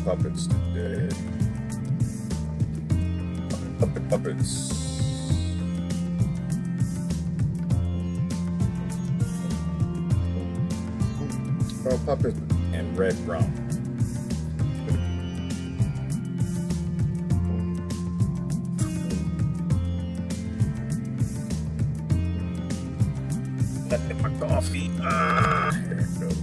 puppets today. Puppets. Puppets and Redrum. My coffee. There it goes.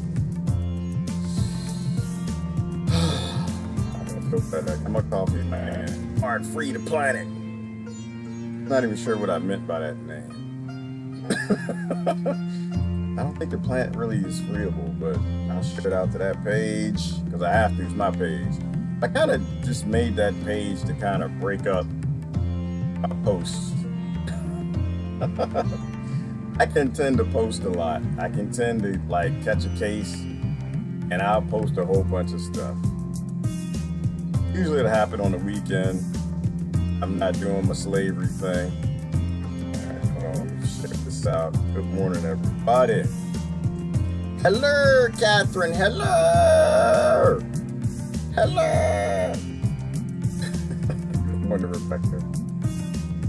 I feel better. I got my coffee, man. Hard free the planet. Not even sure what I meant by that name. I don't think the planet really is freeable, but I'll share it out to that page because I have to use my page. I kind of just made that page to kind of break up my posts. I can tend to post a lot. I can tend to like catch a case and I'll post a whole bunch of stuff. Usually it'll happen on the weekend. I'm not doing my slavery thing. All right, hold on, let me check this out. Good morning, everybody. Hello, Catherine. Hello. Hello. Good morning, Rebecca.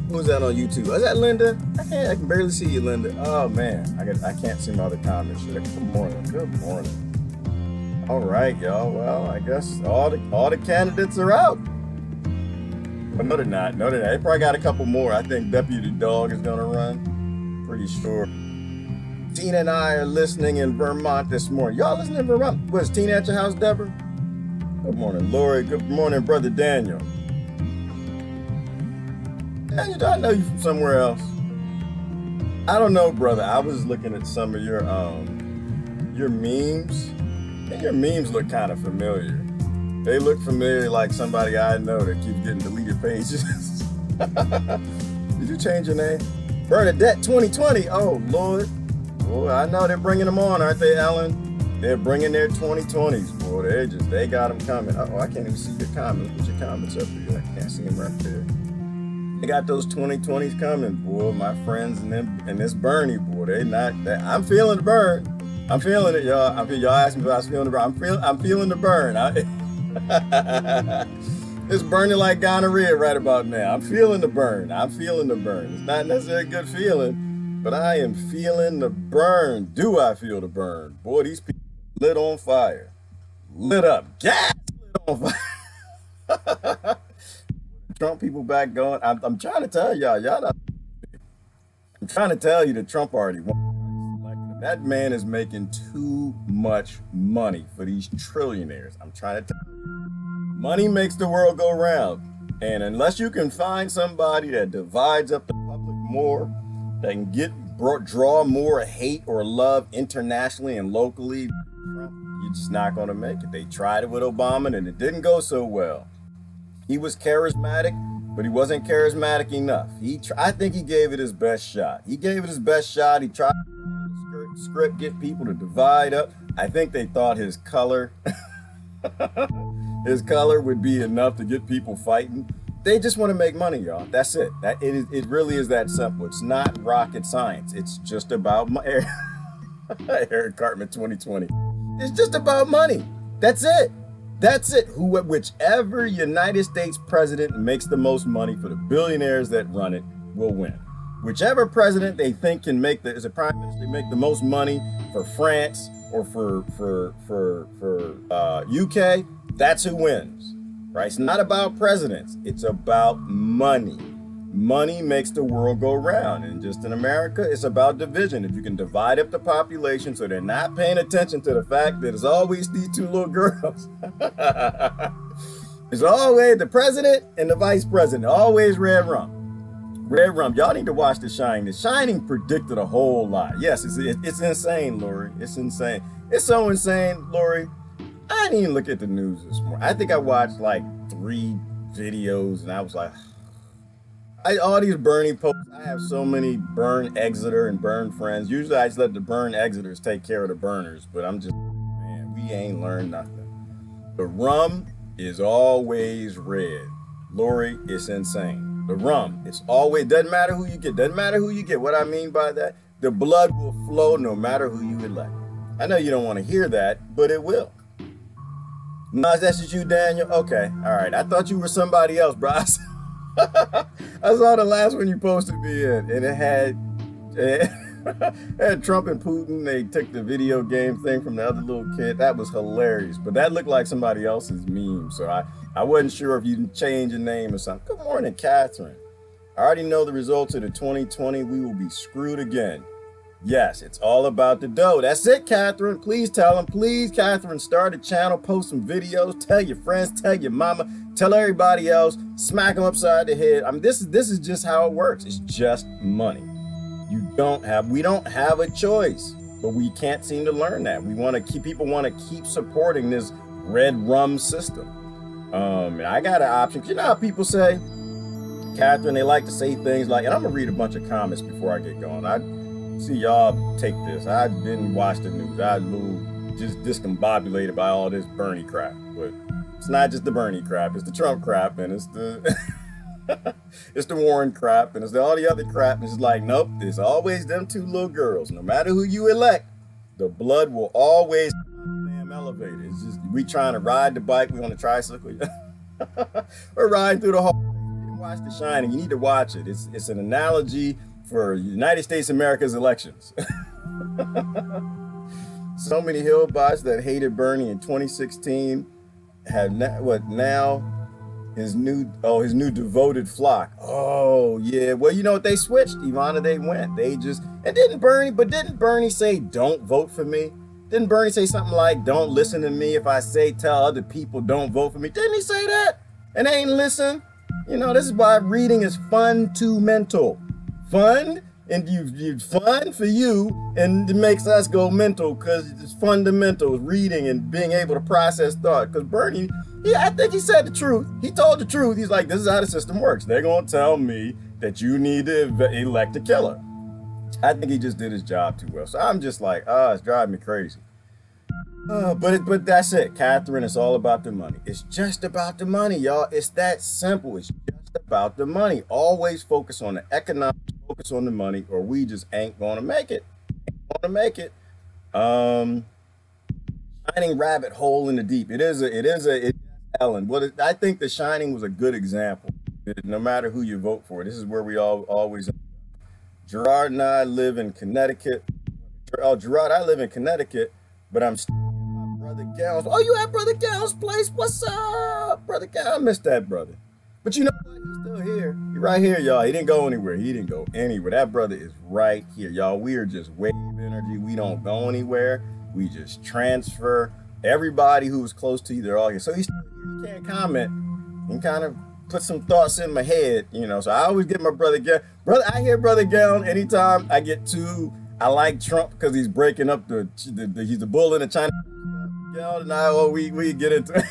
Who's that on YouTube? Is that Linda? I can barely see you, Linda. Oh man, I can't see my other comments. Good morning. Good morning. All right, y'all. Well, I guess all the candidates are out. But no, they're not. No, they're not. They probably got a couple more. I think Deputy Dog is gonna run. Pretty sure. Tina and I are listening in Vermont this morning. Y'all listening in Vermont? Was Tina at your house, Deborah? Good morning, Lori. Good morning, Brother Daniel. Daniel, I know you from somewhere else. I don't know, brother. I was looking at some of your memes, and your memes look kind of familiar. They look familiar, like somebody I know that keeps getting deleted pages. Did you change your name? Bernadette 2020. Oh Lord. Boy, I know they're bringing them on, aren't they, Ellen? They're bringing their 2020s, boy. They got them coming. Oh, I can't even see your comments. Put your comments up here. I can't see them right there. They got those 2020s coming, boy. My friends and them and this Bernie, boy. I'm feeling the burn. I'm feeling it, y'all. Y'all asked me if I was feeling the burn. I'm feeling the burn. It's burning like gonorrhea right about now. I'm feeling the burn. I'm feeling the burn. It's not necessarily a good feeling, but I am feeling the burn. Do I feel the burn? Boy, these people lit on fire. Lit up. Gas lit on fire. Trump people back going. I'm trying to tell y'all not. I'm trying to tell you that Trump already won. That man is making too much money for these trillionaires. I'm trying to tell you. Money makes the world go round. And unless you can find somebody that divides up the public more, that can draw more hate or love internationally and locally, you're just not going to make it. They tried it with Obama and it didn't go so well. He was charismatic, but he wasn't charismatic enough. I think he gave it his best shot. He gave it his best shot. He tried to script, get people to divide up. I think they thought his color, his color would be enough to get people fighting. They just want to make money, y'all. That's it. It really is that simple. It's not rocket science. It's just about Eric Cartman 2020. It's just about money. That's it. That's it. Whichever United States president makes the most money for the billionaires that run it will win. Whichever president they think can as a prime minister, make the most money for France or for UK, that's who wins. Right? It's not about presidents. It's about money. Money makes the world go round. And just in America, it's about division. If you can divide up the population so they're not paying attention to the fact that it's always these two little girls. It's always the president and the vice president. Always red rum. Red rum. Y'all need to watch The Shining. The Shining predicted a whole lot. Yes, it's insane, Lori. It's insane. It's so insane, Lori. I didn't even look at the news this morning. I think I watched like 3 videos and I was like, all these Bernie posts. I have so many burn Exeter and burn friends. Usually I just let the burn Exeters take care of the burners, but I'm just, man, we ain't learned nothing. The rum is always red. Lori, it's insane. The rum, it's always, doesn't matter who you get. Doesn't matter who you get. What I mean by that, the blood will flow no matter who you elect. I know you don't want to hear that, but it will. No, that's just you, Daniel? Okay, all right. I thought you were somebody else, bro. I saw the last one you posted me in, and it had Trump and Putin. They took the video game thing from the other little kid. That was hilarious, but that looked like somebody else's meme, so I wasn't sure if you changed your name or something. Good morning, Catherine. I already know the results of the 2020. We will be screwed again. Yes, it's all about the dough. That's it, Catherine. Please tell them. Please, Catherine, start a channel, post some videos, tell your friends, tell your mama, tell everybody else, smack them upside the head. I mean, this is just how it works. It's just money. We don't have a choice, but we can't seem to learn that. People want to keep supporting this Redrum system. And I got an option. You know how people say, Catherine, they like to say things like, and I'm gonna read a bunch of comments before I get going. I see y'all take this. I didn't watch the news. I was a little just discombobulated by all this Bernie crap. But it's not just the Bernie crap, it's the Trump crap, and it's the it's the Warren crap, and it's all the other crap. And it's like, nope, it's always them two little girls. No matter who you elect, the blood will always damn elevated. It's just we trying to ride the bike, we on a tricycle. We're riding through the hall. You can watch The Shining. You need to watch it. It's an analogy for United States of America's elections. So many Hillbots that hated Bernie in 2016 have now his new devoted flock. Oh yeah, well you know what, they switched. Ivana, they went. They just, and didn't Bernie say don't vote for me? Didn't Bernie say something like don't listen to me if I say tell other people don't vote for me? Didn't he say that? And they ain't listen. You know, this is why reading is fundamental. Fun, and you fun for you, and it makes us go mental because it's fundamental, reading and being able to process thought. Because Bernie, I think he said the truth. He told the truth. He's like, this is how the system works. They're gonna tell me that you need to elect a killer. I think he just did his job too well. So I'm just like, it's driving me crazy. But that's it, Catherine. It's all about the money. It's just about the money, y'all. It's that simple. It's just about the money. Always focus on the economics, focus on the money, or we just ain't gonna make it. Shining rabbit hole in the deep. It's Ellen. I think The Shining was a good example. No matter who you vote for, this is where we always. Gerard and I live in Connecticut. Oh, Gerard, I live in Connecticut, but I'm still at my brother Gal's. Oh, you at brother Gal's place? What's up, brother Gal? I missed that brother. But you know what? He's still here. He's right here, y'all. He didn't go anywhere. He didn't go anywhere. That brother is right here, y'all. We are just wave energy. We don't go anywhere. We just transfer. Everybody who's close to you, they're all here. So he's still here. He can't comment and kind of put some thoughts in my head, you know. So I always get my brother Gal. I hear brother Gal anytime I get too. I like Trump because he's breaking up he's the bull in the China. Gal and I, we get into it.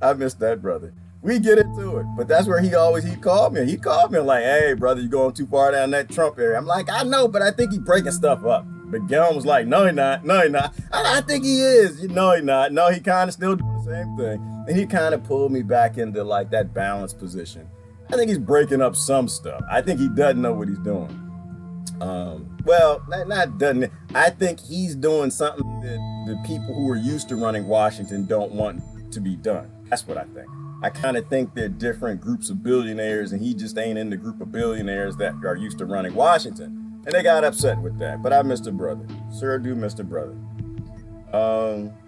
I miss that brother. We get into it, but that's where he called me. He called me like, hey, brother, you going too far down that Trump area. I'm like, I know, but I think he's breaking stuff up. But Gellin was like, no, he not. No, he not. I think he is. No, he not. No, he kind of still doing the same thing. And he kind of pulled me back into like that balanced position. I think he's breaking up some stuff. I think he doesn't know what he's doing. Well, not doesn't. I think he's doing something that the people who are used to running Washington don't want to be done. That's what I think. I kind of think they're different groups of billionaires, and he just ain't in the group of billionaires that are used to running Washington. And they got upset with that. But I missed a brother. Sure do miss a brother.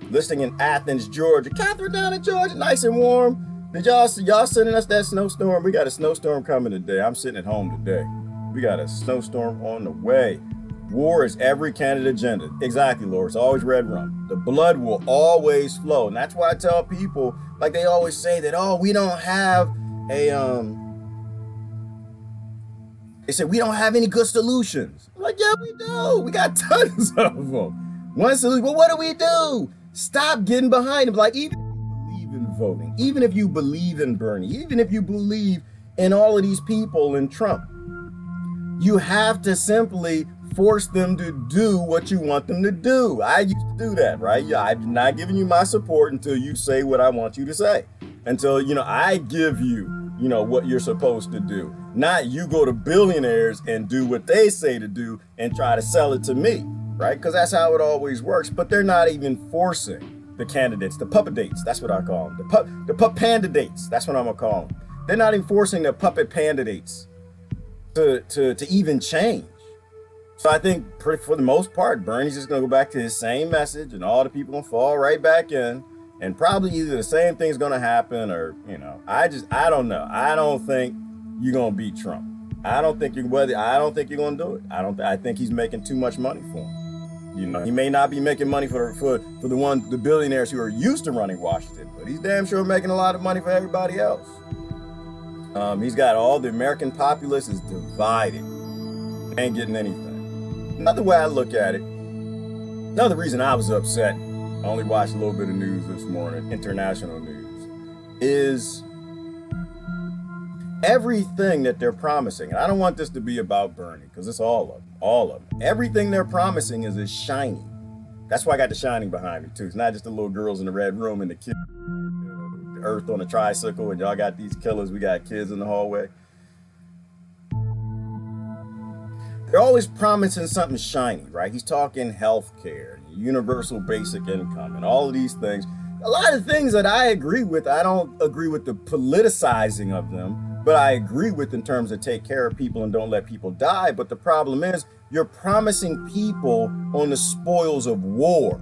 Listening in Athens, Georgia. Catherine down in Georgia, nice and warm. Did y'all sending us that snowstorm? We got a snowstorm coming today. I'm sitting at home today. We got a snowstorm on the way. War is every candidate agenda. Exactly, Laura. It's always Redrum. The blood will always flow. And that's why I tell people, like they always say that, oh, we don't have a, they said, we don't have any good solutions. I'm like, yeah, we do. We got tons of them. One solution, but what do we do? Stop getting behind them. Like, even if you believe in voting, even if you believe in Bernie, even if you believe in all of these people in Trump, you have to simply force them to do what you want them to do. I used to do that, right? Yeah, I'm not giving you my support until you say what I want you to say. Until, you know, I give you, you know, what you're supposed to do. Not you go to billionaires and do what they say to do and try to sell it to me, right? Because that's how it always works. But they're not even forcing. the candidates, the puppet-dates. That's what I call them. The puppandidates. That's what I'm gonna call them. They're not enforcing the puppetandidates to even change. So I think for the most part, Bernie's just gonna go back to his same message, and all the people gonna fall right back in, and probably either the same thing's gonna happen, or I don't know. I don't think you're gonna beat Trump. I don't think you're gonna do it. I think he's making too much money for him. He may not be making money for the billionaires who are used to running Washington, but he's damn sure making a lot of money for everybody else. He's got all the American populace is divided. Ain't getting anything. Another way I look at it, another reason I was upset, I only watched a little bit of news this morning, international news, is everything that they're promising. And I don't want this to be about Bernie, because it's all of them. Everything they're promising is shiny. That's why I got the shining behind me too. It's not just the little girls in the red room and the kids, the earth on a tricycle, and y'all got these killers. We got kids in the hallway. They're always promising something shiny, right? He's talking healthcare, universal basic income, and all of these things. A lot of things that I agree with. I don't agree with the politicizing of them, but I agree with in terms of take care of people and don't let people die. But the problem is you're promising people on the spoils of war,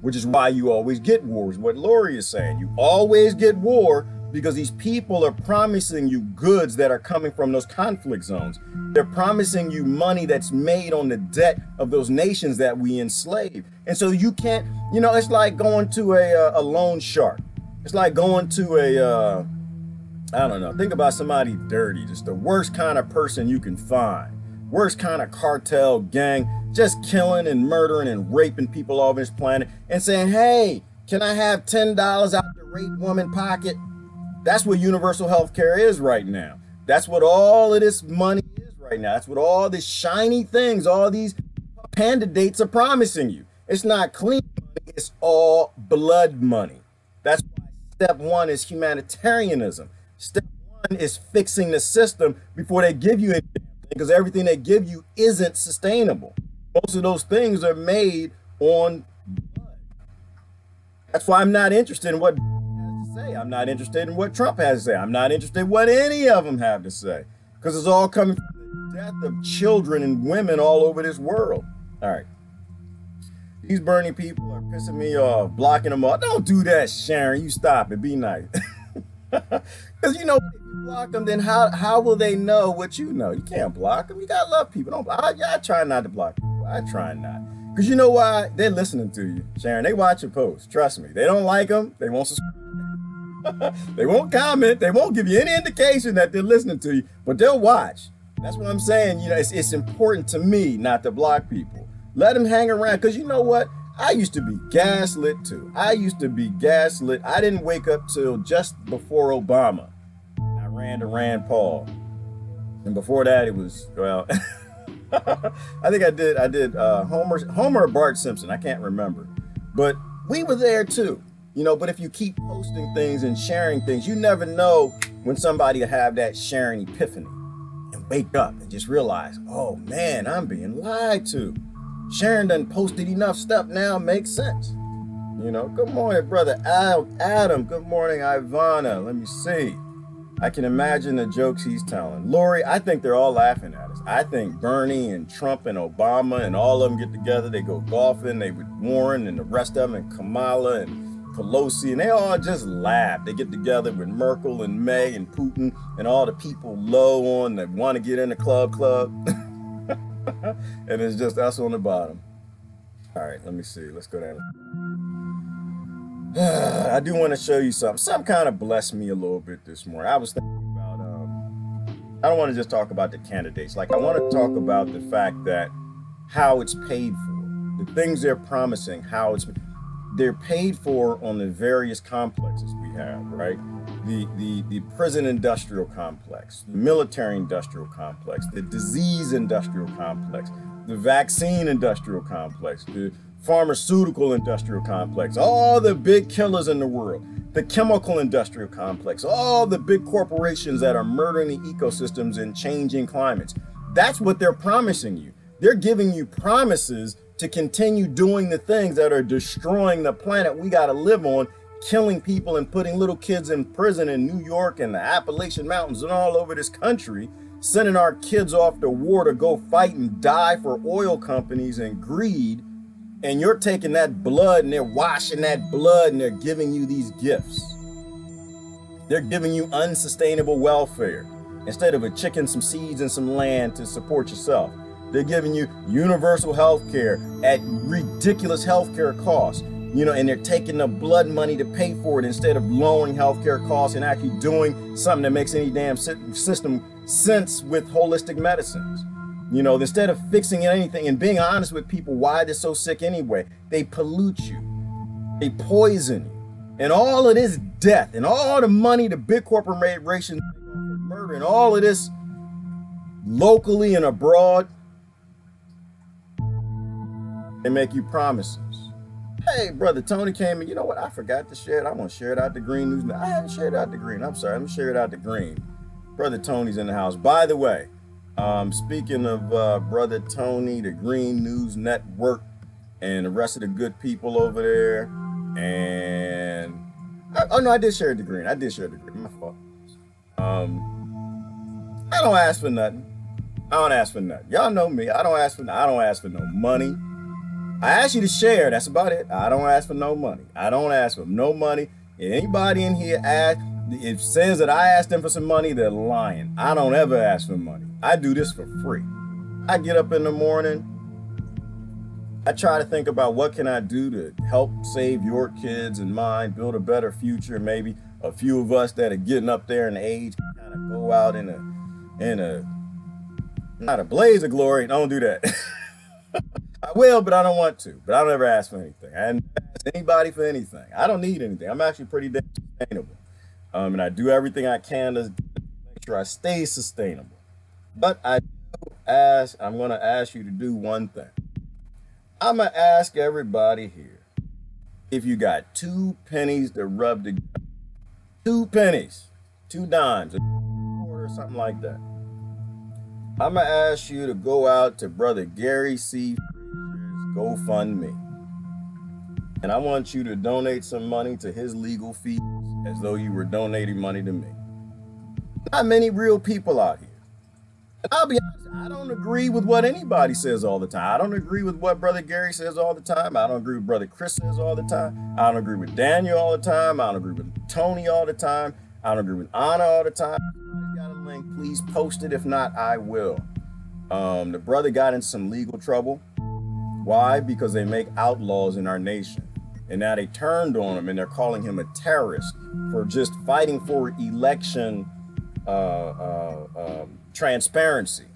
which is why you always get wars. What Lori is saying, you always get war because these people are promising you goods that are coming from those conflict zones. They're promising you money that's made on the debt of those nations that we enslave. And so you can't, it's like going to a loan shark. It's like going to I don't know, think about somebody dirty, just the worst kind of person you can find. Worst kind of cartel gang, just killing and murdering and raping people all over this planet and saying, hey, can I have $10 out the rape woman pocket? That's what universal health care is right now. That's what all of this money is right now. That's what all these shiny things, all these candidates are promising you. It's not clean money, it's all blood money. That's why step one is humanitarianism. Step one is fixing the system before they give you anything, because everything they give you isn't sustainable. Most of those things are made on blood. That's why I'm not interested in what say. I'm not interested in what Trump has to say. I'm not interested in what any of them have to say, because it's all coming from the death of children and women all over this world. All right. These Bernie people are pissing me off, blocking them off. Don't do that, Sharon. You stop it. Be nice. Because if you block them, then how will they know what you know? You can't block them. You got to love people. Don't block. I try not to block people. I try not. Because you know why? They're listening to you, Sharon. They watch your posts. Trust me. They don't like them. They won't subscribe. They won't comment. They won't give you any indication that they're listening to you, but they'll watch. That's what I'm saying. It's important to me not to block people. Let them hang around, because you know what? I used to be gaslit too. I used to be gaslit. I didn't wake up till just before Obama. I ran to Rand Paul, and before that it was, well, I think I did Homer or Bart Simpson. I can't remember, but we were there too. But if you keep posting things and sharing things, you never know when somebody will have that sharing epiphany and wake up and just realize, oh man, I'm being lied to. Sharon done posted enough stuff now, makes sense. Good morning, brother Adam. Good morning, Ivana. Let me see. I can imagine the jokes he's telling. Lori, I think they're all laughing at us. I think Bernie and Trump and Obama and all of them get together. They go golfing. They with Warren and the rest of them and Kamala and Pelosi, and they all just laugh. They get together with Merkel and May and Putin and all the people low on that want to get in the club. And it's just us on the bottom. All right, let me see. Let's go down. I do want to show you something. Some kind of blessed me a little bit this morning. I was thinking about, I don't want to just talk about the candidates. I want to talk about the fact that how it's paid for, the things they're promising, they're paid for on the various complexes we have, right? The prison industrial complex, the military industrial complex, the disease industrial complex, the vaccine industrial complex, the pharmaceutical industrial complex, all the big killers in the world, the chemical industrial complex, all the big corporations that are murdering the ecosystems and changing climates. That's what they're promising you. They're giving you promises to continue doing the things that are destroying the planet we got to live on, killing people and putting little kids in prison in New York and the Appalachian Mountains and all over this country, sending our kids off to war to go fight and die for oil companies and greed. And you're taking that blood and they're washing that blood and they're giving you these gifts. They're giving you unsustainable welfare. Instead of a chicken, some seeds, and some land to support yourself, they're giving you universal health care at ridiculous health care costs. You know, and they're taking the blood money to pay for it instead of lowering healthcare costs and actually doing something that makes any damn system sense with holistic medicines. You know, instead of fixing anything and being honest with people why they're so sick anyway, they pollute you, they poison you, and all of this death and all the money the big corporations murder and all of this locally and abroad, they make you promises. Hey, brother Tony came in. You know what? I forgot to share it. I'm gonna share it out the green news. I haven't shared it out the green. I'm sorry. I'm gonna share it out the green. Brother Tony's in the house. By the way, speaking of brother Tony, the Green News Network, and the rest of the good people over there, and oh no, I did share the green. I did share the green. My fault. I don't ask for nothing. I don't ask for nothing. Y'all know me. I don't ask for no money. I ask you to share. That's about it. I don't ask for no money. I don't ask for no money. If anybody in here says that I asked them for some money, they're lying. I don't ever ask for money. I do this for free. I get up in the morning. I try to think about what can I do to help save your kids and mine, build a better future. Maybe a few of us that are getting up there in age can kind of go out in a not a blaze of glory. Don't do that. I will, but I don't want to. But I don't ever ask for anything. I haven't asked anybody for anything. I don't need anything. I'm actually pretty damn sustainable. And I do everything I can to make sure I stay sustainable. But I'm going to ask you to do one thing. I'm going to ask everybody here, if you got 2 pennies to rub together, 2 pennies, 2 dimes, a quarter, something like that. I'm going to ask you to go out to Brother Gary C. GoFundMe. And I want you to donate some money to his legal fees as though you were donating money to me. Not many real people out here. And I'll be honest, I don't agree with what anybody says all the time. I don't agree with what Brother Gary says all the time. I don't agree with Brother Chris says all the time. I don't agree with Daniel all the time. I don't agree with Tony all the time. I don't agree with Anna all the time. If you got a link, please post it. If not, I will. The brother got in some legal trouble. Why? Because they make outlaws in our nation. And now they turned on him and they're calling him a terrorist for just fighting for election transparency.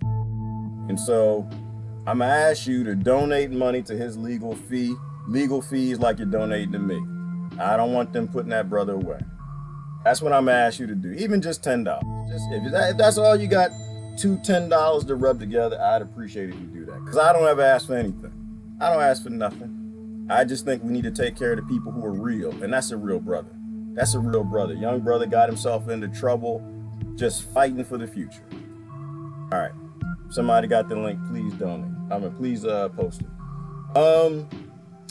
And so I'm gonna ask you to donate money to his legal fees like you're donating to me. I don't want them putting that brother away. That's what I'm gonna ask you to do. Even just $10. Just if that's all you got, $10 to rub together, I'd appreciate if you do that. Because I don't ever ask for anything. I don't ask for nothing. I just think we need to take care of the people who are real. And that's a real brother. That's a real brother. Young brother got himself into trouble just fighting for the future. All right. Somebody got the link. Please donate. Please post it.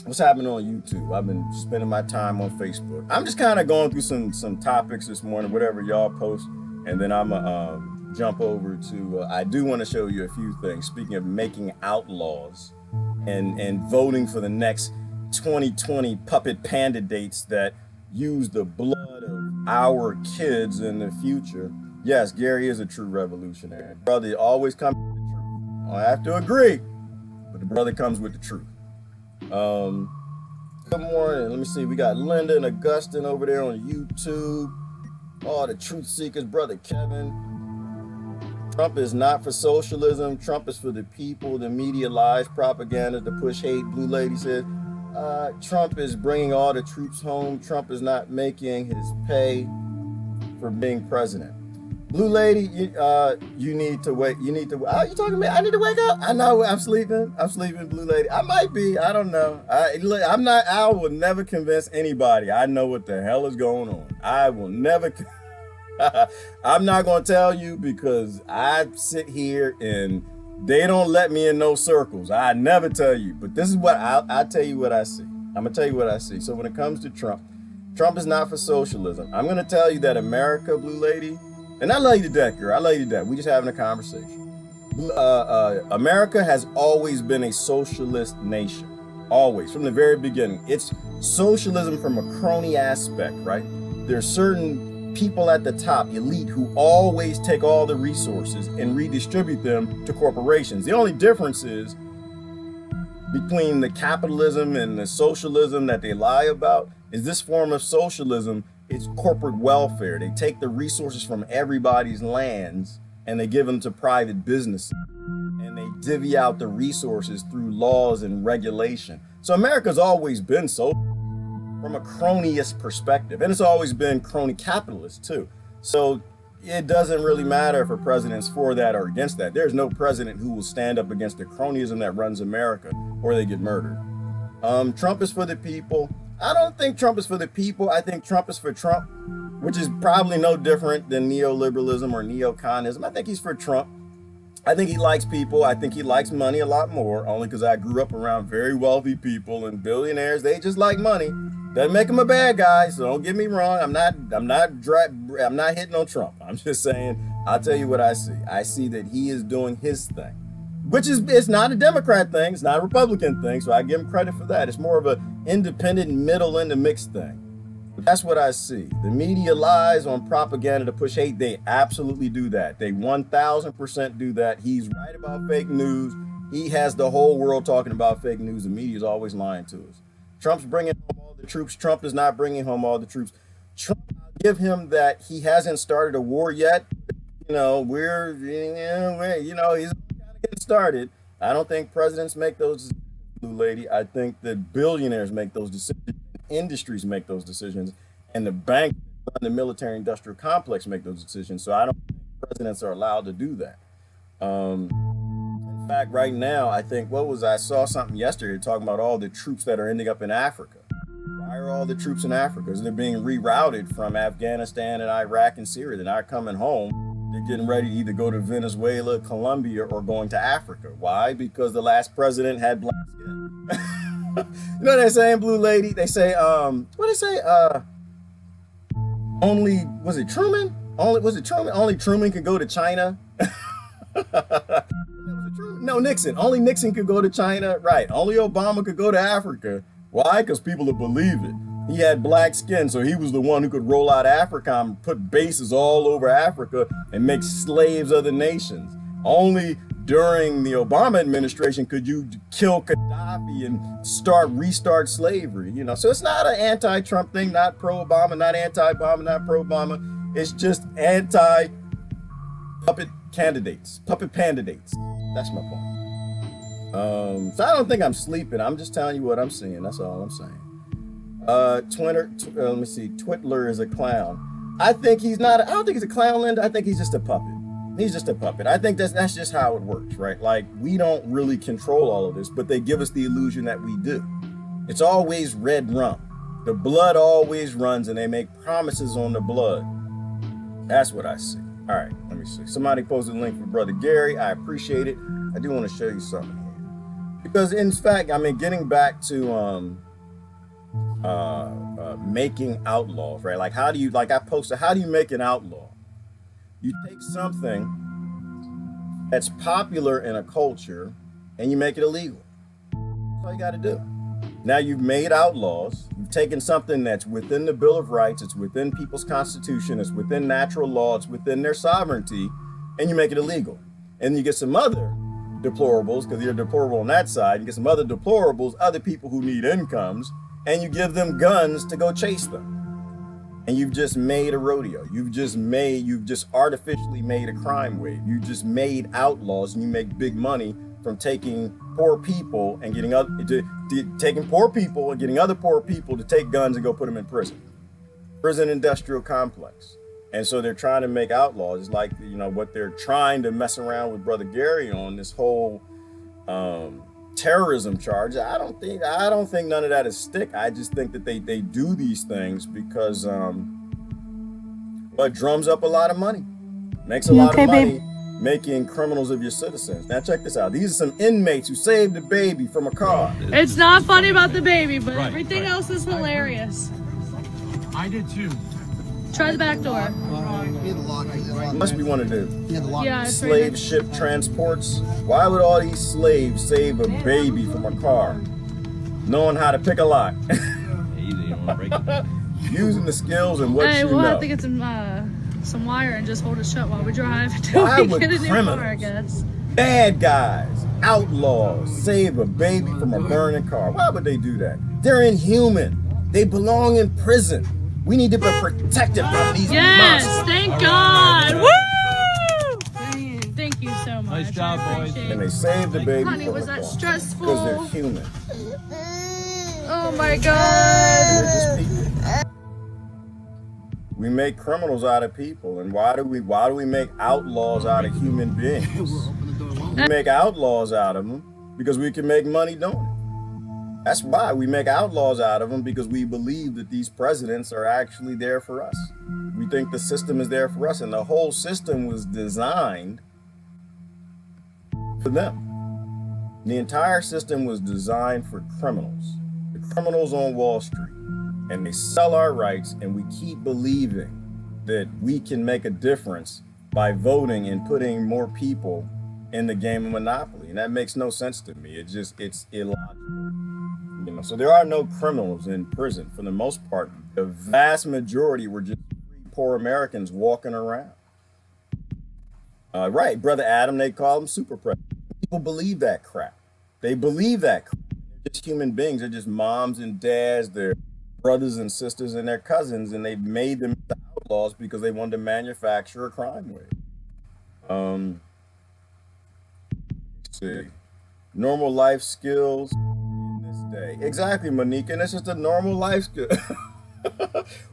What's happening on YouTube? I've been spending my time on Facebook. I'm just kind of going through some topics this morning, whatever y'all post. And then I'm going to jump over to, I do want to show you a few things. Speaking of making outlaws and voting for the next 2020 puppetandidates that use the blood of our kids in the future. Yes, Gary is a true revolutionary. Brother always comes with the truth. I have to agree, but the brother comes with the truth. Good morning. Let me see. We got Linda and Augustine over there on YouTube. Oh, the truth seekers, brother Kevin. Trump is not for socialism. Trump is for the people. The media lies, propaganda to push hate. Blue Lady says, Trump is bringing all the troops home. Trump is not making his pay for being president. Blue Lady, you need to wait. You need to. Oh, you talking to me? I need to wake up. I know. I'm sleeping. I'm sleeping, Blue Lady. I might be. I don't know. I'm not. I will never convince anybody. I know what the hell is going on. I will never. I'm not going to tell you because I sit here and They don't let me in no circles. I never tell you, but this is what I'll tell you what I see. I'm gonna tell you what I see. So when it comes to Trump, Trump is not for socialism. I'm gonna tell you that America, blue lady, and I love you to death, girl. I love you to death. We just having a conversation. America has always been a socialist nation. Always, from the very beginning. It's socialism from a crony aspect, right? There's certain people at the top, elite, who always take all the resources and redistribute them to corporations. The only difference is between the capitalism and the socialism that they lie about is this form of socialism, it's corporate welfare. They take the resources from everybody's lands and they give them to private businesses. And they divvy out the resources through laws and regulation. So America's always been so from a cronyist perspective, and it's always been crony capitalist too. So it doesn't really matter if a president's for that or against that. There's no president who will stand up against the cronyism that runs America or they get murdered. Trump is for the people. I don't think Trump is for the people. I think Trump is for Trump, which is probably no different than neoliberalism or neoconism. I think he's for Trump. I think he likes people. I think he likes money a lot more, only because I grew up around very wealthy people and billionaires. They just like money. Doesn't make him a bad guy, so don't get me wrong. I'm not hitting on Trump. I'm just saying, I'll tell you what I see. I see that he is doing his thing, which is, it's not a Democrat thing. It's not a Republican thing, so I give him credit for that. It's more of an independent, middle in the mix thing. But that's what I see. The media lies on propaganda to push hate. They absolutely do that. They 1000% do that. He's right about fake news. He has the whole world talking about fake news. The media is always lying to us. Trump's bringing home all the troops. Trump is not bringing home all the troops. Trump, I'll give him that he hasn't started a war yet. You know, he's kind of getting started. I don't think presidents make those decisions, blue lady. I think that billionaires make those decisions. Industries make those decisions, and the banks and the military industrial complex make those decisions. So I don't think presidents are allowed to do that. In fact, right now, I think, I saw something yesterday talking about all the troops that are ending up in Africa. Why are all the troops in Africa? Because they're being rerouted from Afghanistan and Iraq and Syria. They're not coming home. They're getting ready to either go to Venezuela, Colombia, or going to Africa. Why? Because the last president had black skin. You know what they're saying, blue lady? They say, what they say? Was it Truman? Only Truman could go to China. No, Nixon. Only Nixon could go to China. Right. Only Obama could go to Africa. Why? Because people would believe it. He had black skin, so he was the one who could roll out AFRICOM, put bases all over Africa, and make slaves of the nations. Only during the Obama administration could you kill Gaddafi and restart slavery. You know, so it's not an anti-Trump thing, not pro-Obama, not anti-Obama, not pro-Obama. It's just anti-puppet candidates, puppet pandidates. That's my point. So I don't think I'm sleeping. I'm just telling you what I'm seeing. That's all I'm saying. Let me see. Twitler is a clown. I think he's not. I don't think he's a clown, Linda. I think he's just a puppet. He's just a puppet. I think that's just how it works, right? Like, we don't really control all of this, but they give us the illusion that we do. It's always Redrum. The blood always runs, and they make promises on the blood. That's what I see. All right, let me see. Somebody posted a link for Brother Gary. I appreciate it. I do want to show you something here. Because, in fact, I mean, getting back to making outlaws, right? Like, how do you make an outlaw? You take something that's popular in a culture and you make it illegal. That's all you got to do. Now you've made outlaws. You've taken something that's within the Bill of Rights, it's within people's constitution, it's within natural law, it's within their sovereignty, and you make it illegal. And you get some other deplorables, because you're deplorable on that side, you get some other deplorables, other people who need incomes, and you give them guns to go chase them. And you've just made a rodeo. You've just artificially made a crime wave. You just made outlaws, and you make big money from taking poor people and getting other poor people to take guns and go put them in prison. Prison industrial complex. And so they're trying to make outlaws. It's like, you know, what they're trying to mess around with Brother Gary on, this whole terrorism charge. I don't think none of that is stick. I just think that they do these things because it drums up a lot of money, makes a lot of money, making criminals of your citizens. Now check this out. These are some inmates who saved a baby from a car. It's not funny about the baby, but everything else is hilarious. I did too. Try the back door. Must be one of the slave ship transports. Why would all these slaves save a baby from a car? Knowing how to pick a lock. Using the skills and what you know. We'll have to get some wire and just hold it shut while we drive until Why we would get a new criminals, car, I guess. bad guys, outlaws, save a baby from a burning car? Why would they do that? They're inhuman. They belong in prison. We need to be protected from these monsters. Thank God. Woo! Thank you so much. Nice job, boys. And they saved the baby Honey, from was a that car. stressful? Because they're human. Oh my God. They're just people. We make criminals out of people, and why do we make outlaws out of human beings? We make outlaws out of them because we can make money doing it. That's why we make outlaws out of them, because we believe that these presidents are actually there for us. We think the system is there for us, and the whole system was designed for them. The entire system was designed for criminals, the criminals on Wall Street, and they sell our rights, and we keep believing that we can make a difference by voting and putting more people in the game of Monopoly, and that makes no sense to me. It's illogical. You know, so there are no criminals in prison for the most part. The vast majority were just poor Americans walking around. Right, Brother Adam, they call them super presidents. People believe that crap. They believe that crap. They're just human beings. They're just moms and dads. They're brothers and sisters and their cousins, and they made them outlaws because they wanted to manufacture a crime wave. Let's see. Normal life skills. Exactly, Monique, and it's just a normal life skill.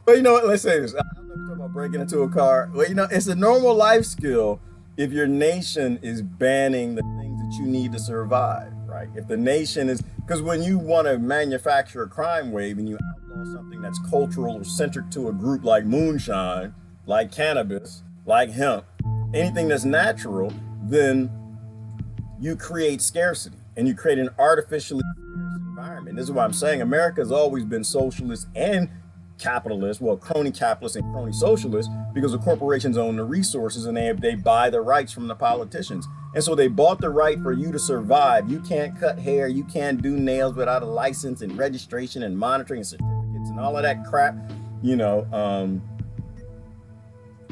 Well, you know what? Let's say this. I'm not talking about breaking into a car. Well, you know, it's a normal life skill if your nation is banning the things that you need to survive, right? If the nation is, because when you want to manufacture a crime wave and you outlaw something that's cultural or centric to a group like moonshine, like cannabis, like hemp, anything that's natural, then you create scarcity and you create an artificially environment. This is why I'm saying America has always been socialist and capitalist, well, crony capitalist and crony socialist, because the corporations own the resources and they buy the rights from the politicians. And so they bought the right for you to survive. You can't cut hair, you can't do nails without a license and registration and monitoring and certificates and all of that crap, you know.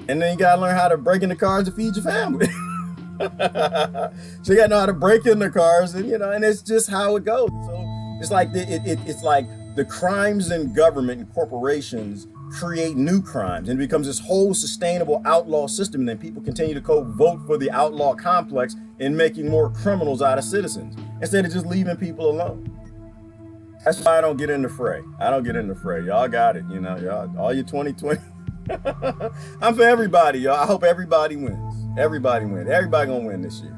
And then you gotta learn how to break into cars to feed your family. So you gotta know how to break into cars, and you know, and it's just how it goes. So it's like it's like the crimes in government and corporations create new crimes, and it becomes this whole sustainable outlaw system. And then people continue to vote for the outlaw complex and making more criminals out of citizens instead of just leaving people alone. That's why I don't get in the fray. I don't get in the fray. Y'all got it, you know, y'all, all your 2020. I'm for everybody, y'all. I hope everybody wins. Everybody wins. Everybody gonna win this year.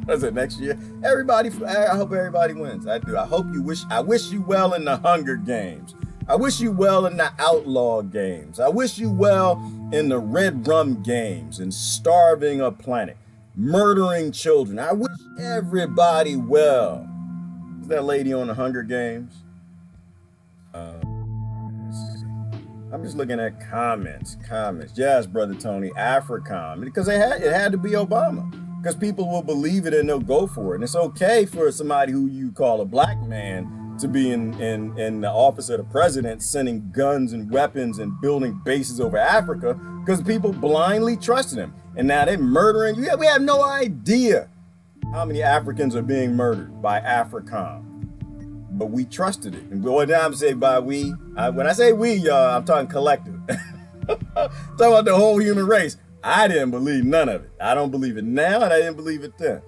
Is it next year? Everybody, I hope everybody wins. I do. I wish you well in the Hunger Games. I wish you well in the Outlaw Games. I wish you well in the Redrum Games and starving a planet, murdering children. I wish everybody well. Is that lady on the Hunger Games? I'm just looking at comments. Yes, Brother Tony, AFRICOM, because it had to be Obama. Because people will believe it and they'll go for it. And it's okay for somebody who you call a black man to be in the office of the president, sending guns and weapons and building bases over Africa, because people blindly trusted him. And now they're murdering you. We have no idea how many Africans are being murdered by AFRICOM. But we trusted it. And when I say by we, when I say we, y'all, I'm talking collective. I'm talking about the whole human race. I didn't believe none of it. I don't believe it now, and I didn't believe it then.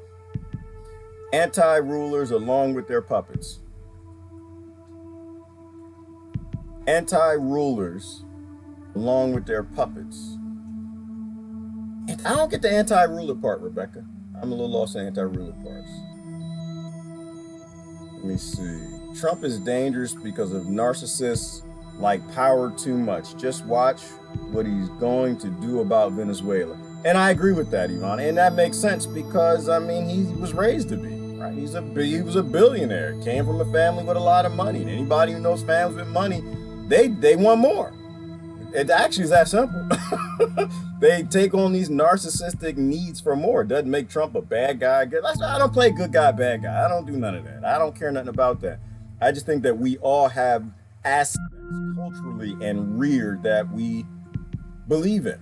Anti-rulers along with their puppets. Anti-rulers along with their puppets. I don't get the anti-ruler part, Rebecca. I'm a little lost in anti-ruler parts. Let me see. Trump is dangerous because of narcissists like power too much. Just watch what he's going to do about Venezuela. And I agree with that, Yvonne. And that makes sense because, I mean, he was raised to be, right? He was a billionaire, came from a family with a lot of money. And anybody who knows families with money, they want more. It actually is that simple. They take on these narcissistic needs for more. It doesn't make Trump a bad guy. I don't play good guy, bad guy. I don't do none of that. I don't care nothing about that. I just think that we all have aspects culturally and reared that we believe in.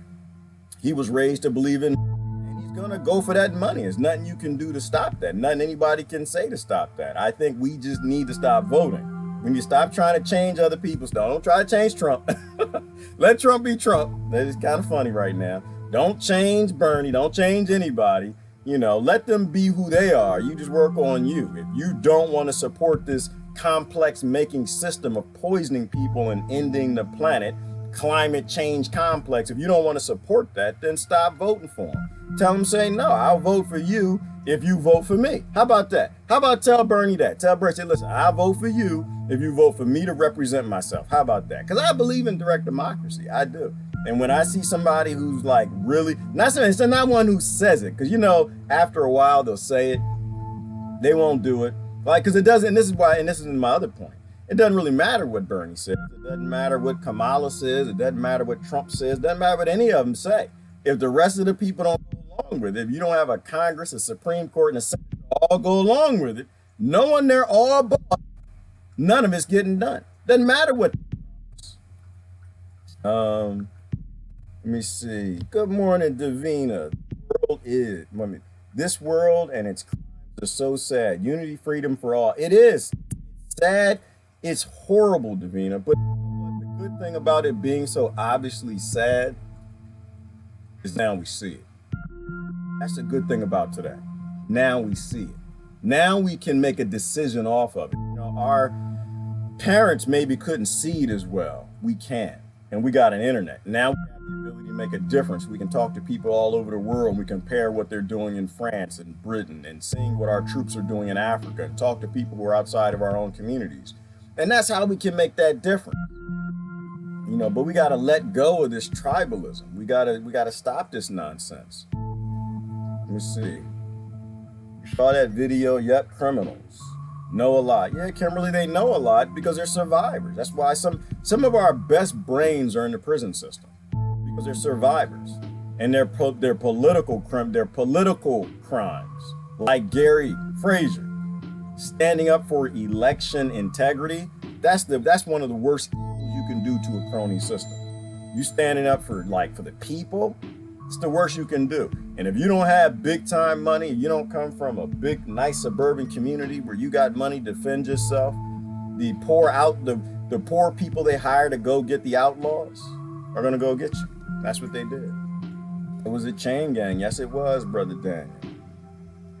He was raised to believe in, and he's gonna go for that money. There's nothing you can do to stop that. Nothing anybody can say to stop that. I think we just need to stop voting. We need to stop trying to change other people's stuff. Don't try to change Trump. Let Trump be Trump. That is kind of funny right now. Don't change Bernie. Don't change anybody. You know, let them be who they are. You just work on you. If you don't want to support this complex making system of poisoning people and ending the planet, climate change complex, if you don't want to support that, then stop voting for him. Tell him, say, no, I'll vote for you if you vote for me. How about that? How about tell Bernie that? Tell Bernie, say, listen, I'll vote for you if you vote for me to represent myself. How about that? Because I believe in direct democracy. I do. And when I see somebody who's like really, not one who says it, because, you know, after a while they'll say it, they won't do it. Like, because it doesn't, and this is my other point. It doesn't really matter what Bernie says. It doesn't matter what Kamala says. It doesn't matter what Trump says. It doesn't matter what any of them say. If the rest of the people don't go along with it, if you don't have a Congress, a Supreme Court, and a Senate all go along with it, no one there all bought, none of it's getting done. Doesn't matter what. Let me see. Good morning, Davina. This world and its crimes are so sad. Unity, freedom for all. It is sad. It's horrible, Davina. But the good thing about it being so obviously sad is now we see it. That's the good thing about today. Now we see it. Now we can make a decision off of it. You know, our parents maybe couldn't see it as well. We can. And we got an internet. Now we have the ability to make a difference. We can talk to people all over the world. We compare what they're doing in France and Britain and seeing what our troops are doing in Africa and talk to people who are outside of our own communities. And that's how we can make that difference. You know, but we got to let go of this tribalism. We got to stop this nonsense. Let me see. You saw that video? Yep, criminals know a lot. Yeah, Kimberly, they know a lot because they're survivors. That's why some of our best brains are in the prison system, because they're survivors. And they're political crimes, like Gary Frazier standing up for election integrity. That's one of the worst things you can do to a crony system. You standing up for the people, it's the worst you can do. And if you don't have big time money, you don't come from a big, nice suburban community where you got money to defend yourself, the poor people they hire to go get the outlaws are gonna go get you. That's what they did. It was a chain gang. Yes, it was, Brother Daniel.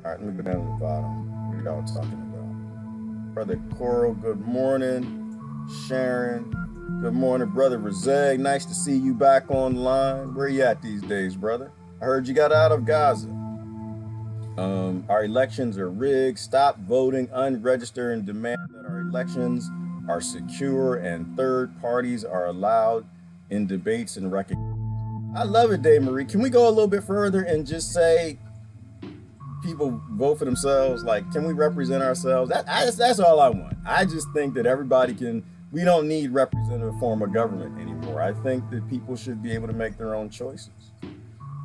All right, let me go down to the bottom. What are y'all talking about? Brother Coral, good morning. Sharon, good morning. Brother Razeg, nice to see you back online. Where you at these days, brother? I heard you got out of Gaza. Our elections are rigged. Stop voting unregistered and demand that our elections are secure and third parties are allowed in debates and recognition. I love it, Dave Marie. Can we go a little bit further and just say people vote for themselves? Like, can we represent ourselves? That's all I want. I just think that we don't need representative form of government anymore. I think that people should be able to make their own choices.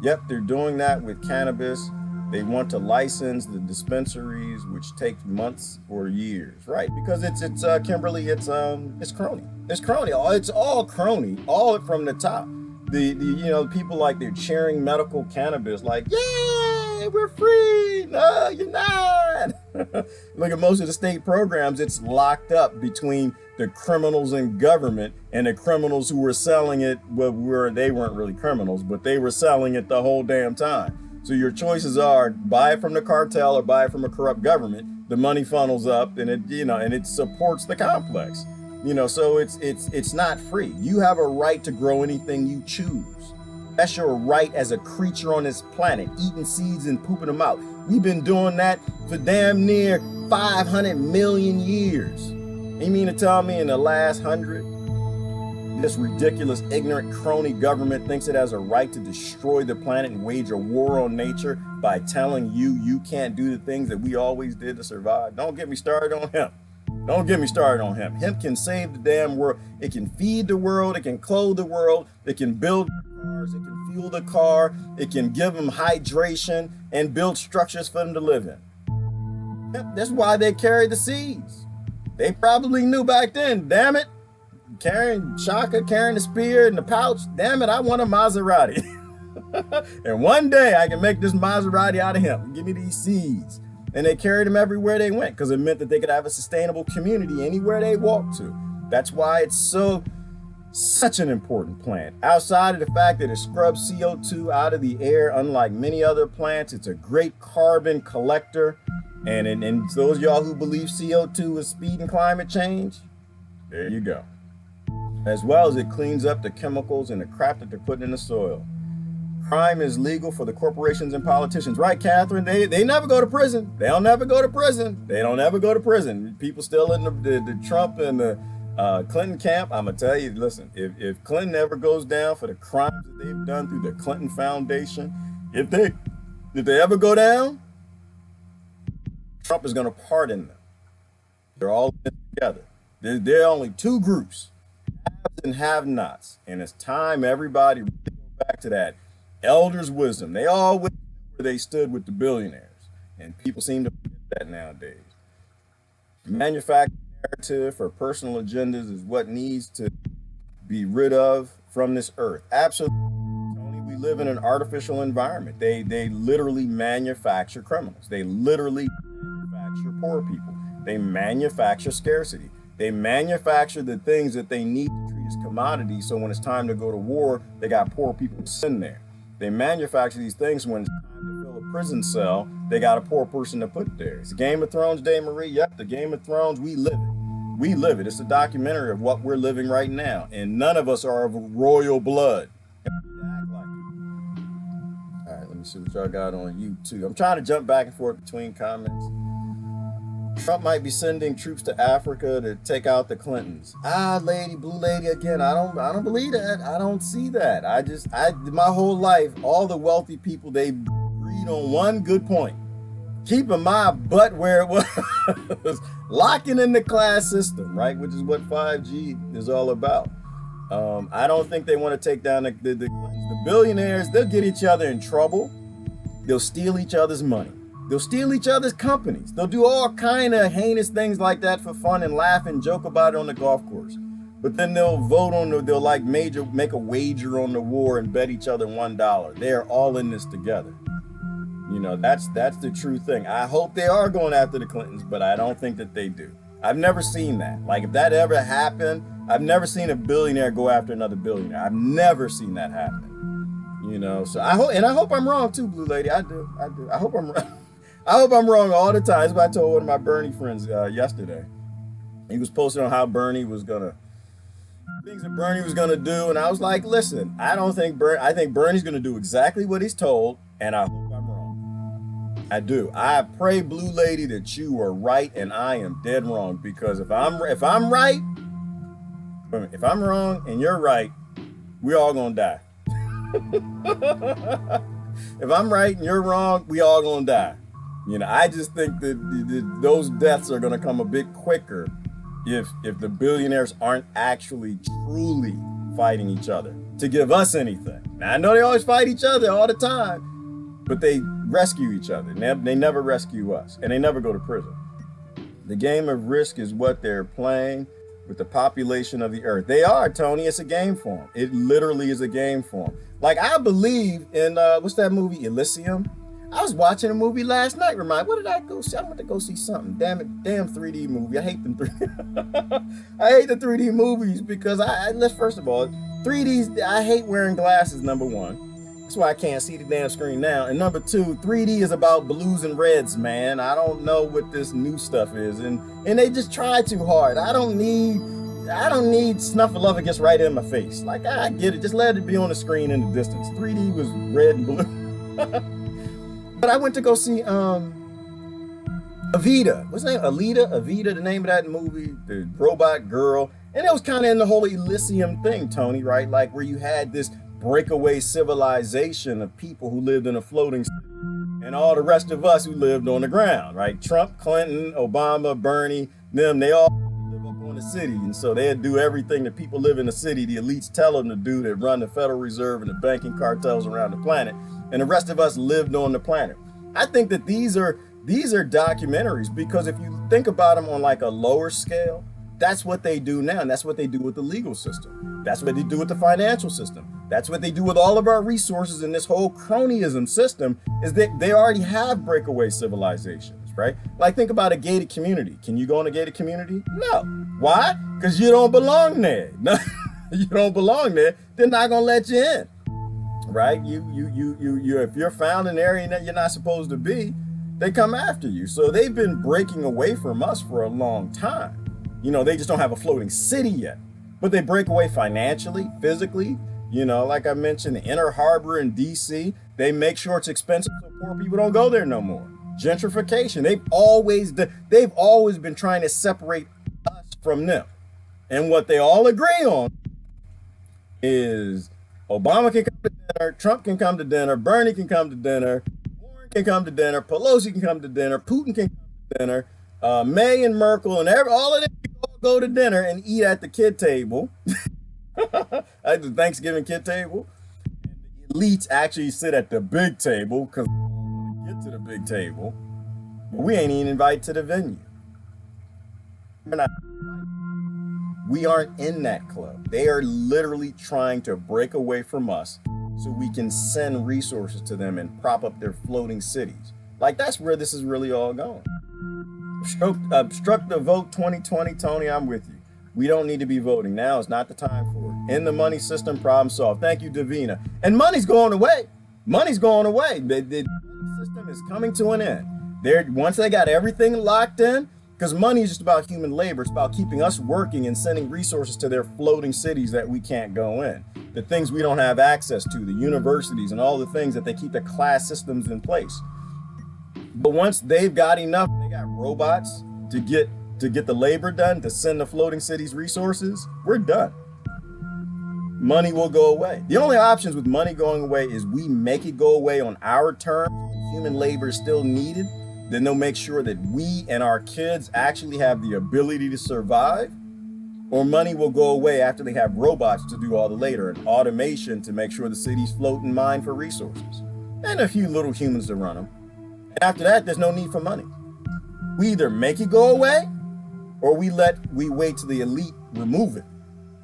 Yep, they're doing that with cannabis. They want to license the dispensaries, which takes months or years, right? Because it's Kimberly, it's crony. It's crony. It's all crony, all from the top. The people like they're cheering medical cannabis, like, yay, we're free. No, you're not. Look at most of the state programs, it's locked up between the criminals in government and the criminals who were selling it. They weren't really criminals, but they were selling it the whole damn time. So your choices are buy it from the cartel or buy it from a corrupt government. The money funnels up and it supports the complex. So it's not free. You have a right to grow anything you choose. That's your right as a creature on this planet, eating seeds and pooping them out. We've been doing that for damn near 500 million years. You mean to tell me in the last 100, This ridiculous, ignorant, crony government thinks it has a right to destroy the planet and wage a war on nature by telling you you can't do the things that we always did to survive. Don't get me started on hemp. Don't get me started on hemp. Hemp can save the damn world. It can feed the world. It can clothe the world. It can build cars. It can fuel the car. It can give them hydration and build structures for them to live in. That's why they carry the seeds. They probably knew back then, damn it. Carrying Shaka, carrying the spear in the pouch. Damn it, I want a Maserati. And one day I can make this Maserati out of hemp. Give me these seeds. And they carried them everywhere they went because it meant that they could have a sustainable community anywhere they walked to. That's why it's such an important plant. Outside of the fact that it scrubs CO2 out of the air, unlike many other plants, it's a great carbon collector. And those of y'all who believe CO2 is speeding climate change, there you go. As well as it cleans up the chemicals and the crap that they're putting in the soil. Crime is legal for the corporations and politicians. Right, Catherine? They never go to prison. They'll never go to prison. They don't ever go to prison. People still in the Trump and the Clinton camp. I'm going to tell you, listen, if Clinton ever goes down for the crimes that they've done through the Clinton Foundation, if they ever go down, Trump is going to pardon them. They're all in together. There are only two groups. Haves and have-nots, and it's time everybody really go back to that elders' wisdom. They always knew where they stood with the billionaires, and people seem to forget that nowadays. The manufactured narrative for personal agendas is what needs to be rid of from this earth. Absolutely, Tony. We live in an artificial environment. They literally manufacture criminals. They literally manufacture poor people. They manufacture scarcity. They manufacture the things that they need to treat as commodities, so when it's time to go to war, they got poor people sitting there. They manufacture these things when it's time to fill a prison cell, they got a poor person to put there. It's the Game of Thrones Day, Marie. Yep, the Game of Thrones, we live it. We live it. It's a documentary of what we're living right now, and none of us are of royal blood. All right, let me see what y'all got on YouTube. I'm trying to jump back and forth between comments. Trump might be sending troops to Africa to take out the Clintons. Lady, blue lady again. I don't believe that. I don't see that. My whole life, all the wealthy people, they agreed on one good point. Keeping my butt where it was. Locking in the class system, right? Which is what 5G is all about. I don't think they want to take down the Clintons. The billionaires, they'll get each other in trouble. They'll steal each other's money. They'll steal each other's companies. They'll do all kind of heinous things like that for fun and laugh and joke about it on the golf course. But then they'll vote on they'll like make a wager on the war and bet each other $1. They're all in this together. You know, that's the true thing. I hope they are going after the Clintons, but I don't think that they do. I've never seen that. Like, if that ever happened, I've never seen a billionaire go after another billionaire. I've never seen that happen. You know, so I hope I'm wrong too, blue lady. I do. I hope I'm wrong. I hope I'm wrong all the time. That's what I told one of my Bernie friends yesterday. He was posting on how Bernie was gonna, things that Bernie was gonna do, and I was like, listen, I think Bernie's gonna do exactly what he's told, and I hope I'm wrong. I do. I pray, blue lady, that you are right and I am dead wrong, because if I'm wrong and you're right, we're all gonna die. If I'm right and you're wrong, we all gonna die. You know, I just think that those deaths are going to come a bit quicker if the billionaires aren't actually truly fighting each other to give us anything. Now, I know they always fight each other all the time, but they rescue each other. They never rescue us, and they never go to prison. The game of Risk is what they're playing with the population of the earth. They are, Tony. It's a game for them. It literally is a game for them. Like, I believe in, what's that movie, Elysium? I was watching a movie last night. What did I go see? I went to go see something. Damn it, damn 3D movie. I hate them 3D. I hate the 3D movies because let's first of all, 3Ds. I hate wearing glasses. Number one, that's why I can't see the damn screen now. And number two, 3D is about blues and reds, man. I don't know what this new stuff is, and they just try too hard. I don't need Snuffleupagus right in my face. Like, I get it. Just let it be on the screen in the distance. 3D was red and blue. But I went to go see Evita. What's the name? Evita, the name of that movie, the robot girl. And it was kind of in the whole Elysium thing, Tony, right? Like where you had this breakaway civilization of people who lived in a floating city and all the rest of us who lived on the ground, right? Trump, Clinton, Obama, Bernie, them, they all live up on the city. And so they'd do everything that people live in the city, the elites tell them to do, that run the Federal Reserve and the banking cartels around the planet. And the rest of us lived on the planet. I think that these are documentaries because if you think about them on like a lower scale, that's what they do now. And that's what they do with the legal system. That's what they do with the financial system. That's what they do with all of our resources in this whole cronyism system, is that they already have breakaway civilizations, right? Like think about a gated community. Can you go in a gated community? No. Why? Because you don't belong there. No, you don't belong there. They're not gonna let you in, right? You if you're found in an area that you're not supposed to be, they come after you. So they've been breaking away from us for a long time. You know, they just don't have a floating city yet, but they break away financially, physically. You know, like I mentioned, the Inner Harbor in DC, they make sure it's expensive so poor people don't go there no more. Gentrification, they've always been trying to separate us from them. And what they all agree on is Obama can come to dinner, Trump can come to dinner, Bernie can come to dinner, Warren can come to dinner, Pelosi can come to dinner, Putin can come to dinner, May and Merkel and all of them can all go to dinner and eat at the kid table. At the Thanksgiving kid table. And the elites actually sit at the big table because they want to get to the big table. But we ain't even invited to the venue. We aren't in that club. They are literally trying to break away from us so we can send resources to them and prop up their floating cities. Like that's where this is really all going. Obstruct the vote 2020, Tony, I'm with you. We don't need to be voting. Now is not the time for it. In the money system, problem solved. Thank you, Davina. And money's going away. Money's going away. The money system is coming to an end. Once they got everything locked in, because money is just about human labor. It's about keeping us working and sending resources to their floating cities that we can't go in. The things we don't have access to, the universities and all the things that they keep the class systems in place. But once they've got enough, they got robots to get the labor done, to send the floating cities resources, we're done. Money will go away. The only options with money going away is we make it go away on our terms when human labor is still needed. Then they'll make sure that we and our kids actually have the ability to survive, or money will go away after they have robots to do all the labor and automation to make sure the cities float and mine for resources, and a few little humans to run them. And after that, there's no need for money. We either make it go away, or we wait till the elite remove it,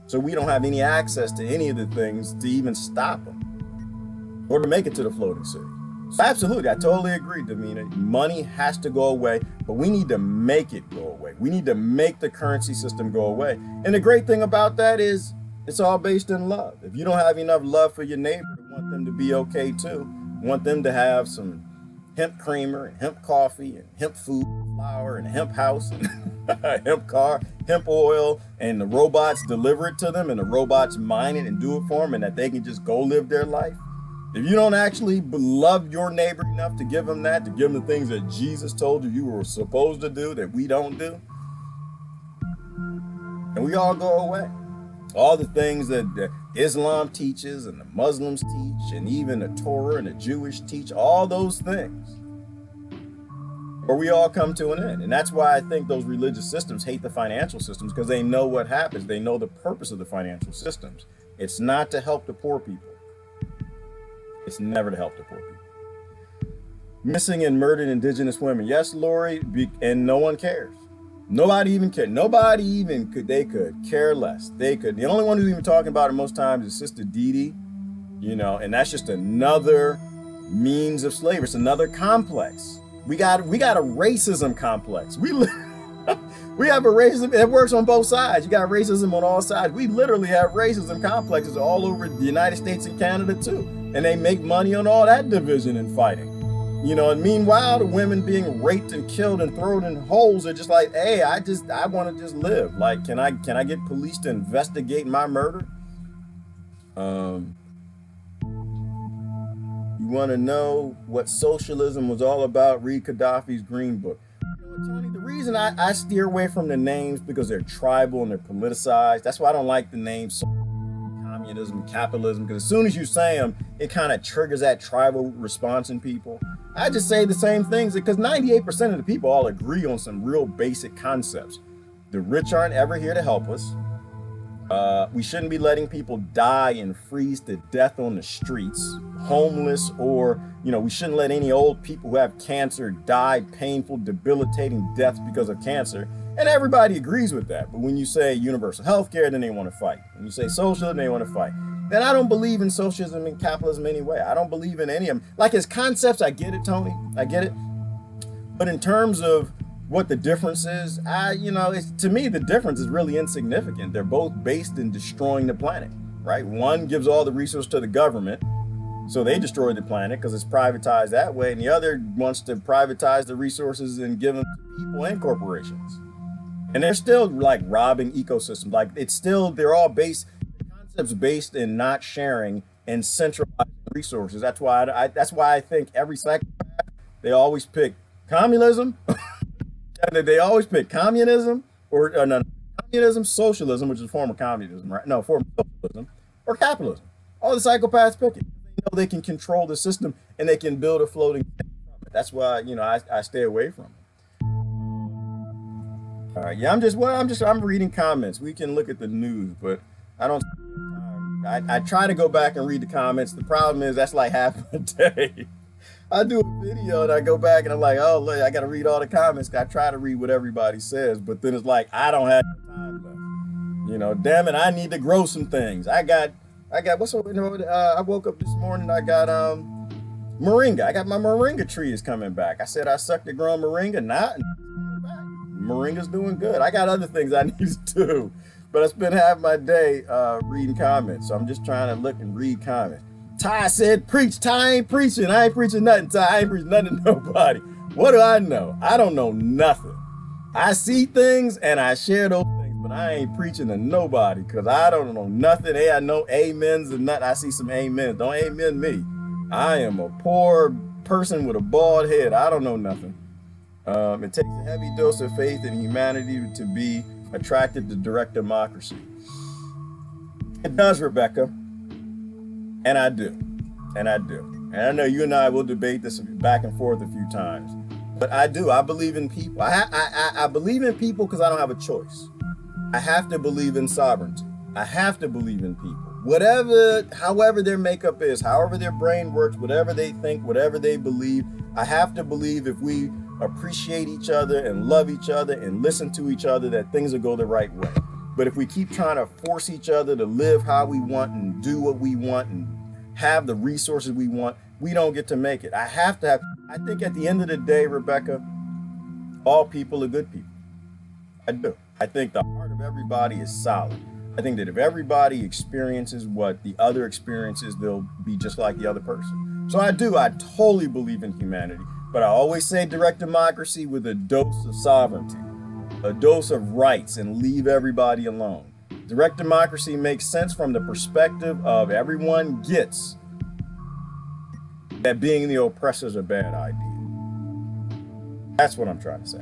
so we don't have any access to any of the things to even stop them, or to make it to the floating city. So absolutely, I totally agree, Davina. Money has to go away, but we need to make it go away. We need to make the currency system go away. And the great thing about that is it's all based in love. If you don't have enough love for your neighbor to want them to be okay too, want them to have some hemp creamer and hemp coffee and hemp food, flour and hemp house and hemp car, hemp oil, and the robots deliver it to them and the robots mine it and do it for them, and that they can just go live their life. If you don't actually love your neighbor enough to give them that, to give them the things that Jesus told you were supposed to do that we don't do, and we all go away. All the things that Islam teaches and the Muslims teach and even the Torah and the Jewish teach, all those things, or we all come to an end. And that's why I think those religious systems hate the financial systems, because they know what happens. They know the purpose of the financial systems. It's not to help the poor people. It's never to help the poor people. Missing and murdered indigenous women. Yes, Lori, and no one cares. Nobody even cared. Nobody even could. They could care less. They could. The only one who's even talking about it most times is Sister Dee Dee, you know, and that's just another means of slavery. It's another complex. We got a racism complex. We have a racism. It works on both sides. You got racism on all sides. We literally have racism complexes all over the United States and Canada too. And they make money on all that division and fighting. You know, and meanwhile, the women being raped and killed and thrown in holes are just like, hey, I want to just live. Like, can I get police to investigate my murder? You want to know what socialism was all about? Read Gaddafi's Green Book. Tony, the reason I steer away from the names because they're tribal and they're politicized. That's why I don't like the names communism, capitalism, because as soon as you say them, it kind of triggers that tribal response in people. I just say the same things because 98% of the people all agree on some real basic concepts. The rich aren't ever here to help us. We shouldn't be letting people die and freeze to death on the streets, homeless, or, we shouldn't let any old people who have cancer die painful, debilitating deaths because of cancer. And everybody agrees with that. But when you say universal health care, then they want to fight. When you say socialism, they want to fight. Then I don't believe in socialism and capitalism anyway. I don't believe in any of them. Like as concepts, I get it, Tony. I get it. But in terms of what the difference is, to me, the difference is really insignificant. They're both based in destroying the planet, right? One gives all the resources to the government, so they destroy the planet because it's privatized that way. And the other wants to privatize the resources and give them to people and corporations. And they're still like robbing ecosystems. Like they're all based, concepts based in not sharing and centralizing resources. That's why I think every psychopath, they always pick communism. They always pick communism or communism, socialism, which is a form of communism, right? No, form of socialism, or capitalism. All the psychopaths pick it. They know they can control the system and they can build a floating thing from it. That's why, I stay away from it. All right, yeah, I'm reading comments. We can look at the news, but I don't. I try to go back and read the comments. The problem is that's like half a day. I do a video and I go back and I'm like, oh, look, I got to read all the comments. I try to read what everybody says, but then it's like, I don't have time left. Damn it, I need to grow some things. I got, what's up? I woke up this morning, I got moringa. I got my moringa tree is coming back. I said I sucked at growing moringa, not moringa's doing good. I got other things I need to do, but I spent half my day reading comments. So I'm just trying to look and read comments. Ty said, preach. Ty ain't preaching. I ain't preaching nothing. Ty, I ain't preaching nothing to nobody. What do I know? I don't know nothing. I see things and I share those things, but I ain't preaching to nobody because I don't know nothing. Hey, I know amens and nothing. I see some amens. Don't amen me. I am a poor person with a bald head. I don't know nothing. It takes a heavy dose of faith in humanity to be attracted to direct democracy. It does, Rebecca. And I do. And I know you and I will debate this back and forth a few times. But I do. I believe in people. I believe in people because I don't have a choice. I have to believe in sovereignty. I have to believe in people. However their makeup is, however their brain works, whatever they think, whatever they believe, I have to believe if we appreciate each other and love each other and listen to each other, that things will go the right way. But if we keep trying to force each other to live how we want and do what we want and have the resources we want, we don't get to make it. I think at the end of the day, Rebecca, all people are good people. I do. I think the heart of everybody is solid. I think that if everybody experiences what the other experiences, they'll be just like the other person. So I totally believe in humanity, but I always say direct democracy with a dose of sovereignty, a dose of rights, and leave everybody alone. Direct democracy makes sense from the perspective of everyone gets that being the oppressor is a bad idea. That's what I'm trying to say.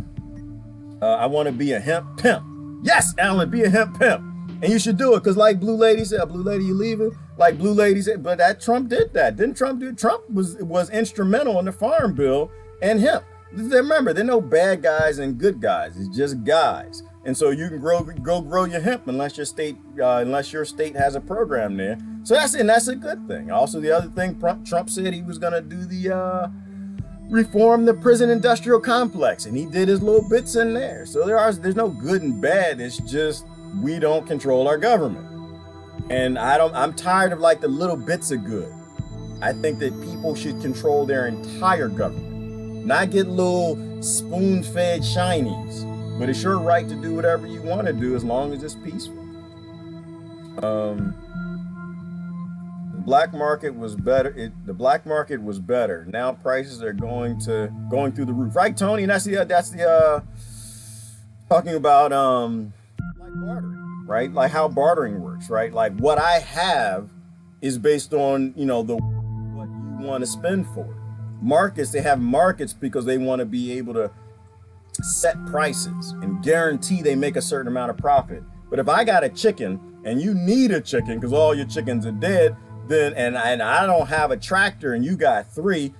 I want to be a hemp pimp. Yes, Alan, be a hemp pimp. And you should do it because like Blue Lady said, Blue Lady, you leaving? Like Blue Lady said, but that Trump did that. Didn't Trump do it? Trump was instrumental in the farm bill and hemp. Remember, there are no bad guys and good guys. It's just guys. And so you can go grow your hemp unless your state has a program there. So that's a good thing. Also, the other thing, Trump said he was going to do the reform the prison industrial complex, and he did his little bits in there. So there's no good and bad. It's just we don't control our government, and I'm tired of like the little bits of good. I think that people should control their entire government, not get little spoon-fed shinies. But it's your right to do whatever you want to do as long as it's peaceful. The black market was better. The black market was better. Now prices are going through the roof, right, Tony? And that's the talking about like bartering, right? Like how bartering works, right? Like what I have is based on what you want to spend for. Markets, they have markets because they want to be able to set prices and guarantee they make a certain amount of profit. But if I got a chicken and you need a chicken because all your chickens are dead, then and I don't have a tractor and you got 3,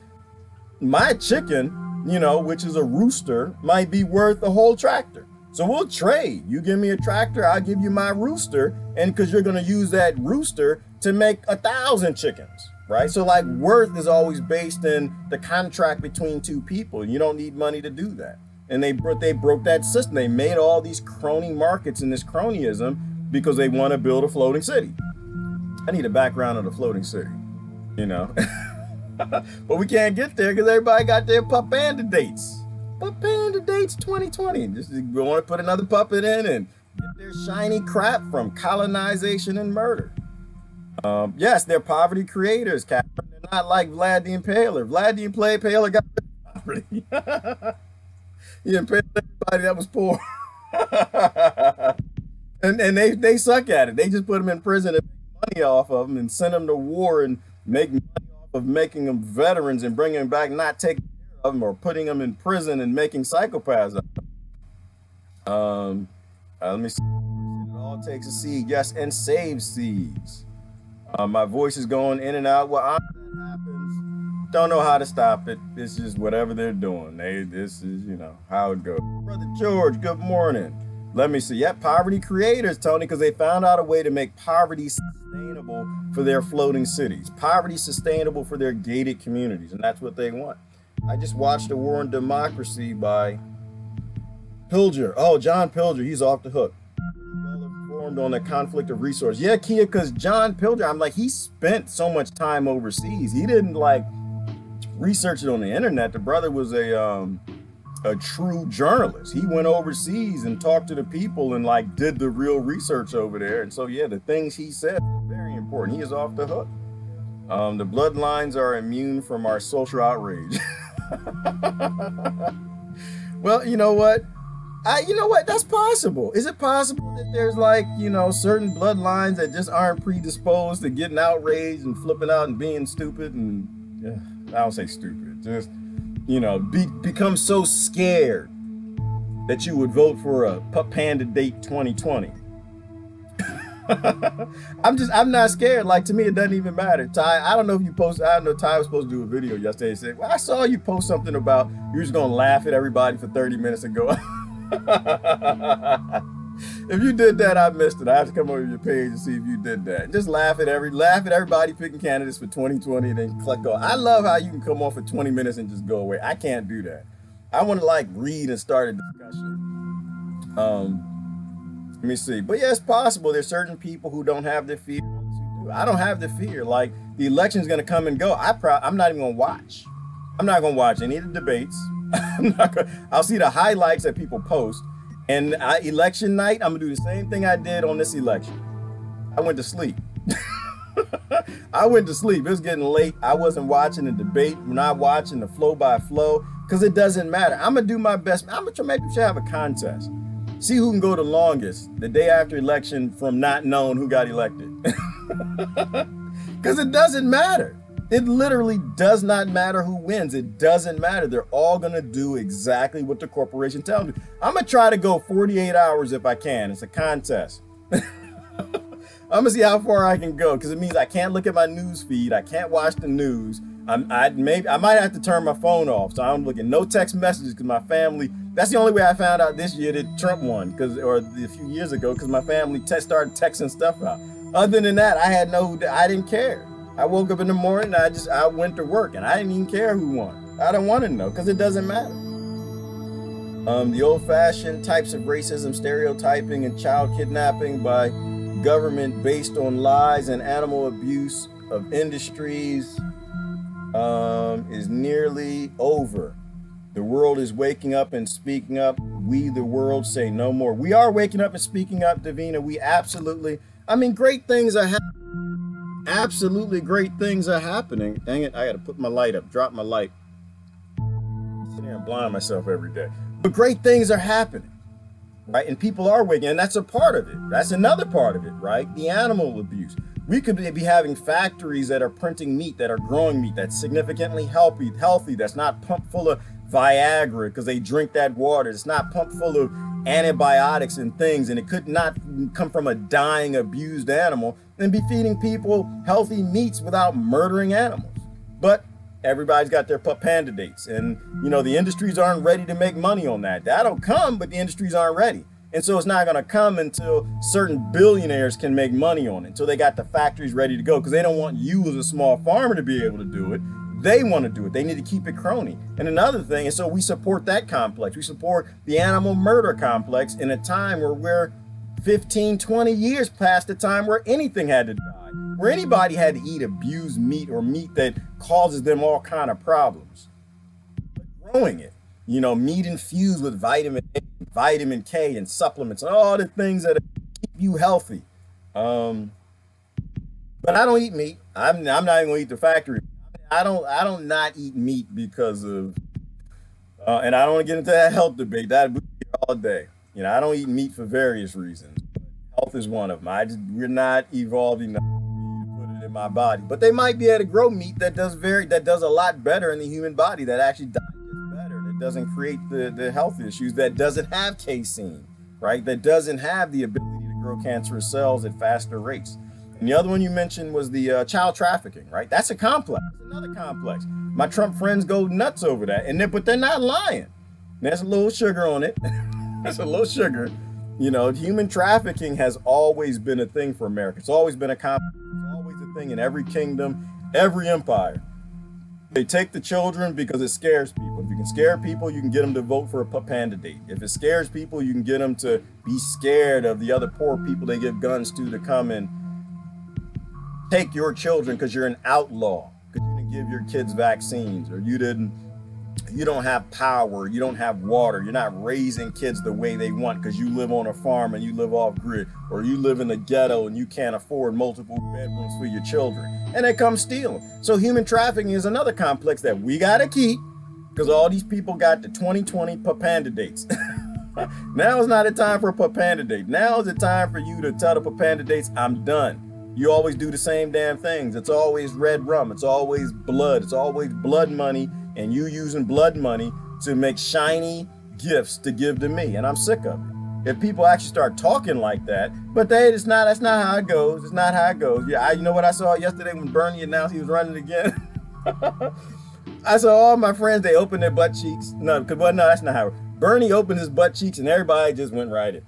my chicken, you know, which is a rooster, might be worth a whole tractor. So we'll trade. You give me a tractor, I'll give you my rooster, and because you're going to use that rooster to make 1,000 chickens, right? So like worth is always based in the contract between 2 people. You don't need money to do that. And they broke that system. They made all these crony markets and this cronyism because they want to build a floating city. I need a background of the floating city, you know. But we can't get there because everybody got their puppetandidates. Puppetandidates 2020. Just we want to put another puppet in and get their shiny crap from colonization and murder. Yes, they're poverty creators, Catherine. They're not like Vlad the Impaler. Vlad the Impaler got poverty. He impaled everybody that was poor. and they suck at it. They just put them in prison and make money off of them and send them to war and make money off of making them veterans and bringing them back, not taking care of them or putting them in prison and making psychopaths of them. Let me see. It all takes a seed, yes, and saves seeds. My voice is going in and out. Well, that happens. Don't know how to stop it. It's just whatever they're doing. This is, you know, how it goes. Brother George, good morning. Let me see. Yep, poverty creators, Tony, because they found out a way to make poverty sustainable for their floating cities. Poverty sustainable for their gated communities, and that's what they want. I just watched A War on Democracy by Pilger. Oh, John Pilger, he's off the hook. Well informed on the conflict of resource. Yeah, Kia, because John Pilger, I'm like, he spent so much time overseas. He didn't like research it on the internet. The brother was a true journalist. He went overseas and talked to the people and like did the real research over there. And so yeah, the things he said are very important. He is off the hook. The bloodlines are immune from our social outrage. Well, you know what? That's possible. Is it possible that there's like, you know, certain bloodlines that just aren't predisposed to getting outraged and flipping out and being stupid and I don't say stupid, just, you know, become so scared that you would vote for a puppetandidates 2020. I'm not scared. Like, to me, it doesn't even matter. Ty, I don't know if you posted, I don't know, Ty was supposed to do a video yesterday and said, well, I saw you post something about you was going to laugh at everybody for 30 minutes and go. If you did that, I missed it. I have to come over to your page and see if you did that. Just laugh at everybody picking candidates for 2020 and then click on. I love how you can come on for 20 minutes and just go away. I can't do that. I want to like read and start a discussion. Let me see. But yeah, it's possible. There's certain people who don't have the fear. I don't have the fear. Like, the election's going to come and go. I'm not even going to watch. I'm not going to watch any of the debates. I'll see the highlights that people post. And election night, I'm gonna do the same thing I did on this election. I went to sleep. I went to sleep. It was getting late. I wasn't watching the debate. I'm not watching the flow by flow because it doesn't matter. I'm gonna do my best. I'm gonna try, maybe we should have a contest. See who can go the longest the day after election from not knowing who got elected. Because it doesn't matter. It literally does not matter who wins. It doesn't matter. They're all going to do exactly what the corporation tells me. I'm going to try to go 48 hours if I can. It's a contest. I'm going to see how far I can go because it means I can't look at my news feed. I can't watch the news. I might have to turn my phone off. So I'm looking no text messages because my family, that's the only way I found out this year that Trump won or a few years ago because my family started texting stuff out. Other than that, I didn't care. I woke up in the morning, I went to work, and I didn't even care who won. I don't want to know, because it doesn't matter. The old-fashioned types of racism, stereotyping, and child kidnapping by government based on lies and animal abuse of industries is nearly over. The world is waking up and speaking up. We, the world, say no more. We are waking up and speaking up, Davina. We absolutely, great things are happening. Absolutely great things are happening. Dang it, I gotta put my light up, drop my light. I'm sitting here and blind myself every day. But great things are happening, right? And people are waking, and that's a part of it. That's another part of it, right? The animal abuse. We could be having factories that are printing meat, that are growing meat, that's significantly healthy, that's not pumped full of Viagra because they drink that water. It's not pumped full of antibiotics and things, and it could not come from a dying, abused animal and be feeding people healthy meats without murdering animals. But everybody's got their puppandidates, and you know, the industries aren't ready to make money on that. That'll come, but the industries aren't ready. And so it's not going to come until certain billionaires can make money on it, until they got the factories ready to go, because they don't want you as a small farmer to be able to do it. They want to do it. They need to keep it crony. And another thing, and so we support that complex. We support the animal murder complex in a time where we're 15, 20 years past the time where anything had to die, where anybody had to eat abused meat or meat that causes them all kind of problems. But growing it, you know, meat infused with vitamin A, vitamin K, and supplements, and all the things that keep you healthy. But I don't eat meat. I'm not even gonna eat the factory. I don't not eat meat because of, and I don't want to get into that health debate. That would be all day. You know, I don't eat meat for various reasons. Health is one of them. We're not evolved enough to put it in my body. But they might be able to grow meat that does a lot better in the human body, that actually digests better, that doesn't create the health issues, that doesn't have casein, right? That doesn't have the ability to grow cancerous cells at faster rates. And the other one you mentioned was the child trafficking, right? That's a complex. That's another complex. My Trump friends go nuts over that, but they're not lying. There's a little sugar on it. There's a little sugar. You know, human trafficking has always been a thing for America. It's always been a complex. It's always a thing in every kingdom, every empire. They take the children because it scares people. If you can scare people, you can get them to vote for a pupandidate. If it scares people, you can get them to be scared of the other poor people they give guns to come and take your children because you're an outlaw, because you didn't give your kids vaccines, or you don't have power, you don't have water, you're not raising kids the way they want because you live on a farm and you live off grid, or you live in the ghetto and you can't afford multiple bedrooms for your children, and they come steal them. So human trafficking is another complex that we got to keep, because all these people got the 2020 puppandidates. Now is not a time for a pupandidate. Now is the time for you to tell the puppandidates, I'm done. You always do the same damn things. It's always Redrum. It's always blood. It's always blood money, and you using blood money to make shiny gifts to give to me, and I'm sick of it. If people actually start talking like that, but that's not how it goes. It's not how it goes. Yeah, you know what I saw yesterday when Bernie announced he was running again? I saw all my friends, they opened their butt cheeks. No, that's not how it. Bernie opened his butt cheeks and everybody just went right in.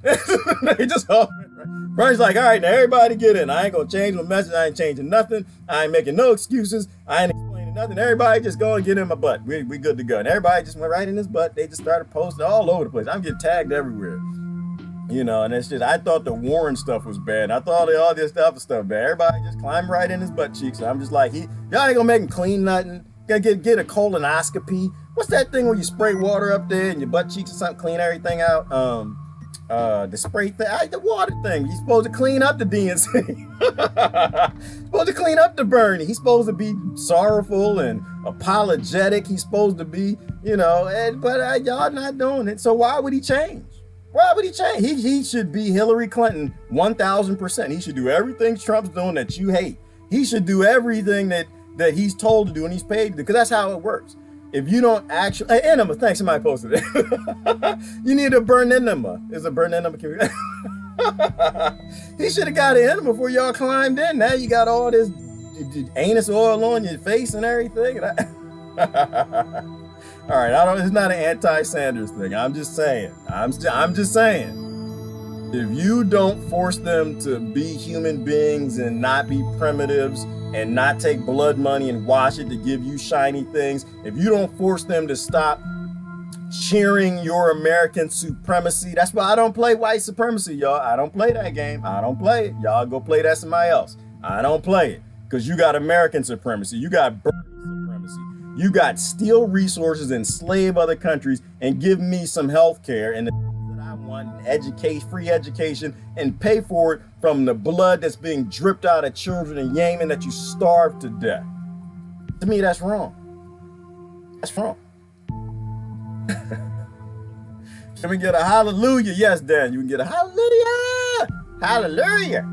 They just all went right. Bernie's like, all right, now everybody get in. I ain't gonna change my message. I ain't changing nothing. I ain't making no excuses. I ain't explaining nothing. Everybody just go and get in my butt. We good to go. And everybody just went right in his butt. They just started posting all over the place. I'm getting tagged everywhere. You know, and it's just, I thought the Warren stuff was bad. I thought all this other stuff bad. Everybody just climbed right in his butt cheeks. And I'm just like, y'all ain't gonna make him clean nothing. Gotta get a colonoscopy. What's that thing where you spray water up there in your butt cheeks or something, clean everything out? The spray thing, the water thing. You're supposed to clean up the DNC. Supposed to clean up the Bernie. He's supposed to be sorrowful and apologetic. He's supposed to be, you know, but y'all not doing it. So why would he change? Why would he change? He should be Hillary Clinton 1000%. He should do everything Trump's doing that you hate. He should do everything that he's told to do and he's paid to do, because that's how it works. If you don't actually, hey, enema, thanks, somebody posted it. You need to burn enema. Is a burn enema? He should have got an enema before y'all climbed in. Now you got all this anus oil on your face and everything. All right, it's not an anti-Sanders thing. I'm just saying. I'm just saying. If you don't force them to be human beings and not be primitives, and not take blood money and wash it to give you shiny things, if you don't force them to stop cheering your American supremacy, that's why I don't play white supremacy, y'all. I don't play that game. I don't play it. Y'all go play that somebody else. I don't play it, because you got American supremacy. You got Bernie supremacy. You got steal resources and slave other countries and give me some health care and the things that I want, free education, and pay for it from the blood that's being dripped out of children in Yemen that you starved to death. To me, that's wrong. That's wrong. Can we get a hallelujah? Yes, Dan, you can get a hallelujah. Hallelujah.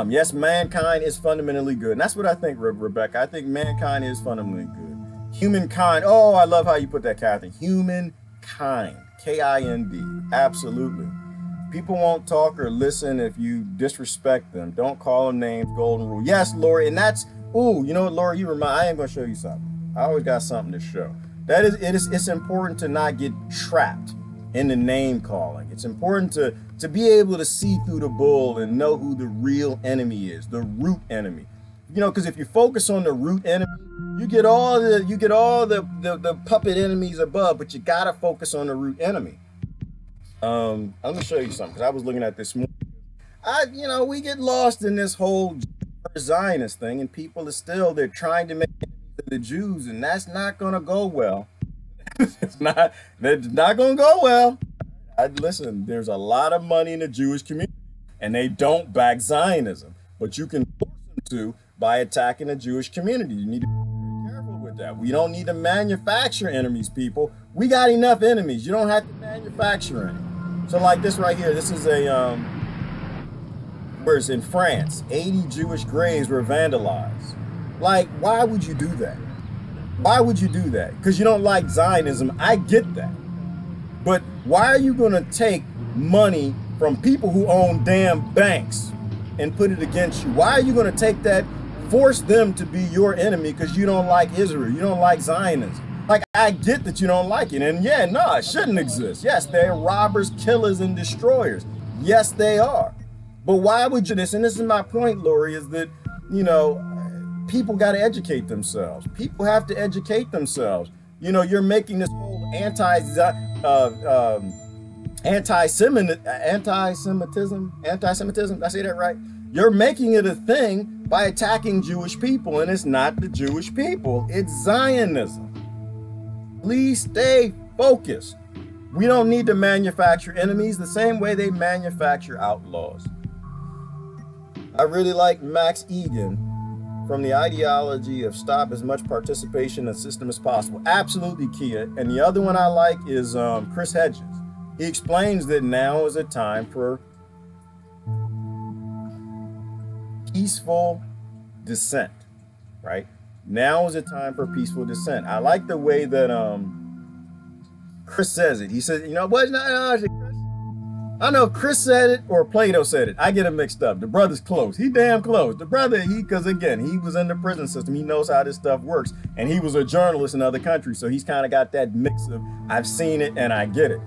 Yes, mankind is fundamentally good. And that's what I think, Rebecca. I think mankind is fundamentally good. Humankind. Oh, I love how you put that, Catherine. Humankind. K-I-N-D. Absolutely. People won't talk or listen if you disrespect them. Don't call them names. Golden rule. Yes, Lori, and that's, ooh, you know what, Lori, I am going to show you something. I always got something to show. It's important to not get trapped in the name calling. It's important to be able to see through the bull and know who the real enemy is, the root enemy. You know, because if you focus on the root enemy, you get all the puppet enemies above, but you gotta focus on the root enemy. I'm gonna show you something because I was looking at this morning. We get lost in this whole Zionist thing, and people are they're trying to make enemies of the Jews, and that's not gonna go well. It's not gonna go well. Listen, there's a lot of money in the Jewish community, and they don't back Zionism, but you can force them to by attacking the Jewish community. You need to be very careful with that. We don't need to manufacture enemies, people. We got enough enemies. You don't have to manufacture any. So like this right here, this is where's in France, 80 Jewish graves were vandalized. Like, why would you do that? Why would you do that? Because you don't like Zionism. I get that. But why are you going to take money from people who own damn banks and put it against you? Why are you going to take that, force them to be your enemy because you don't like Israel? You don't like Zionism. Like, I get that you don't like it. And yeah, no, it shouldn't exist. Yes, they're robbers, killers, and destroyers. Yes, they are. But why would you this? And this is my point, Lori, is that, people got to educate themselves. People have to educate themselves. You're making this whole anti-Semitism. Did I say that right? You're making it a thing by attacking Jewish people, and it's not the Jewish people. It's Zionism. Please stay focused. We don't need to manufacture enemies the same way they manufacture outlaws. I really like Max Egan from the ideology of stop as much participation in the system as possible. Absolutely, Kia. And the other one I like is Chris Hedges. He explains that now is a time for peaceful dissent, right? Now is a time for peaceful dissent. I like the way that Chris says it. He says, what? No, I don't know if Chris said it or Plato said it. I get them mixed up. The brother's close. He damn close. The brother, because again, he was in the prison system. He knows how this stuff works. And he was a journalist in other countries. So he's kind of got that mix of, I've seen it and I get it.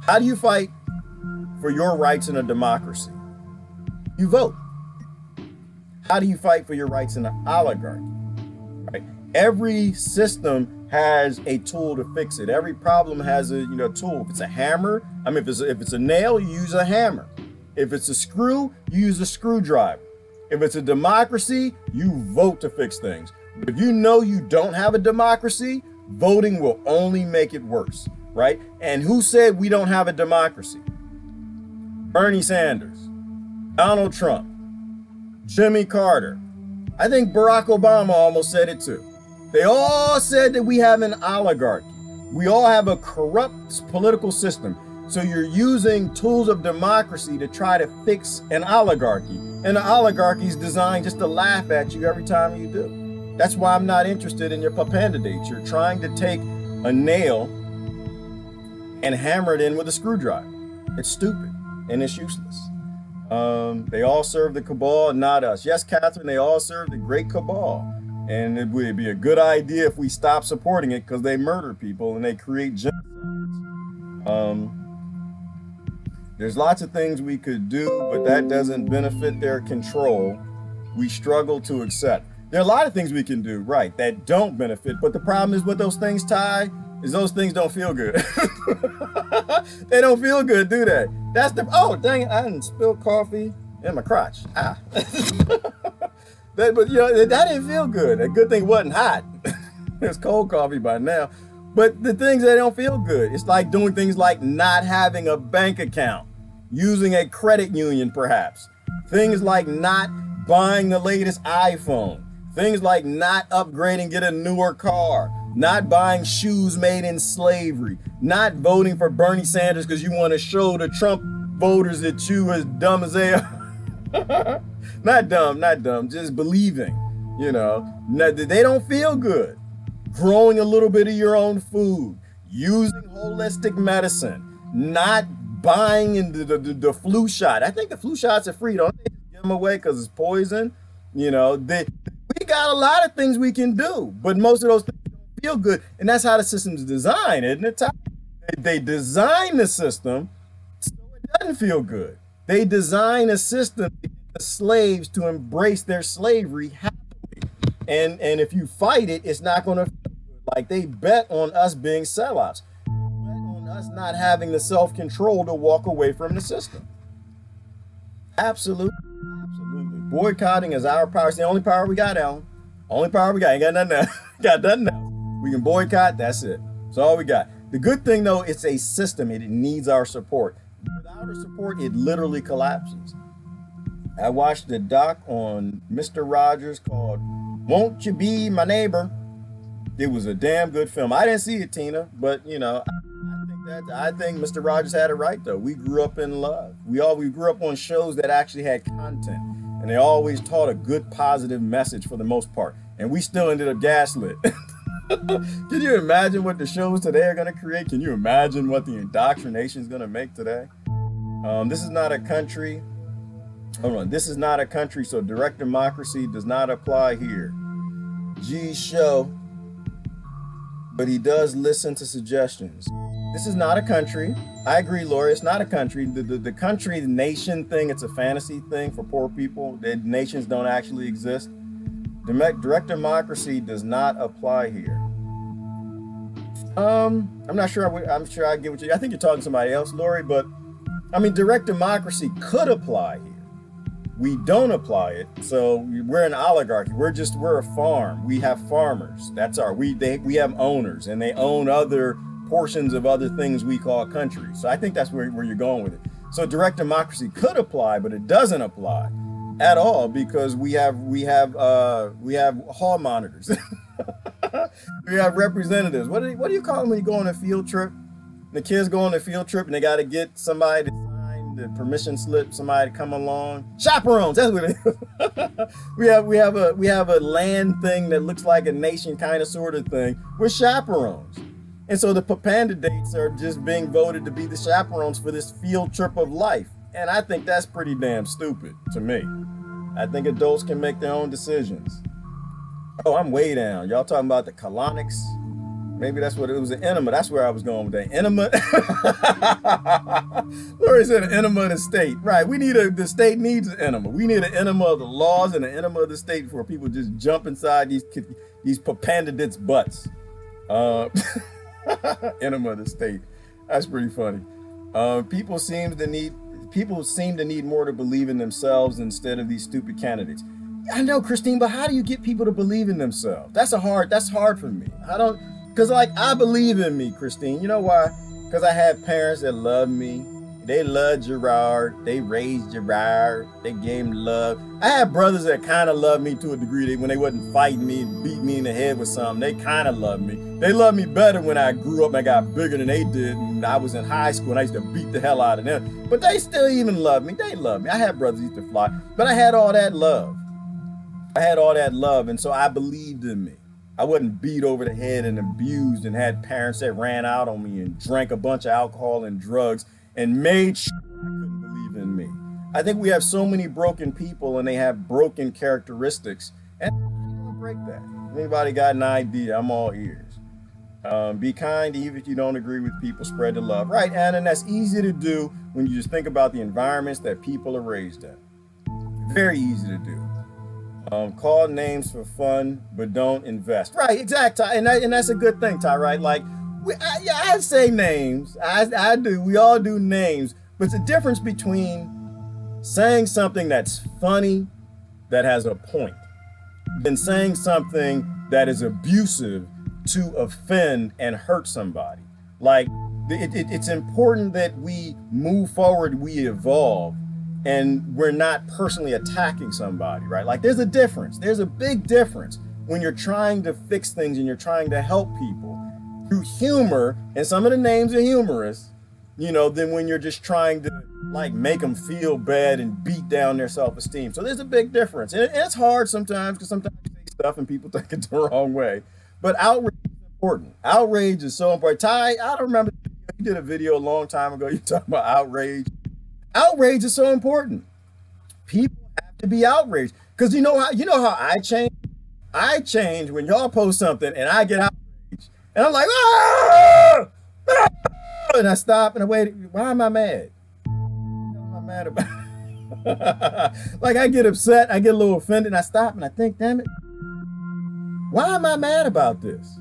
How do you fight for your rights in a democracy? You vote. How do you fight for your rights in an oligarchy? Right? Every system has a tool to fix it. Every problem has a tool. If it's a hammer, if it's a nail, you use a hammer. If it's a screw, you use a screwdriver. If it's a democracy, you vote to fix things. If you know you don't have a democracy, voting will only make it worse, right? And who said we don't have a democracy? Bernie Sanders, Donald Trump, Jimmy Carter. I think Barack Obama almost said it too. They all said that we have an oligarchy. We all have a corrupt political system. So you're using tools of democracy to try to fix an oligarchy. And the oligarchy is designed just to laugh at you every time you do. That's why I'm not interested in your puppandidates. You're trying to take a nail and hammer it in with a screwdriver. It's stupid and it's useless. They all serve the cabal, not us. Yes, Catherine, they all serve the great cabal. And it would be a good idea if we stop supporting it because they murder people and they create genocides. There's lots of things we could do, but that doesn't benefit their control. We struggle to accept. There are a lot of things we can do, right, that don't benefit. But the problem is with those things, Ty, is those things don't feel good. They don't feel good, do they? That's the, oh, dang it, I didn't spill coffee in my crotch. Ah. But that didn't feel good. A good thing it wasn't hot. It's cold coffee by now. But the things that don't feel good, it's like doing things like not having a bank account, using a credit union perhaps. Things like not buying the latest iPhone. Things like not upgrading, get a newer car. Not buying shoes made in slavery. Not voting for Bernie Sanders because you want to show the Trump voters that you as dumb as they are. Not dumb, just believing. You know, they don't feel good. Growing a little bit of your own food, using holistic medicine, not buying into the flu shot. I think the flu shots are free. Don't they just give them away because it's poison? You know, we got a lot of things we can do, but most of those things don't feel good. And that's how the system's designed, isn't it, Ty? They design the system so it doesn't feel good. They design a system to get the slaves to embrace their slavery happily. And if you fight it, it's not going to feel good. Like they bet on us being sellouts. They bet on us not having the self-control to walk away from the system. Absolutely. Absolutely. Boycotting is our power. It's the only power we got, Alan. Only power we got. Ain't got nothing else. Got nothing else. We can boycott. That's it. That's all we got. The good thing, though, it's a system. It needs our support. Without our support, it literally collapses. I watched a doc on Mr. Rogers called Won't You Be My Neighbor? It was a damn good film. I didn't see it, Tina, but you know, I think Mr. Rogers had it right though. We grew up in love. We grew up on shows that actually had content, and they always taught a good, positive message for the most part. And we still ended up gaslit. Can you imagine what the shows today are going to create? Can you imagine what the indoctrination is going to make today? This is not a country. Hold on. This is not a country, so direct democracy does not apply here. G's show, but he does listen to suggestions. This is not a country. I agree, Lori. It's not a country. The country, the nation thing, it's a fantasy thing for poor people. The nations don't actually exist. Direct democracy does not apply here. I'm not sure. I'm sure I get what you. I think you're talking to somebody else, Lori. But I mean, direct democracy could apply here. We don't apply it, so we're an oligarchy. We're a farm. We have farmers. That's we have owners, and they own other portions of other things we call countries. So I think that's where you're going with it. So direct democracy could apply, but it doesn't apply at all because we have hall monitors. We have representatives. What do you call them when you go on a field trip? The kids go on a field trip and they got to get somebody to sign the permission slip, somebody to come along. Chaperones. That's what it is. we have a land thing that looks like a nation kind of sort of thing with chaperones. And so the puppetandidates are just being voted to be the chaperones for this field trip of life. And I think that's pretty damn stupid to me. I think adults can make their own decisions. Oh, I'm way down. Y'all talking about the colonics? Maybe that's what it was, an enema. That's where I was going with that. Enema. Lori said an enema of the state. Right. The state needs an enema. We need an enema of the laws and an enema of the state before people just jump inside these puppetandidates' butts. Enema of the state. That's pretty funny. People seem to need more to believe in themselves instead of these stupid candidates. I know, Christine, but how do you get people to believe in themselves? That's hard for me. Because I believe in me, Christine. You know why? Because I had parents that loved me. They loved Gerard. They raised Gerard. They gave him love. I had brothers that kind of loved me to a degree. When they wasn't fighting me and beat me in the head with something, they kind of loved me. They loved me better when I grew up and I got bigger than they did. And I was in high school and I used to beat the hell out of them. But they still even loved me. They loved me. I had brothers that used to fly. But I had all that love. And so I believed in me. I wasn't beat over the head and abused and had parents that ran out on me and drank a bunch of alcohol and drugs and made sure I couldn't believe in me. I think we have so many broken people and they have broken characteristics, and I'm gonna break that. If anybody got an idea, I'm all ears. Be kind even if you don't agree with people, spread the love. Right, Anna, and that's easy to do when you just think about the environments that people are raised in. Very easy to do. Call names for fun, but don't invest. Right, exactly. And that's a good thing, Ty, right? Like, I say names. I do. We all do names. But it's the difference between saying something that's funny, that has a point, than saying something that is abusive to offend and hurt somebody. Like, it's important that we move forward, we evolve, and we're not personally attacking somebody, right? Like, there's a difference. There's a big difference when you're trying to fix things and you're trying to help people through humor, and some of the names are humorous, than when you're just trying to like make them feel bad and beat down their self-esteem. So there's a big difference. And it's hard sometimes because sometimes you say stuff and people take it the wrong way. But outrage is important. Outrage is so important. Ty, I don't remember, you did a video a long time ago. You talking about outrage. Outrage is so important. People have to be outraged. Because you know how I change? I change when y'all post something and I get outraged. And I'm like, ah! Ah! And I stop and I wait. Why am I mad? What am I mad about? Like I get upset, I get a little offended, and I stop and I think, damn it, why am I mad about this?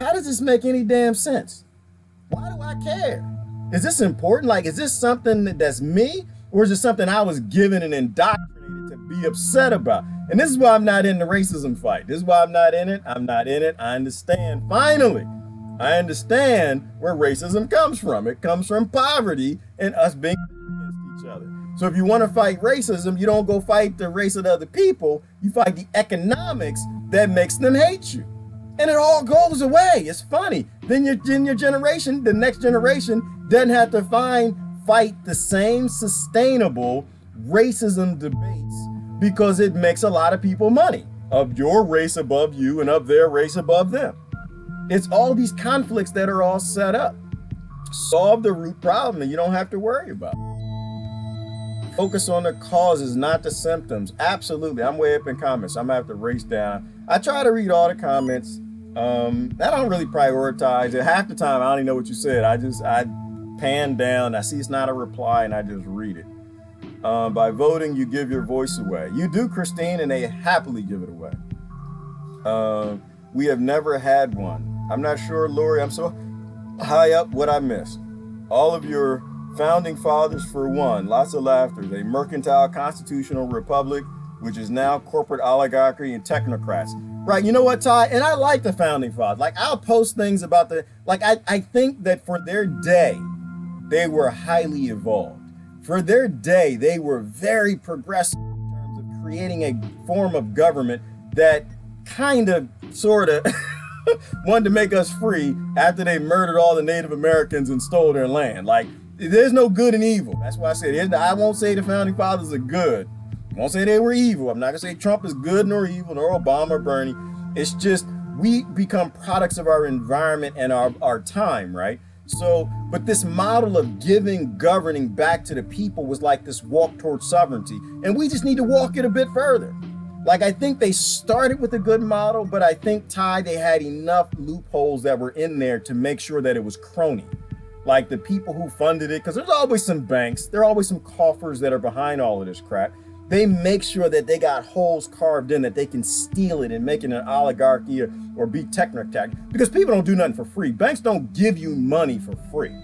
How does this make any damn sense? Why do I care? Is this important? Like, is this something that's me? Or is it something I was given and indoctrinated to be upset about? And this is why I'm not in the racism fight. This is why I'm not in it. I'm not in it. I understand. Finally, I understand where racism comes from. It comes from poverty and us being against each other. So if you want to fight racism, you don't go fight the race of other people. You fight the economics that makes them hate you. And it all goes away. It's funny. Then your generation, the next generation, doesn't have to fight the same sustainable racism debates because it makes a lot of people money, of your race above you and of their race above them. It's all these conflicts that are all set up. Solve the root problem and you don't have to worry about it. Focus on the causes, not the symptoms. Absolutely. I'm way up in comments. I'm gonna have to race down. I try to read all the comments. I don't really prioritize it. Half the time I don't even know what you said. I pan down, I see it's not a reply, and I just read it. By voting, you give your voice away. You do, Christine, and they happily give it away. We have never had one. I'm not sure, Lori, I'm so high up what I missed. All of your founding fathers for one, lots of laughter. A mercantile constitutional republic, which is now corporate oligarchy and technocrats. Right, you know what, Ty? And I like the founding fathers. Like, I'll post things about I think that for their day, they were highly evolved. For their day, they were very progressive in terms of creating a form of government that kind of, sort of, wanted to make us free after they murdered all the Native Americans and stole their land. Like, there's no good and evil. That's why I said, I won't say the founding fathers are good. I won't say they were evil. I'm not gonna say Trump is good nor evil, nor Obama or Bernie. It's just, we become products of our environment and our time, right? So, but this model of giving, governing back to the people was like this walk towards sovereignty. And we just need to walk it a bit further. Like, I think they started with a good model, but I think, Ty, they had enough loopholes that were in there to make sure that it was crony. Like the people who funded it, because there's always some banks, there are always some coffers that are behind all of this crap. They make sure that they got holes carved in that they can steal it and make it an oligarchy or be technocrat. Because people don't do nothing for free. Banks don't give you money for free.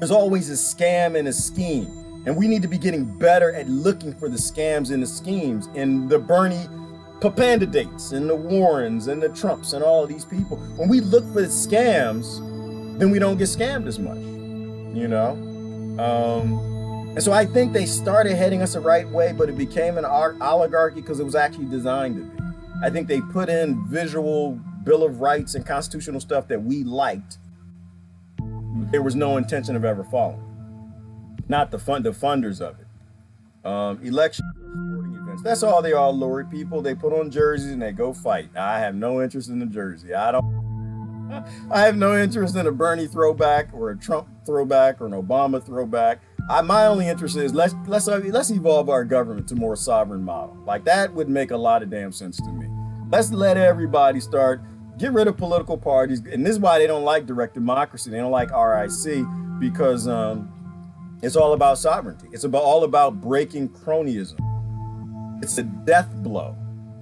There's always a scam and a scheme. And we need to be getting better at looking for the scams and the schemes in the Bernie puppetandidates and the Warrens and the Trumps and all of these people. When we look for the scams, then we don't get scammed as much, you know? And so I think they started heading us the right way, but it became an oligarchy because it was actually designed to be. I think they put in visual Bill of Rights and constitutional stuff that we liked. There was no intention of ever following. Not the funders of it. Elections, sporting events. That's all they are, Lori. People, they put on jerseys and they go fight. I have no interest in the jersey. I have no interest in a Bernie throwback or a Trump throwback or an Obama throwback. My only interest is let's evolve our government to more sovereign model. Like, that would make a lot of damn sense to me. Let's let everybody get rid of political parties. And this is why they don't like direct democracy. They don't like RIC because it's all about sovereignty. It's all about breaking cronyism. It's a death blow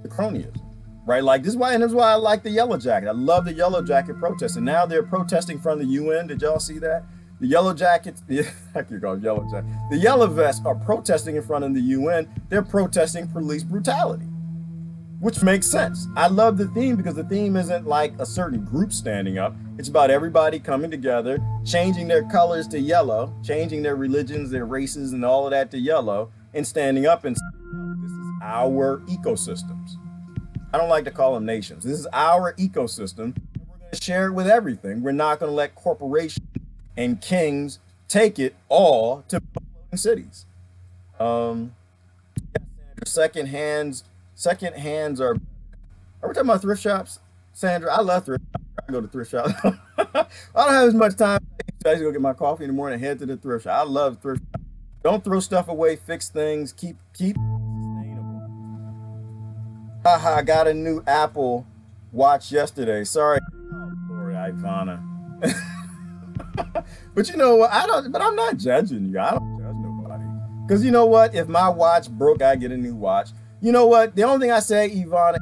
to cronyism, right? Like, this is why I like the Yellow Jacket. I love the Yellow Jacket protest. And now they're protesting from the UN. Did y'all see that? The Yellow Jackets, the Yellow Vests are protesting in front of the UN. They're protesting police brutality, which makes sense. I love the theme because the theme isn't like a certain group standing up. It's about everybody coming together, changing their colors to yellow, changing their religions, their races, and all of that to yellow, and standing up and saying, no, this is our ecosystems. I don't like to call them nations. This is our ecosystem. We're going to share it with everything. We're not going to let corporations and kings take it all to cities. Second hands are, Are we talking about thrift shops, Sandra? I love thrift shops. I go to thrift shops. I don't have as much time. I used to go get my coffee in the morning and head to the thrift shop. I love thrift shops. Don't throw stuff away. Fix things. Keep sustainable. Haha, I got a new Apple Watch yesterday. Sorry, Lori Ivana. But you know what? But I'm not judging you. I don't judge nobody. Because you know what? If my watch broke, I get a new watch. You know what? The only thing I say, Ivana,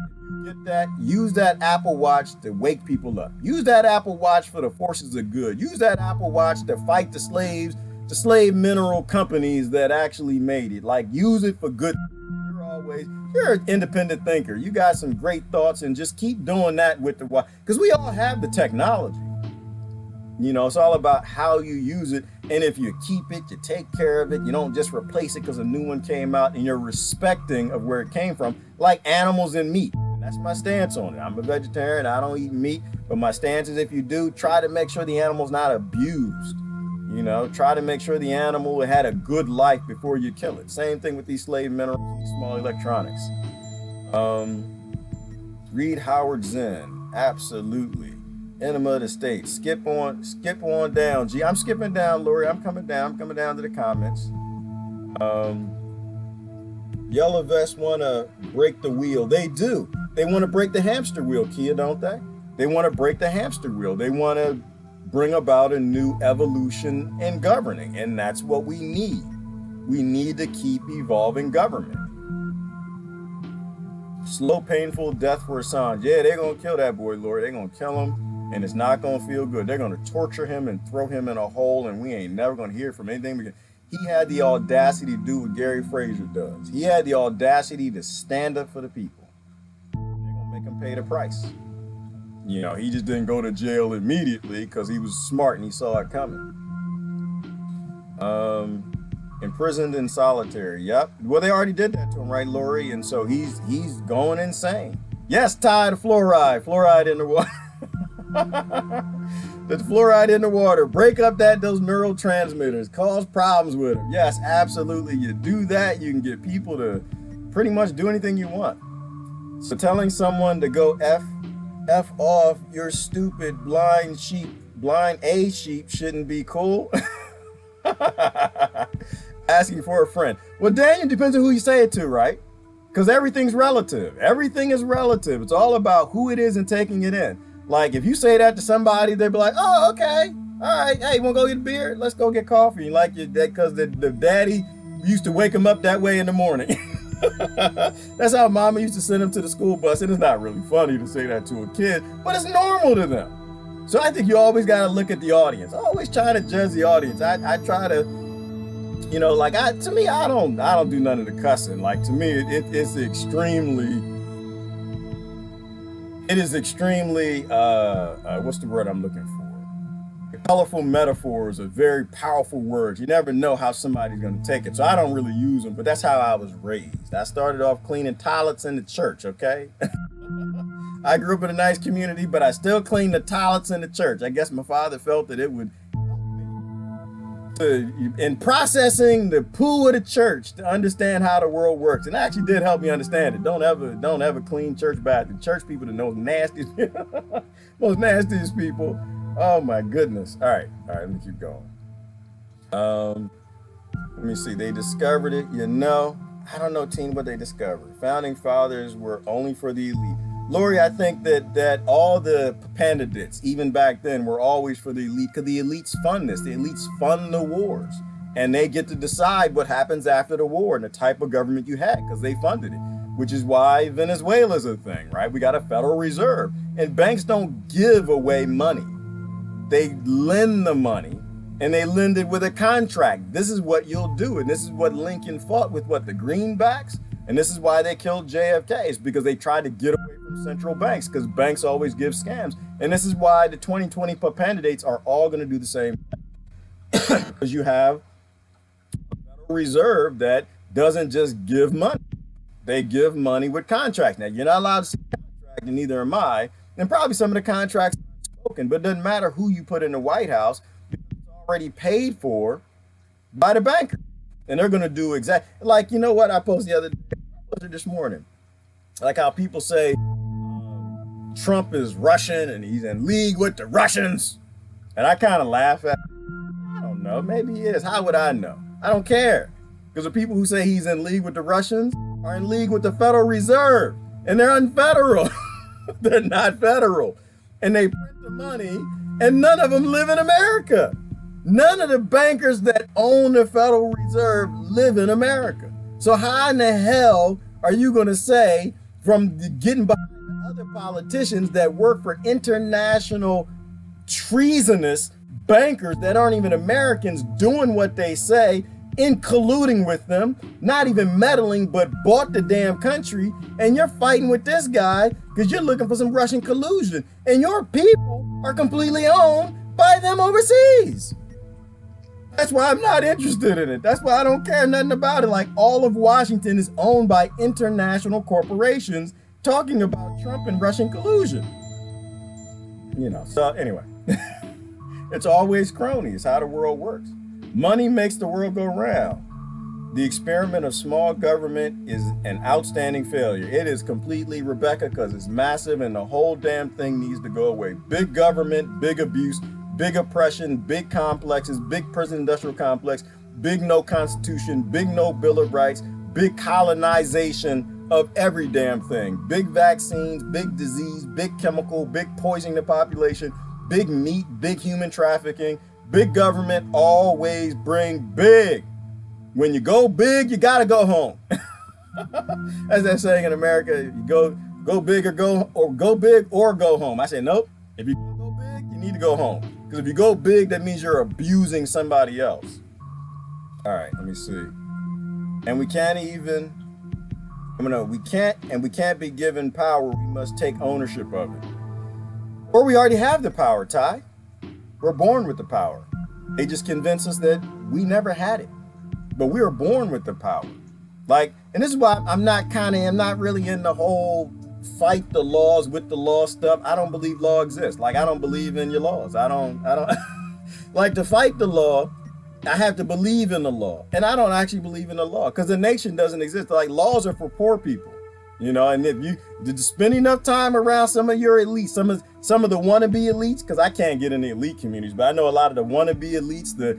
get that, use that Apple Watch to wake people up. Use that Apple Watch for the forces of good. Use that Apple Watch to fight the slaves, the slave mineral companies that actually made it. Like, use it for good. You're an independent thinker. You got some great thoughts, and just keep doing that with the watch. Because we all have the technology. You know, it's all about how you use it. And if you keep it, you take care of it. You don't just replace it because a new one came out, and you're respecting of where it came from, like animals and meat. And that's my stance on it. I'm a vegetarian. I don't eat meat. But my stance is, if you do, try to make sure the animal's not abused. You know, try to make sure the animal had a good life before you kill it. Same thing with these slave minerals, these small electronics. Read Howard Zinn. Absolutely. Enema of the state. Skip on down. Gee, I'm skipping down, Lori. I'm coming down to the comments. Yellow vests want to break the wheel. They do. They want to break the hamster wheel, Kia, don't they? They want to break the hamster wheel. They want to bring about a new evolution in governing, and that's what we need. We need to keep evolving government. Slow, painful death for Assange. Yeah, they're going to kill that boy, Lord. They're going to kill him, and it's not going to feel good. They're going to torture him and throw him in a hole, and we ain't never going to hear from anything. He had the audacity to do what Gary Fraser does. He had the audacity to stand up for the people. They're going to make him pay the price. You know, he just didn't go to jail immediately because he was smart and he saw it coming. Imprisoned in solitary. Yep. Well, they already did that to him, right, Lori? And so he's going insane. Yes, tied to fluoride. Fluoride in the water. The fluoride in the water. Break up those neurotransmitters. Cause problems with them. Yes, absolutely. You do that, you can get people to pretty much do anything you want. So telling someone to go F off, you're stupid, blind A sheep shouldn't be cool. Asking for a friend. Well, Daniel, depends on who you say it to, right? Because everything's relative. Everything is relative. It's all about who it is and taking it in. Like, if you say that to somebody, they'll be like, oh, okay. All right. Hey, you want to go get a beer? Let's go get coffee. Like, because the daddy used to wake him up that way in the morning. That's how mama used to send him to the school bus. And it's not really funny to say that to a kid, but it's normal to them. So I think you always got to look at the audience. Always try to judge the audience. I try to, you know, like, to me, I don't do none of the cussing. Like, to me, it's extremely, what's the word I'm looking for? Colorful metaphors are very powerful words. You never know how somebody's going to take it. So I don't really use them, but that's how I was raised. I started off cleaning toilets in the church, okay? I grew up in a nice community, but I still clean the toilets in the church. I guess my father felt that it would, in processing the poo of the church, to understand how the world works. And it actually did help me understand it. Don't ever clean church bathroom. Church people are the most nastiest people. Oh my goodness. All right, let me keep going. Let me see. They discovered it. You know, I don't know, teen, what they discovered. Founding fathers were only for the elite. Lori, I think that all the candidates, even back then, were always for the elite, because the elites fund this. The elites fund the wars, and they get to decide what happens after the war and the type of government you had, because they funded it, which is why Venezuela's a thing, right? We got a Federal Reserve, and banks don't give away money. They lend the money, and they lend it with a contract. This is what you'll do, and this is what Lincoln fought with, the greenbacks, and this is why they killed JFK. It's because they tried to get away from central banks, because banks always give scams, and this is why the 2020 puppetandidates are all going to do the same, because you have a Federal Reserve that doesn't just give money. They give money with contracts. Now, you're not allowed to see a contract, and neither am I, and probably some of the contracts spoken, but it doesn't matter who you put in the White House, because it's already paid for by the banker. And they're going to do exactly, like, you know what I posted the other day, this morning, like how people say, Trump is Russian and he's in league with the Russians. And I kind of laugh at it. I don't know. Maybe he is. How would I know? I don't care. Because the people who say he's in league with the Russians are in league with the Federal Reserve. And they're unfederal. They're not federal. And they print the money and none of them live in America. None of the bankers that own the Federal Reserve live in America. So how in the hell are you going to say from getting behind other politicians that work for international treasonous bankers that aren't even Americans doing what they say, in colluding with them, not even meddling, but bought the damn country, and you're fighting with this guy because you're looking for some Russian collusion, and your people are completely owned by them overseas. That's why I'm not interested in it. That's why I don't care nothing about it. Like, all of Washington is owned by international corporations talking about Trump and Russian collusion. You know, so anyway, it's always cronies, how the world works. Money makes the world go round. The experiment of small government is an outstanding failure. It is completely Rebecca because it's massive and the whole damn thing needs to go away. Big government, big abuse, big oppression, big complexes, big prison industrial complex, big no constitution, big no Bill of Rights, big colonization of every damn thing. Big vaccines, big disease, big chemical, big poisoning the population, big meat, big human trafficking. Big government always bring big. When you go big, you gotta go home. As they're saying in America, you go big or go big or go home. I say nope. If you go big, you need to go home. Because if you go big, that means you're abusing somebody else. All right, let me see. And we can't even. We can't be given power. We must take ownership of it. Or we already have the power, Ty. We're born with the power. They just convince us that we never had it. But we were born with the power. Like, and this is why I'm not really in the whole fight the laws with the law stuff. I don't believe law exists. Like, I don't believe in your laws. I don't like to fight the law. I have to believe in the law. And I don't actually believe in the law because the nation doesn't exist. Like, laws are for poor people. You know, and if you did spend enough time around some of your elites, some of the wannabe elites, because I can't get in the elite communities, but I know a lot of the wannabe elites, the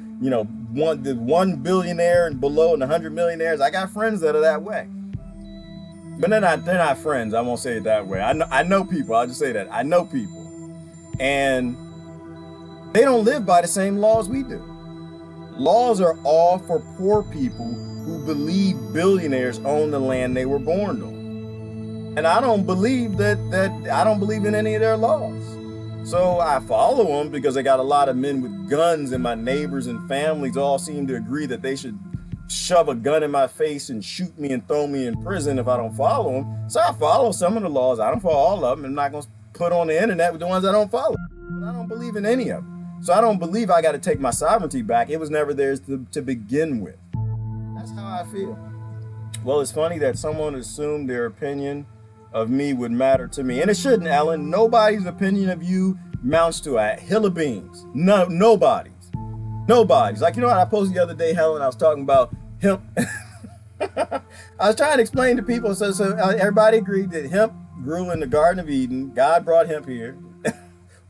one billionaire and below and the 100 millionaires. I got friends that are that way, but they're not friends. I won't say it that way. I know people. I'll just say that I know people, and they don't live by the same laws we do. Laws are all for poor people who believe billionaires own the land they were born on. And I don't believe I don't believe in any of their laws. So I follow them because I got a lot of men with guns and my neighbors and families all seem to agree that they should shove a gun in my face and shoot me and throw me in prison if I don't follow them. So I follow some of the laws. I don't follow all of them. I'm not going to put on the internet with the ones I don't follow. But I don't believe in any of them. So I don't believe I got to take my sovereignty back. It was never theirs to begin with. That's how I feel. Well, it's funny that someone assumed their opinion of me would matter to me. And it shouldn't, Ellen. Nobody's opinion of you mounts to a hill of beans. No, nobody's. Like, you know what I posted the other day, Helen? I was talking about hemp. I was trying to explain to people, so everybody agreed that hemp grew in the Garden of Eden. God brought hemp here.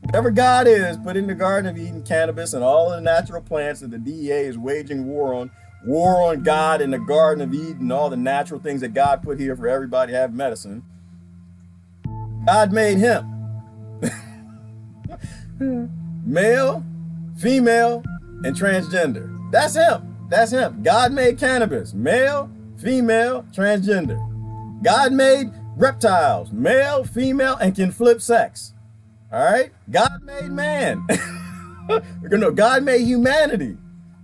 Whatever God is, put in the Garden of Eden, cannabis and all of the natural plants that the DEA is waging war on God in the Garden of Eden, all the natural things that God put here for everybody to have medicine. God made hemp. Male, female, and transgender. That's hemp. That's hemp. God made cannabis. Male, female, transgender. God made reptiles. Male, female, and can flip sex. All right? God made man. God made humanity.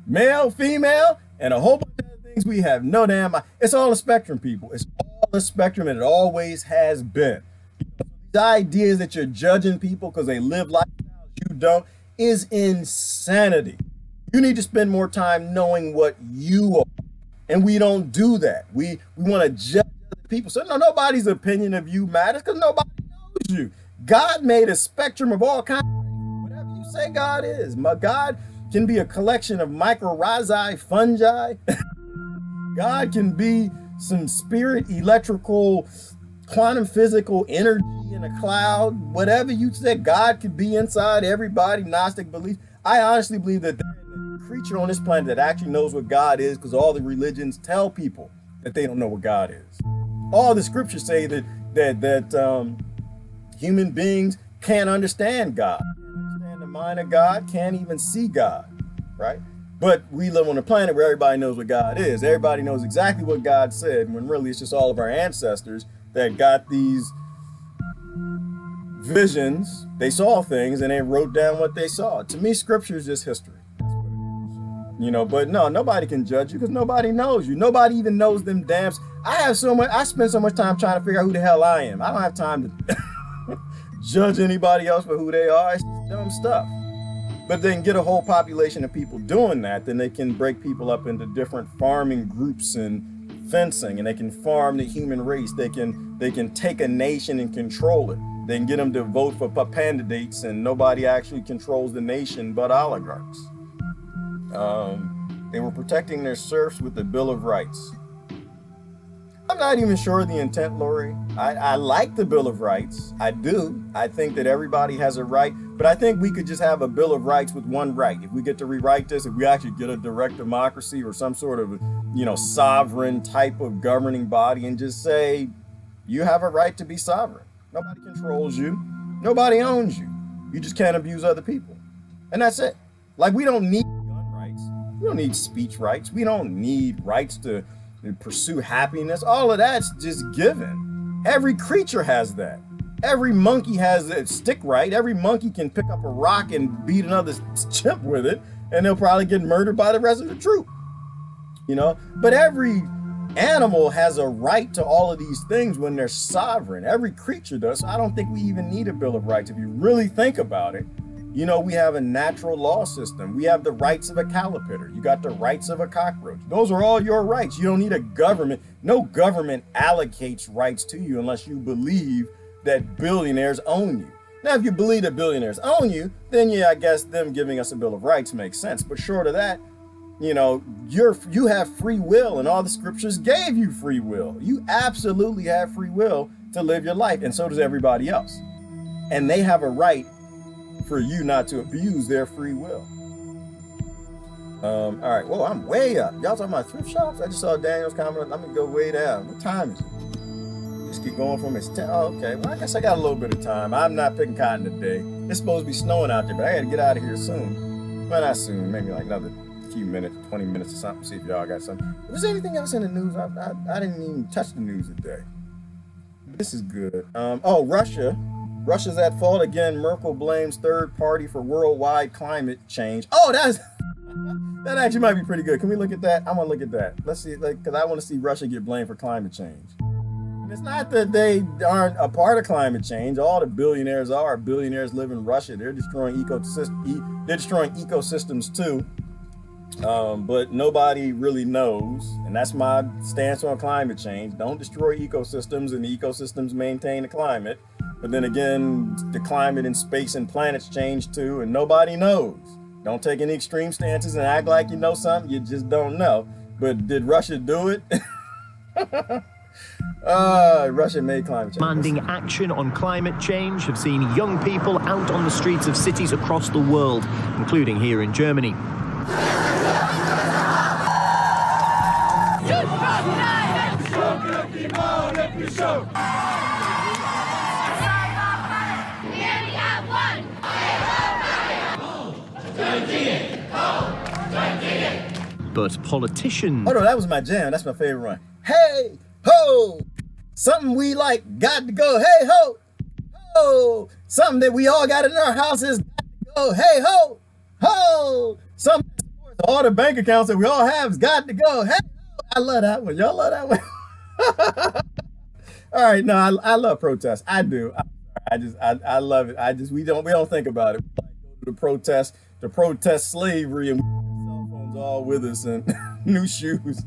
Male, female, and a whole bunch of other things we have no damn. It's all a spectrum, people. It's all a spectrum, and it always has been. The idea that you're judging people because they live lifestyles you don't is insanity. You need to spend more time knowing what you are. And we don't do that. We want to judge other people. So nobody's opinion of you matters because nobody knows you. God made a spectrum of all kinds. Whatever you say God is. God can be a collection of mycorrhizae, fungi. God can be some spirit electrical quantum physical energy in a cloud, whatever you said, God could be inside everybody, Gnostic belief. I honestly believe that there's a creature on this planet that actually knows what God is, because all the religions tell people that they don't know what God is. All the scriptures say that human beings can't understand God, can't understand the mind of God, can't even see God, right? But we live on a planet where everybody knows what God is. Everybody knows exactly what God said, when really it's just all of our ancestors that got these visions. They saw things and they wrote down what they saw. To me, scripture is just history. That's what it is. You know, but no, nobody can judge you because nobody knows you. Nobody even knows them damn. I spend so much time trying to figure out who the hell I am. I don't have time to judge anybody else for who they are. It's just dumb stuff. But then get a whole population of people doing that, then they can break people up into different farming groups and fencing, and they can farm the human race. They can take a nation and control it. They can get them to vote for puppetandidates, and nobody actually controls the nation but oligarchs. They were protecting their serfs with the Bill of Rights. I'm not even sure of the intent, Lori. I like the Bill of Rights. I do. I think that everybody has a right, but I think we could just have a Bill of Rights with one right. If we get to rewrite this, if we actually get a direct democracy or some sort of, sovereign type of governing body, and just say, you have a right to be sovereign. Nobody controls you. Nobody owns you. You just can't abuse other people. And that's it. Like, we don't need gun rights. We don't need speech rights. We don't need rights to pursue happiness. All of that's just given. Every creature has that. Every monkey has a stick right. Every monkey can pick up a rock and beat another chimp with it, and they'll probably get murdered by the rest of the troop. But every animal has a right to all of these things when they're sovereign. Every creature does. So I don't think we even need a Bill of Rights. If you really think about it, we have a natural law system. We have the rights of a caterpillar. You got the rights of a cockroach. Those are all your rights. You don't need a government. No government allocates rights to you unless you believe that billionaires own you. Now, if you believe that billionaires own you, then yeah, I guess them giving us a Bill of Rights makes sense. But short of that, you have free will, and all the scriptures gave you free will. You absolutely have free will to live your life, and so does everybody else. And they have a right for you not to abuse their free will. All right. Whoa, I'm way up. Y'all talking about thrift shops? I just saw Daniel's comment. Let me go way down. What time is it? Just keep going from it's 10. Oh, okay. Well, I guess I got a little bit of time. I'm not picking cotton today. It's supposed to be snowing out there, but I got to get out of here soon. Well, not soon. Maybe like another few minutes, 20 minutes or something. See if y'all got something. Was there anything else in the news? I didn't even touch the news today. This is good. Oh, Russia. Russia's at fault again. Merkel blames third party for worldwide climate change. Oh, that actually might be pretty good. Can we look at that? I want to look at that. Let's see, because I want to see Russia get blamed for climate change. And it's not that they aren't a part of climate change. All the billionaires are. Billionaires live in Russia. They're destroying ecosystems too. But nobody really knows, and that's my stance on climate change. Don't destroy ecosystems, and the ecosystems maintain the climate. But then again, the climate and space and planets change too, and nobody knows. Don't take any extreme stances and act like you know something you just don't know. But did Russia do it? Russia made climate change. Demanding action on climate change have seen young people out on the streets of cities across the world, including here in Germany. But politicians... Oh no, that was my jam. That's my favorite one. Hey, ho! Something we like got to go. Hey, ho! Ho! Something that we all got in our houses got to go. Hey, ho! Ho! Something all the bank accounts that we all have has got to go. Hey, ho! I love that one. Y'all love that one? All right, no, I love protests. I do. I love it. We don't think about it. We like go to protest slavery, and we have cell phones all with us and new shoes.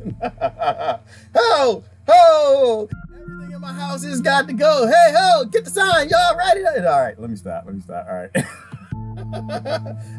Ho, ho! Everything in my house has got to go. Hey, ho! Get the sign. Y'all ready? All right, let me stop. All right. All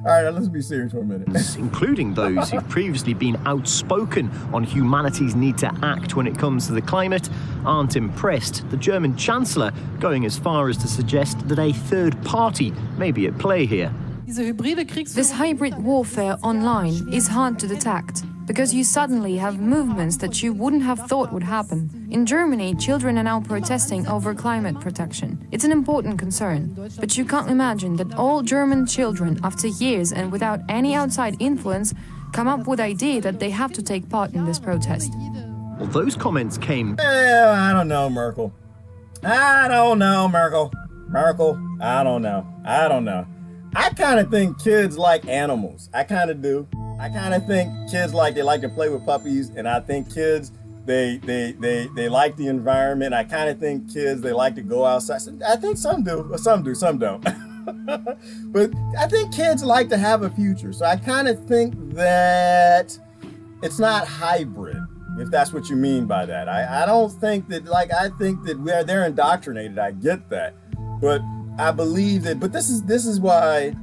right, let's be serious for a minute. Including those who've previously been outspoken on humanity's need to act when it comes to the climate, aren't impressed. The German Chancellor going as far as to suggest that a third party may be at play here. This hybrid warfare online is hard to detect, because you suddenly have movements that you wouldn't have thought would happen. In Germany, children are now protesting over climate protection. It's an important concern, but you can't imagine that all German children, after years and without any outside influence, come up with the idea that they have to take part in this protest. Well, those comments came... I don't know, Merkel. I don't know, Merkel. Merkel, I don't know. I don't know. I kind of think kids like animals. I kind of do. I kind of think kids they like to play with puppies, and I think kids they like the environment. I kind of think kids they like to go outside. I think some do, some don't. But I think kids like to have a future. So I kind of think that it's not hybrid, if that's what you mean by that. I don't think that I think that they're indoctrinated. I get that, but I believe that. But this is why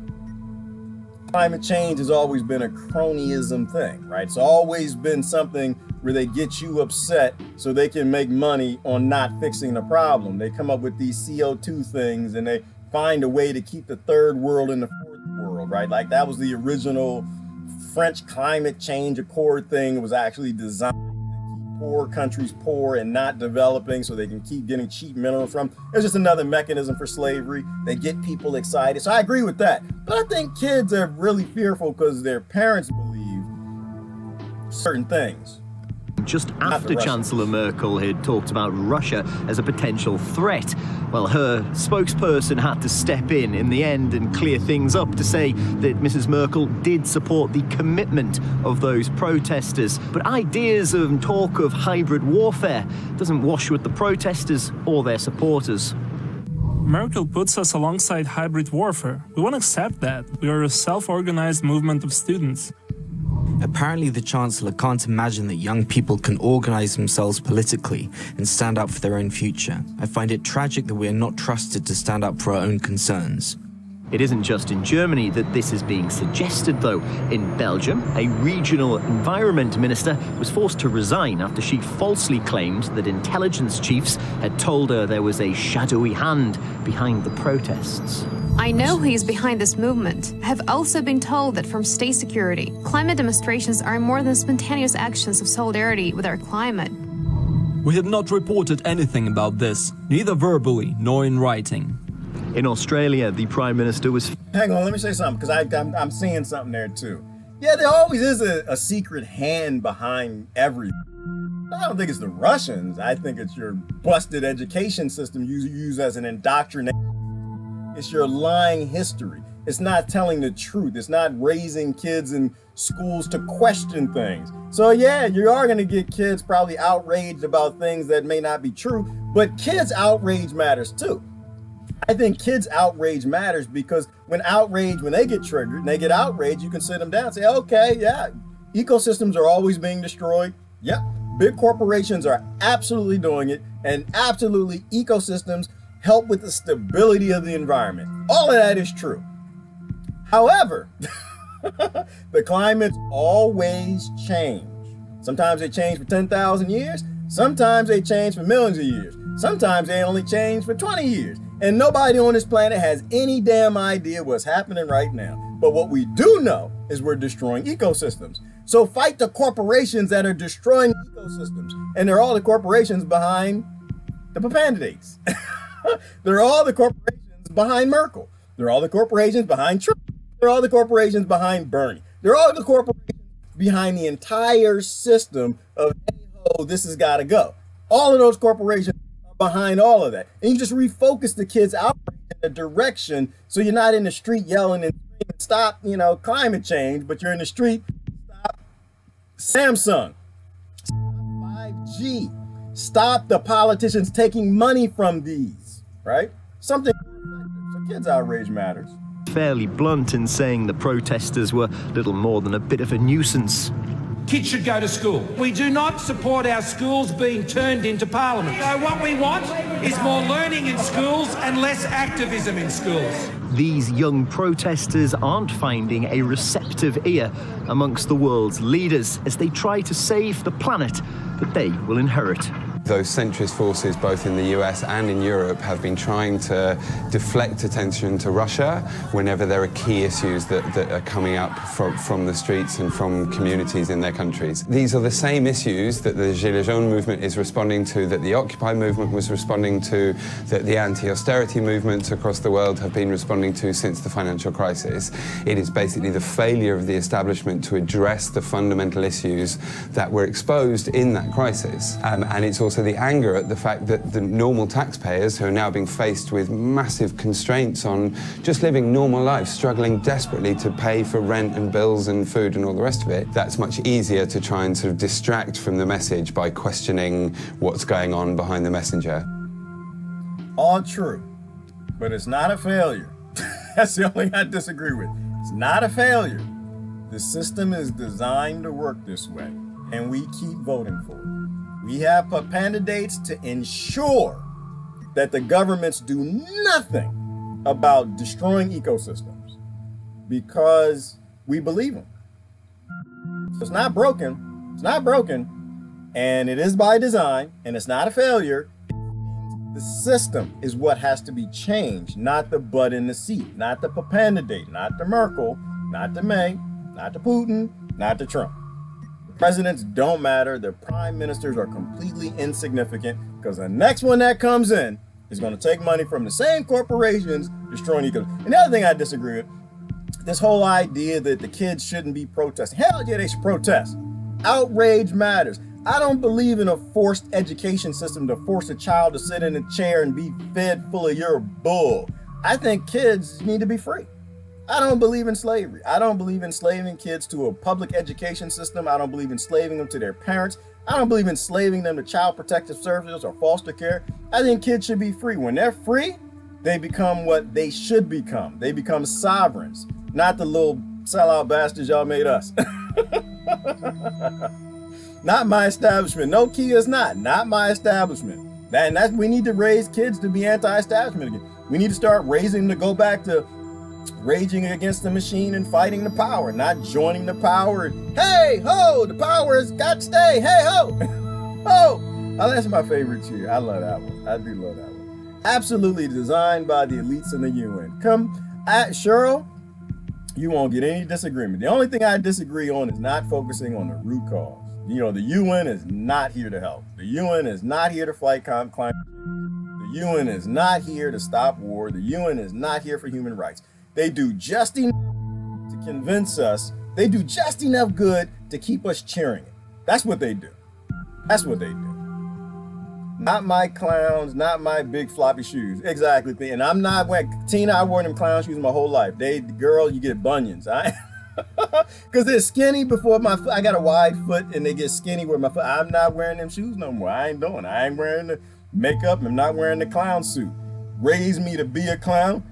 climate change has always been a cronyism thing, right? It's always been something where they get you upset so they can make money on not fixing the problem. They come up with these CO2 things and they find a way to keep the third world in the fourth world, right? Like that was the original French climate change accord thing. It was actually designed to keep poor countries poor and not developing so they can keep getting cheap minerals from. It's just another mechanism for slavery. They get people excited. So I agree with that. But I think kids are really fearful because their parents believe certain things. Just after Chancellor Merkel had talked about Russia as a potential threat, well, her spokesperson had to step in the end and clear things up to say that Mrs. Merkel did support the commitment of those protesters. But ideas and talk of hybrid warfare doesn't wash with the protesters or their supporters. Merkel puts us alongside hybrid warfare. We won't accept that. We are a self-organized movement of students. Apparently, the Chancellor can't imagine that young people can organize themselves politically and stand up for their own future. I find it tragic that we are not trusted to stand up for our own concerns. It isn't just in Germany that this is being suggested, though. In Belgium, a regional environment minister was forced to resign after she falsely claimed that intelligence chiefs had told her there was a shadowy hand behind the protests. I know who is behind this movement. I have also been told that from state security, climate demonstrations are more than spontaneous actions of solidarity with our climate. We have not reported anything about this, neither verbally nor in writing. In Australia, the Prime Minister was... Hang on, let me say something, because I'm seeing something there too. Yeah, there always is a secret hand behind everything. I don't think it's the Russians. I think it's your busted education system you use as an indoctrination. It's your lying history. It's not telling the truth. It's not raising kids in schools to question things. So yeah, you are going to get kids probably outraged about things that may not be true, but kids' outrage matters too. I think kids' outrage matters because when they get triggered and they get outraged, you can sit them down and say, okay, yeah, ecosystems are always being destroyed. Yep, big corporations are absolutely doing it, and absolutely ecosystems help with the stability of the environment. All of that is true. However, the climates always change. Sometimes they change for 10,000 years. Sometimes they change for millions of years. Sometimes they only change for 20 years. And nobody on this planet has any damn idea what's happening right now. But what we do know is we're destroying ecosystems. So fight the corporations that are destroying ecosystems. And they're all the corporations behind the puppetandidates. They're all the corporations behind Merkel. They're all the corporations behind Trump. They're all the corporations behind Bernie. They're all the corporations behind the entire system of, hey, ho, this has got to go. All of those corporations are behind all of that. And you just refocus the kids out in a direction so you're not in the street yelling and screaming, stop, climate change, but you're in the street, stop Samsung, stop 5G, stop the politicians taking money from these. Right? Something. So kids' outrage matters. Fairly blunt in saying the protesters were little more than a bit of a nuisance. Kids should go to school. We do not support our schools being turned into parliament. So what we want is more learning in schools and less activism in schools. these young protesters aren't finding a receptive ear amongst the world's leaders as they try to save the planet that they will inherit. Those centrist forces, both in the US and in Europe, have been trying to deflect attention to Russia whenever there are key issues that are coming up from the streets and from communities in their countries. These are the same issues that the Gilets jaunes movement is responding to, that the Occupy movement was responding to, that the anti-austerity movements across the world have been responding to since the financial crisis. It is basically the failure of the establishment to address the fundamental issues that were exposed in that crisis. And it's also the anger at the fact that the normal taxpayers who are now being faced with massive constraints on just living normal lives, struggling desperately to pay for rent and bills and food and all the rest of it, that's much easier to try and sort of distract from the message by questioning what's going on behind the messenger. All true, but it's not a failure. That's the only thing I disagree with. It's not a failure. The system is designed to work this way, and we keep voting for it. We have puppetandidates to ensure that the governments do nothing about destroying ecosystems because we believe them. So it's not broken. It's not broken. And it is by design, and it's not a failure. The system is what has to be changed, not the butt in the seat, not the puppetandidate, not the Merkel, not the May, not the Putin, not the Trump. Presidents don't matter. The prime ministers are completely insignificant because the next one that comes in is going to take money from the same corporations destroying ecosystems. And the other thing I disagree with, this whole idea that the kids shouldn't be protesting. Hell yeah, they should protest. Outrage matters. I don't believe in a forced education system to force a child to sit in a chair and be fed full of your bull. I think kids need to be free. I don't believe in slavery. I don't believe in enslaving kids to a public education system. I don't believe in enslaving them to their parents. I don't believe in enslaving them to child protective services or foster care. I think kids should be free. When they're free, they become what they should become. They become sovereigns, not the little sellout bastards y'all made us. Not my establishment. No, Kia is not. Not my establishment. We need to raise kids to be anti-establishment again. We need to start raising them to go back to raging against the machine and fighting the power, not joining the power. Hey, ho, the power has got to stay. Hey, ho, ho. Oh, that's my favorite cheer. I love that one. I do love that one. Absolutely designed by the elites in the UN. Cheryl, you won't get any disagreement. The only thing I disagree on is not focusing on the root cause. You know, the UN is not here to help. The UN is not here to fight climate change. The UN is not here to stop war. The UN is not here for human rights. They do just enough to convince us. They do just enough good to keep us cheering it. That's what they do. That's what they do. Not my clowns, not my big floppy shoes. Exactly. And I'm not wearing, Tina, I wore them clown shoes my whole life. Girl, you get bunions. Because they're skinny before my foot. I got a wide foot and they get skinny with my foot. I'm not wearing them shoes no more. I ain't doing it. I ain't wearing the makeup. I'm not wearing the clown suit. Raised me to be a clown.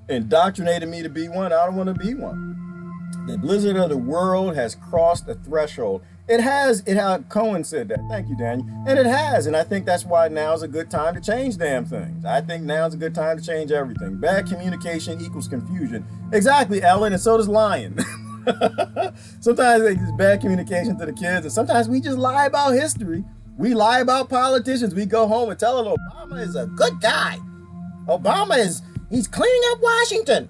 Indoctrinated me to be one. I don't want to be one. The blizzard of the world has crossed a threshold. It has. Cohen said that. Thank you, Daniel. And it has. And I think that's why now's a good time to change damn things. I think now's a good time to change everything. Bad communication equals confusion. Exactly, Ellen. And so does lying. Sometimes it's bad communication to the kids. And sometimes we just lie about history. We lie about politicians. We go home and tell them Obama is a good guy. He's cleaning up Washington.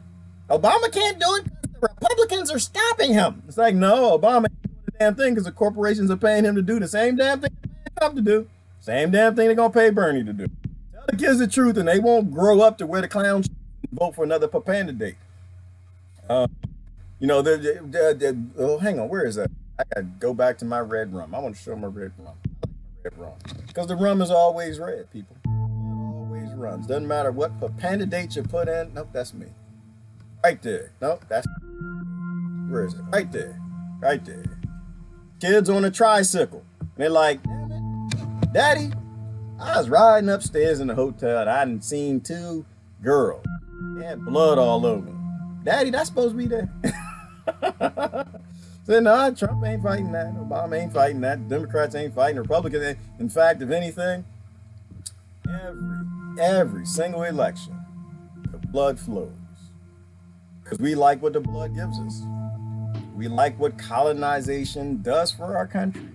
Obama can't do it because the Republicans are stopping him. It's like, no, Obama ain't doing the damn thing because the corporations are paying him to do the same damn thing they're paying Trump to do. Same damn thing they're going to pay Bernie to do. Tell the kids the truth and they won't grow up to wear the clown shoes and vote for another puppetandidate. Oh, hang on, where is that? I got to go back to my red rum. I want to show my red rum. I like my red rum. Because the rum is always red, people. Runs. Doesn't matter what puppetandidate you put in. Nope, that's me. Right there. Nope, that's... Where is it? Right there. Right there. Kids on a tricycle. And they're like, damn it, Daddy, I was riding upstairs in the hotel and I hadn't seen two girls. They had blood all over them. Daddy, that's supposed to be there. Said, no, Trump ain't fighting that. Obama ain't fighting that. Democrats ain't fighting. Republicans ain't. In fact, if anything, every single election, the blood flows. Because we like what the blood gives us. We like what colonization does for our country.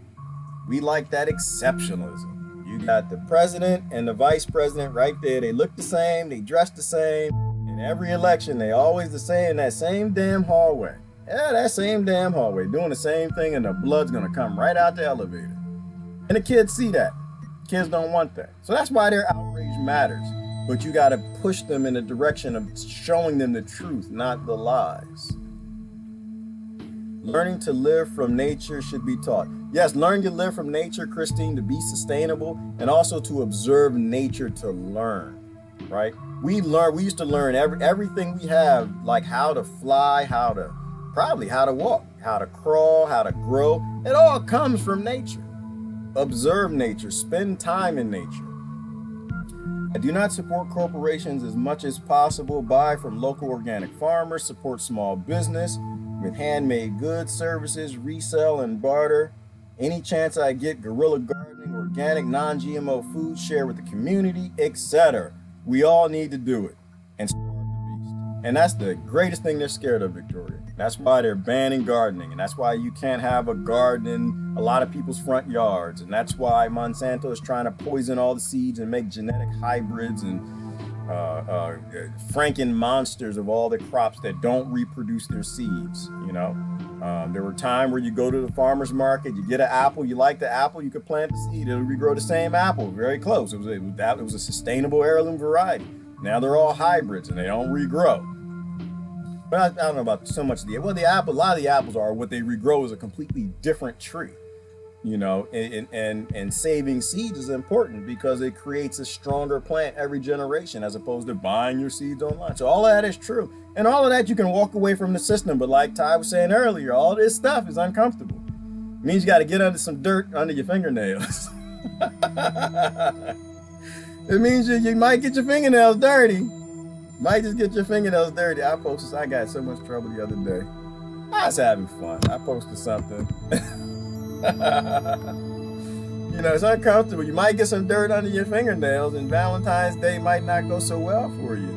We like that exceptionalism. You got the president and the vice president right there. They look the same, they dress the same. In every election, they always the same in that same damn hallway. Yeah, that same damn hallway, doing the same thing, and the blood's gonna come right out the elevator. And the kids see that. Kids don't want that. So that's why their outrage matters. But you gotta push them in the direction of showing them the truth, not the lies. Learning to live from nature should be taught. Yes, learning to live from nature, Christine, to be sustainable, and also to observe nature to learn, right? We used to learn everything we have, like how to fly, probably how to walk, how to crawl, how to grow. It all comes from nature. Observe nature, spend time in nature. I do not support corporations as much as possible. Buy from local organic farmers, support small business with handmade goods, services, resell and barter. Any chance I get, guerrilla gardening, organic, non-GMO food, share with the community, etc. We all need to do it and starve the beast. And that's the greatest thing they're scared of, Victoria. That's why they're banning gardening, and that's why you can't have a garden in a lot of people's front yards, and that's why Monsanto is trying to poison all the seeds and make genetic hybrids and Franken monsters of all the crops that don't reproduce their seeds. You know, there were times where you go to the farmer's market, you get an apple, you like the apple, you could plant the seed, it'll regrow the same apple, very close. It was a sustainable heirloom variety. Now they're all hybrids and they don't regrow. But I don't know about so much a lot of the apples are what they regrow is a completely different tree. You know, and saving seeds is important because it creates a stronger plant every generation as opposed to buying your seeds online. So all of that is true. And all of that you can walk away from the system. But like Ty was saying earlier, all this stuff is uncomfortable. It means you got to get under some dirt under your fingernails. It means you might get your fingernails dirty. Might just get your fingernails dirty. I got so much trouble the other day. I was having fun. I posted something. You know, it's uncomfortable. You might get some dirt under your fingernails, and Valentine's Day might not go so well for you.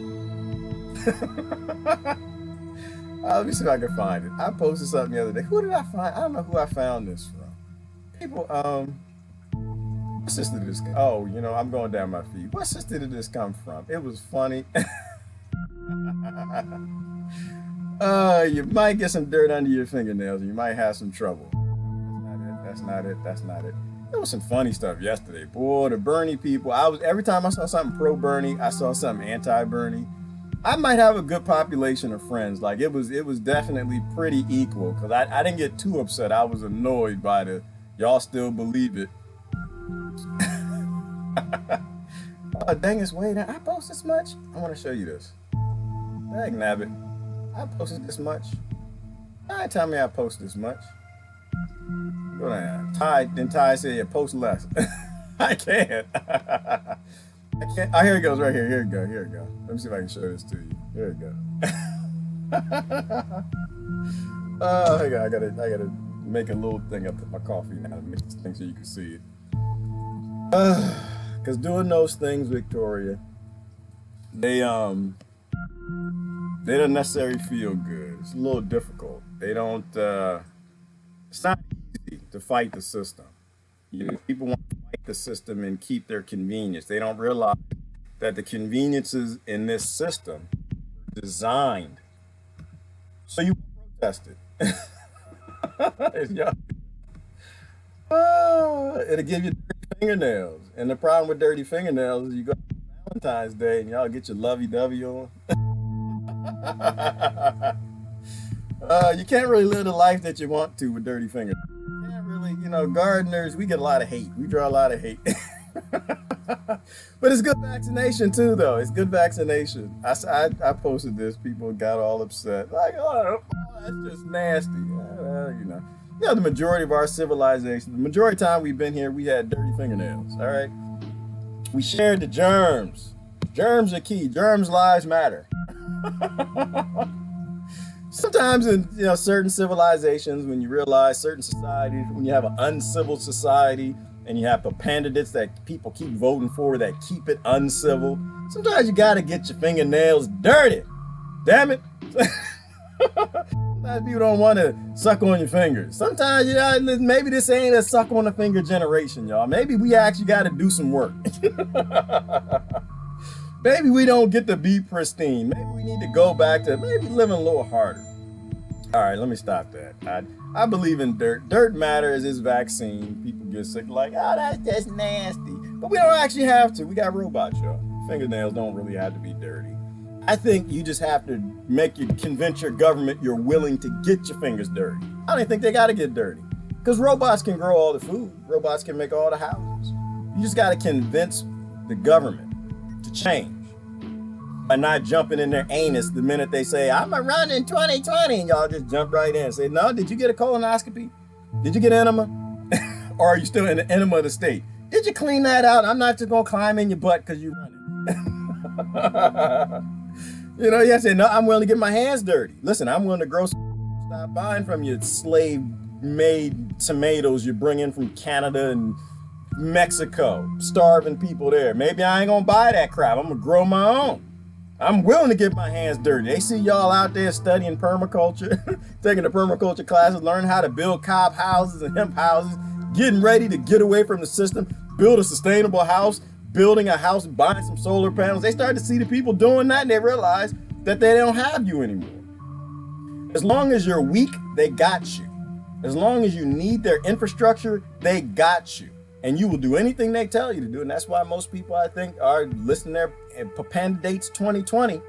Let me see if I can find it. I posted something the other day. Who did I find? I don't know who I found this from. People, what sister did this? Oh, you know, I'm going down my feed. What sister did this come from? It was funny. You might get some dirt under your fingernails, and you might have some trouble. That's not it. There was some funny stuff yesterday. Boy, the Bernie people, every time I saw something pro-Bernie, I saw something anti-Bernie. I might have a good population of friends. Like it was definitely pretty equal because I didn't get too upset. I was annoyed by the y'all still believe it. Oh, dang, it's way down. I post this much? I want to show you this. Dang nabbit. I posted this much. Ty tell me I post this much. Go down. Ty said, yeah, post less. I can't. I can't. Oh, here it goes right here. Here it go. Let me see if I can show this to you. Here it go. Oh, I gotta make a little thing up to my coffee now to make this thing so you can see it. Cause doing those things, Victoria, they don't necessarily feel good. It's a little difficult. They don't. It's not easy to fight the system. You know, people want to fight the system and keep their convenience. They don't realize that the conveniences in this system are designed so you protest it. It'll give you dirty fingernails. And the problem with dirty fingernails is you go to Valentine's Day and y'all get your lovey-dovey on. You can't really live the life that you want to with dirty fingers. You can't really, you know, gardeners, we get a lot of hate. We draw a lot of hate. But it's good vaccination too, though. It's good vaccination. I posted this. People got all upset. Like, oh, that's just nasty. You know, the majority of our civilization, the majority of the time we've been here, we had dirty fingernails. All right. We shared the germs. Germs are key. Germs lives matter. Sometimes in certain civilizations, when you realize certain societies, when you have an uncivil society and you have the candidates that people keep voting for that keep it uncivil, sometimes you gotta get your fingernails dirty. Damn it. Sometimes people don't want to suck on your fingers. Sometimes, you know, maybe this ain't a suck on the finger generation, y'all. Maybe we actually got to do some work. Maybe we don't get to be pristine. Maybe we need to go back to maybe living a little harder. All right, let me stop that. I believe in dirt. Dirt matters is vaccine. People get sick like, oh, that's just nasty. But we don't actually have to. We got robots, y'all. Fingernails don't really have to be dirty. I think you just have to convince your government you're willing to get your fingers dirty. I don't think they got to get dirty. Because robots can grow all the food. Robots can make all the houses. You just got to convince the government to change by not jumping in their anus the minute they say, I'm a run in 2020. And y'all just jump right in and say, no, did you get a colonoscopy? Did you get enema? Or are you still in the enema of the state? Did you clean that out? I'm not just going to climb in your butt because you're running. You know, you say, no, I'm willing to get my hands dirty. Listen, I'm willing to grow some. Stop buying from your slave-made tomatoes you bring in from Canada and Mexico, starving people there. Maybe I ain't gonna buy that crap. I'm gonna grow my own. I'm willing to get my hands dirty. They see y'all out there studying permaculture, taking the permaculture classes, learning how to build cob houses and hemp houses, getting ready to get away from the system, build a sustainable house, building a house, buying some solar panels. They start to see the people doing that and they realize that they don't have you anymore. As long as you're weak, they got you. As long as you need their infrastructure, they got you. And you will do anything they tell you to do. And that's why most people, I think, are listening to their Puppetandidates 2020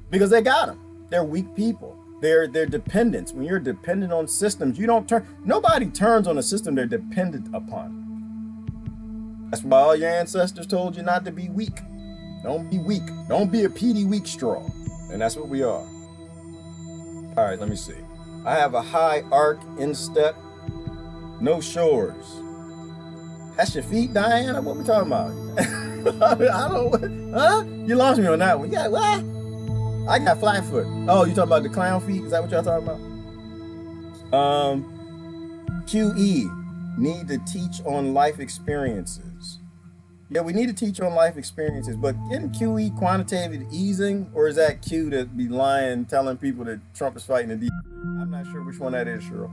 because they got them. They're weak people. They're dependents. When you're dependent on systems, you don't turn. Nobody turns on a system they're dependent upon. That's why all your ancestors told you not to be weak. Don't be weak. Don't be a PD weak straw. And that's what we are. All right, let me see. I have a high arc instep, no shores. That's your feet, Diana? What we talking about? I don't, huh? You lost me on that one. Yeah, what? I got flat foot. Oh, you talking about the clown feet? Is that what y'all talking about? QE, need to teach on life experiences. Yeah, we need to teach on life experiences, but isn't QE quantitative easing, or is that Q that be lying, telling people that Trump is fighting the D? I'm not sure which one that is, Cheryl.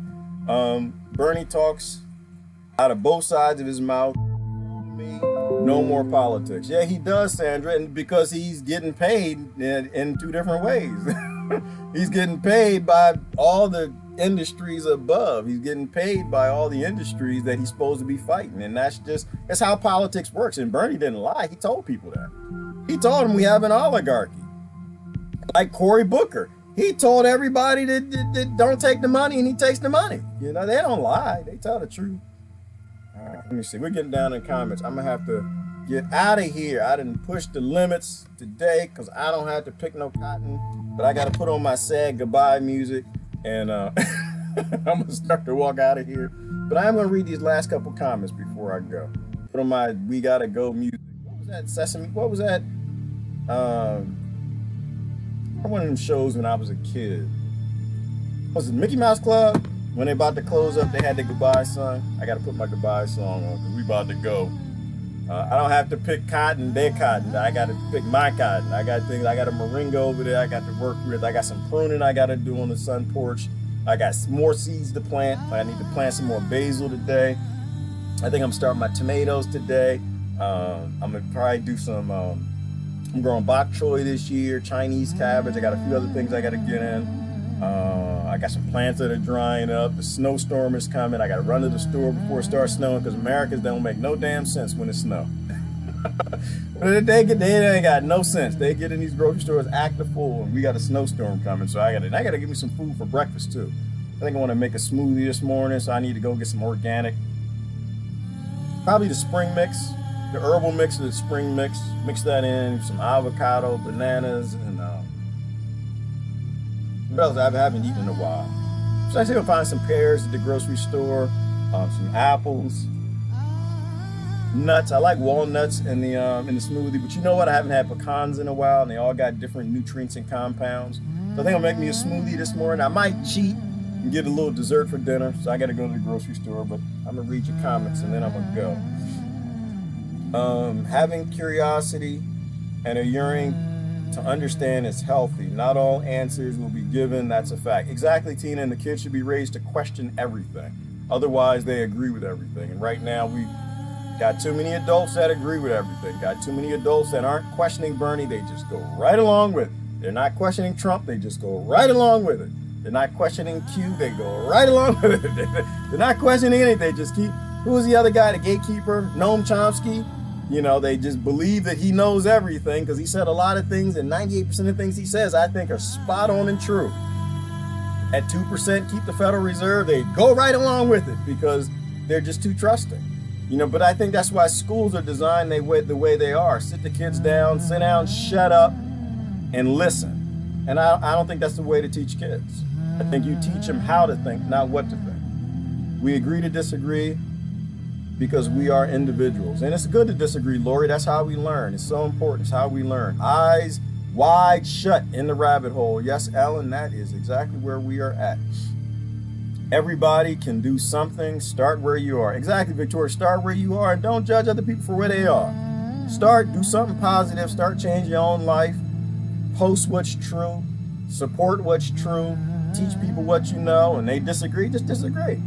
Bernie talks out of both sides of his mouth. No more politics. Yeah, he does, Sandra, and because he's getting paid in two different ways. He's getting paid by all the industries above. He's getting paid by all the industries that he's supposed to be fighting, and that's how politics works. And Bernie didn't lie. He told people that. He told them we have an oligarchy. Like Cory Booker. He told everybody that don't take the money, and he takes the money. You know, they don't lie. They tell the truth. All right, let me see. We're getting down in comments. I'm going to have to get out of here. I didn't push the limits today because I don't have to pick no cotton, but I got to put on my sad goodbye music, and I'm going to start to walk out of here. But I'm going to read these last couple comments before I go. Put on my We Gotta Go music. What was that? Sesame? What was that? One of them shows when I was a kid. Was it Mickey Mouse Club? When they about to close up, they had the goodbye song. I got to put my goodbye song on because we about to go. I don't have to pick cotton, their cotton. I got to pick my cotton. I got things. I got a moringa over there I got to work with. I got some pruning I got to do on the sun porch. I got some more seeds to plant. I need to plant some more basil today. I think I'm starting my tomatoes today. I'm going to probably do some, I'm growing bok choy this year, Chinese cabbage. I got a few other things I got to get in. I got some plants that are drying up. The snowstorm is coming. I got to run to the store before it starts snowing because Americans don't make no damn sense when it snows. they ain't got no sense. They get in these grocery stores acting full, and we got a snowstorm coming. So I got to give me some food for breakfast too. I think I want to make a smoothie this morning, so I need to go get some organic. Probably the spring mix, the herbal mix of the spring mix. Mix that in, some avocado, bananas, and what else I haven't eaten in a while. So I think I'll find some pears at the grocery store, some apples, nuts. I like walnuts in the smoothie, but you know what? I haven't had pecans in a while, and they all got different nutrients and compounds. So I think I'll make me a smoothie this morning. I might cheat and get a little dessert for dinner, so I got to go to the grocery store, but I'm gonna read your comments and then I'm gonna go. Having curiosity and a yearning to understand is healthy. Not all answers will be given. That's a fact. Exactly, Tina. And the kids should be raised to question everything. Otherwise, they agree with everything. And right now, we got too many adults that agree with everything. Got too many adults that aren't questioning Bernie. They just go right along with it. They're not questioning Trump. They just go right along with it. They're not questioning Q. They go right along with it. They're not questioning anything. They just keep, who was the other guy, the gatekeeper, Noam Chomsky? You know, they just believe that he knows everything because he said a lot of things, and 98% of things he says, I think, are spot on and true. At 2%, keep the Federal Reserve, they go right along with it because they're just too trusting. You know, but I think that's why schools are designed the way they are. Sit the kids down, sit down, shut up, and listen. And I don't think that's the way to teach kids. I think you teach them how to think, not what to think. We agree to disagree because we are individuals. And it's good to disagree, Lori. That's how we learn. It's so important. It's how we learn. Eyes wide shut in the rabbit hole. Yes, Ellen, that is exactly where we are at. Everybody can do something. Start where you are. Exactly, Victoria. Start where you are and don't judge other people for where they are. Start, do something positive. Start changing your own life. Post what's true. Support what's true. Teach people what you know, and they disagree, just disagree.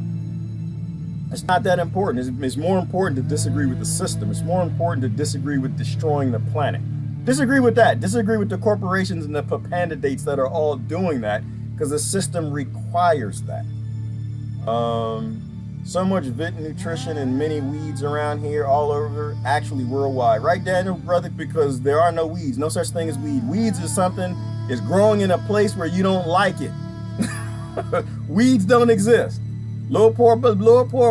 It's not that important. It's more important to disagree with the system. It's more important to disagree with destroying the planet. Disagree with that. Disagree with the corporations and the puppetandidates that are all doing that because the system requires that. So much vit nutrition and many weeds around here all over, actually worldwide. Right, Daniel, brother? Because there are no weeds. No such thing as weed. Weeds is something is growing in a place where you don't like it. Weeds don't exist. Little poor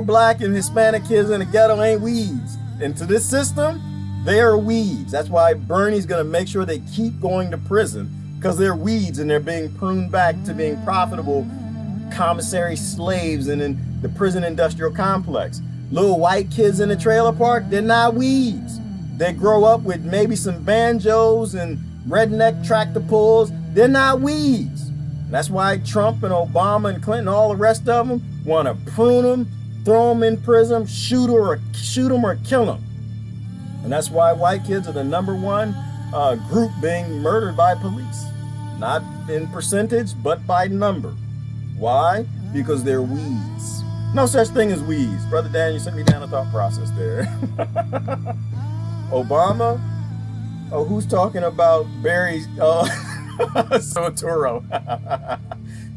black and Hispanic kids in the ghetto ain't weeds. And to this system, they are weeds. That's why Bernie's gonna make sure they keep going to prison because they're weeds and they're being pruned back to being profitable commissary slaves and in the prison industrial complex. Little white kids in the trailer park, they're not weeds. They grow up with maybe some banjos and redneck tractor pulls. They're not weeds. That's why Trump and Obama and Clinton, all the rest of them, want to prune them, throw them in prison, shoot them or kill them. And that's why white kids are the #1 group being murdered by police. Not in percentage, but by number. Why? Because they're weeds. No such thing as weeds. Brother Dan, you sent me down the thought process there. Obama? Oh, who's talking about Barry's? Soturo.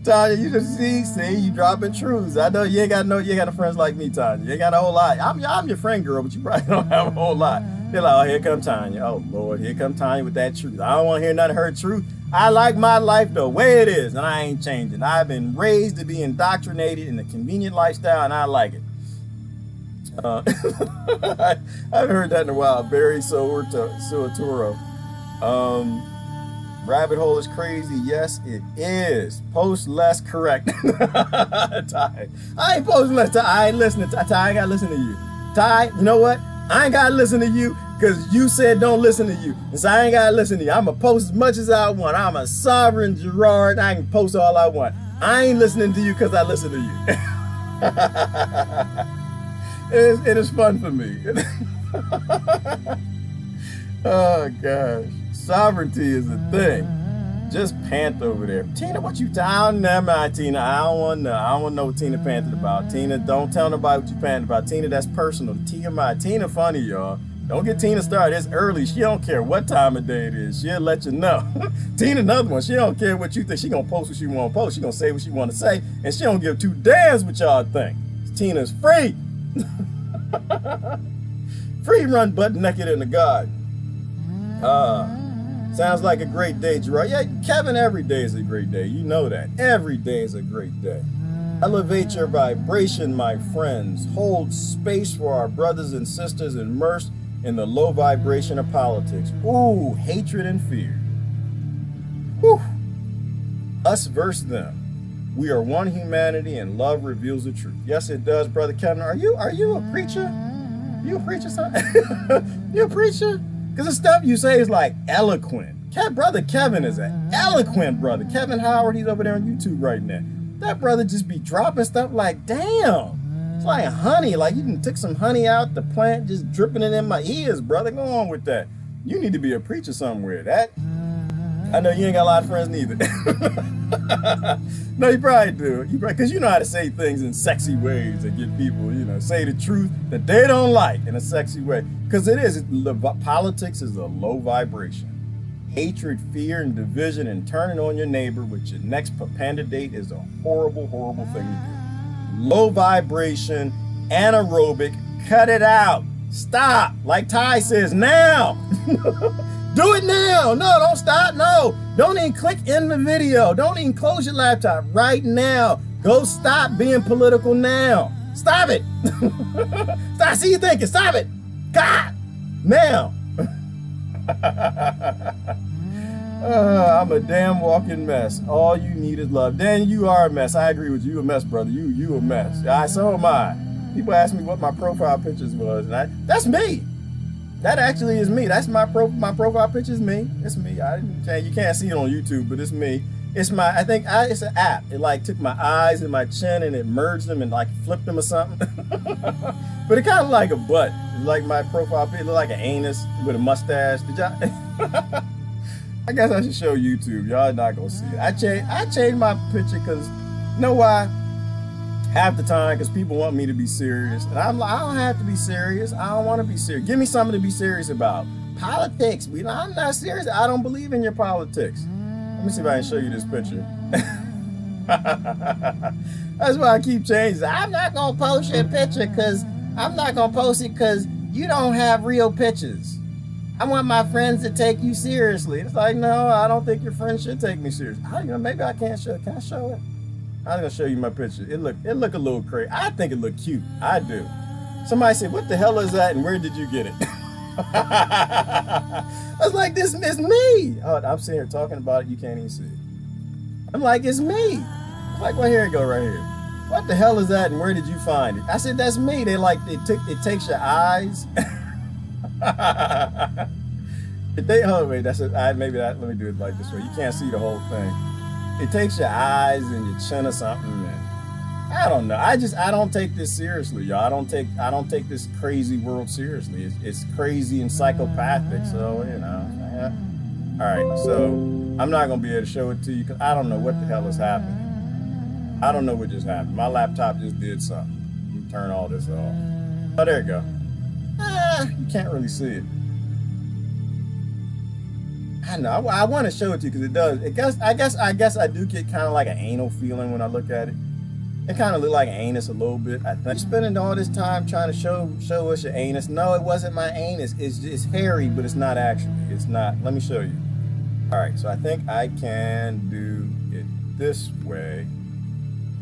Tanya, you just see, you dropping truths. I know you ain't got no friends like me, Tanya. You ain't got a whole lot. I'm your friend, girl, but you probably don't have a whole lot. They're like, oh, here come Tanya. Oh Lord, here come Tanya with that truth. I don't want to hear none of her truth. I like my life the way it is, and I ain't changing. I've been raised to be indoctrinated in a convenient lifestyle, and I like it. I haven't heard that in a while. Barry Suaturo. Rabbit hole is crazy. Yes, it is. Post less, correct. Ty, I ain't posting less. Ty, I ain't listening. Ty, I ain't got to listen to you. Ty, you know what? I ain't got to listen to you because you said don't listen to you. And so I ain't got to listen to you. I'm going to post as much as I want. I'm a sovereign Gerard. I can post all I want. I ain't listening to you because I listen to you. It is fun for me. Oh, gosh. Sovereignty is a thing. Just pant over there. Tina, what you down? Never mind, Tina. I don't want to know what Tina panted about. Tina, don't tell nobody what you panted about. Tina, that's personal. Tina funny, y'all. Don't get Tina started. It's early. She don't care what time of day it is. She'll let you know. Tina, another one. She don't care what you think. She gonna post what she want to post. She gonna say what she want to say, and she don't give two damns what y'all think. Tina's free. Free run butt naked in the garden. Sounds like a great day, Gerard. Yeah, Kevin, every day is a great day. You know that. Every day is a great day. Elevate your vibration, my friends. Hold space for our brothers and sisters immersed in the low vibration of politics. Ooh, hatred and fear. Whew. Us versus them. We are one humanity and love reveals the truth. Yes, it does, Brother Kevin. Are you a preacher? You a preacher, son? You a preacher? Because the stuff you say is like eloquent. Brother Kevin is an eloquent brother. Kevin Howard, he's over there on YouTube right now. That brother just be dropping stuff like, damn. It's like honey. Like you can took some honey out the plant, just dripping it in my ears, brother. Go on with that. You need to be a preacher somewhere. I know you ain't got a lot of friends neither. No, you probably do. Because you know how to say things in sexy ways that get people, you know, say the truth that they don't like in a sexy way. Because politics is a low vibration. Hatred, fear, and division, and turning on your neighbor with your next pupppetandidate is a horrible, horrible thing to do. Low vibration, anaerobic, cut it out. Stop. Like Ty says, now. Do it now. No, don't stop. No, don't even click in the video. Don't even close your laptop right now. Go stop being political now. Stop it. Stop. See you thinking. Stop it. God. Now. I'm a damn walking mess. All you need is love. Dan, you are a mess. I agree with you. You a mess, brother. You a mess. So am I. People ask me what my profile pictures was, and that's me. That actually is me. That's my profile picture is me. It's me. I didn't change. You can't see it on YouTube, but it's me. It's my. It's an app. It like took my eyes and my chin and it merged them and like flipped them or something. But it kind of like a butt. It's like my profile picture. It looked like an anus with a mustache. Did y'all? I guess I should show YouTube. Y'all not gonna see it. I changed my picture because you know why? Half the time, because people want me to be serious. And I'm like, I don't have to be serious. I don't want to be serious. Give me something to be serious about. Politics. I'm not serious. I don't believe in your politics. Let me see if I can show you this picture. That's why I keep changing. I'm not going to post your picture because I'm not going to post it because you don't have real pictures. I want my friends to take you seriously. It's like, no, I don't think your friends should take me seriously. Maybe I can't show it. Can I show it? I'm gonna show you my picture. It look a little crazy. I think it look cute. I do. Somebody said, "What the hell is that? And where did you get it?" I was like, "This is me." Oh, I'm sitting here talking about it. You can't even see it. I'm like, "It's me." It's like, well, here it go right here. What the hell is that? And where did you find it? I said, "That's me." They like it takes your eyes. Oh wait, that's it. Maybe that. Let me do it like this way. You can't see the whole thing. It takes your eyes and your chin or something, and I don't know. I don't take this seriously, y'all. I don't take this crazy world seriously. It's crazy and psychopathic. So you know. Yeah. All right. So I'm not gonna be able to show it to you because I don't know what the hell is happening. I don't know what just happened. My laptop just did something. Let me turn all this off. Oh, there you go. You can't really see it. I know. I want to show it to you because it does. I guess I do get kind of like an anal feeling when I look at it. It kind of look like an anus a little bit. I think spending all this time trying to show us your anus. No, it wasn't my anus. It's hairy, but it's not actually. It's not. Let me show you. All right. So I think I can do it this way.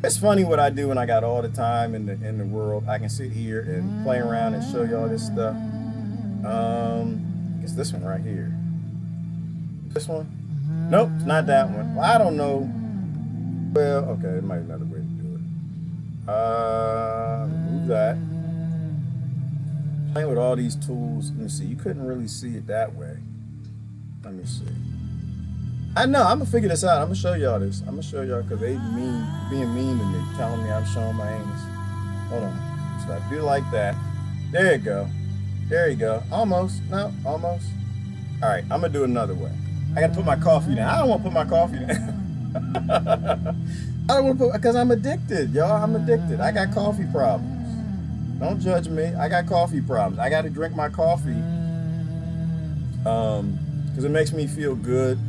It's funny what I do when I got all the time in the world. I can sit here and play around and show you all this stuff. It's this one right here. This one? Nope, it's not that one. Well, I don't know. Well, okay, there might be another way to do it. Remove that. Playing with all these tools. Let me see. You couldn't really see it that way. Let me see. I know. I'm gonna figure this out. I'm gonna show y'all this. I'm gonna show y'all because they being mean to me, telling me I'm showing my anus. Hold on. So I do like that. There you go. There you go. Almost. No, almost. All right. I'm gonna do it another way. I gotta put my coffee down. I don't want to put my coffee down. I don't want to put because I'm addicted, y'all. I'm addicted. I got coffee problems. Don't judge me. I got coffee problems. I got to drink my coffee because it makes me feel good.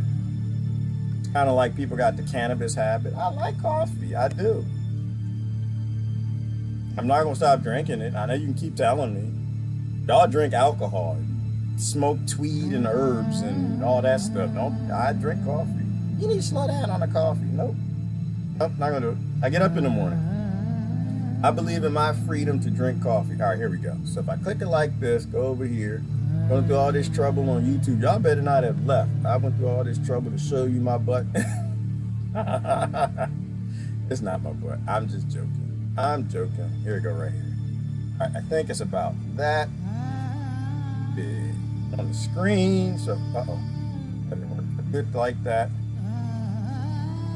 Kind of like people got the cannabis habit. I like coffee. I do. I'm not gonna stop drinking it. I know you can keep telling me. Y'all drink alcohol. Smoke tweed and herbs and all that stuff. I drink coffee. You need to slow down on the coffee. Nope, not gonna do it. I get up in the morning. I believe in my freedom to drink coffee. All right, here we go. So if I click it like this, go over here, going through all this trouble on YouTube. Y'all better not have left. I went through all this trouble to show you my butt. It's not my butt. I'm just joking. I'm joking. Here we go right here. All right, I think it's about that big on the screen. So, uh-oh. That didn't work. Good like that.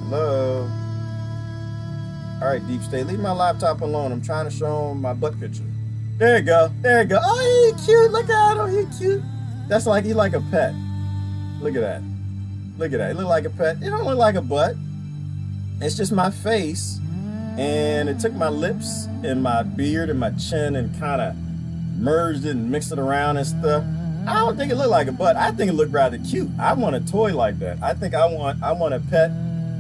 Hello. All right, Deep State, leave my laptop alone. I'm trying to show him my butt picture. There you go. There you go. Oh, he's cute. Look at him. He's cute. That's like, he's like a pet. Look at that. Look at that. It look like a pet. It don't look like a butt. It's just my face. And it took my lips and my beard and my chin and kind of merged it and mixed it around and stuff. I don't think it looked like a butt. I think it looked rather cute. I want a toy like that. I think I want a pet.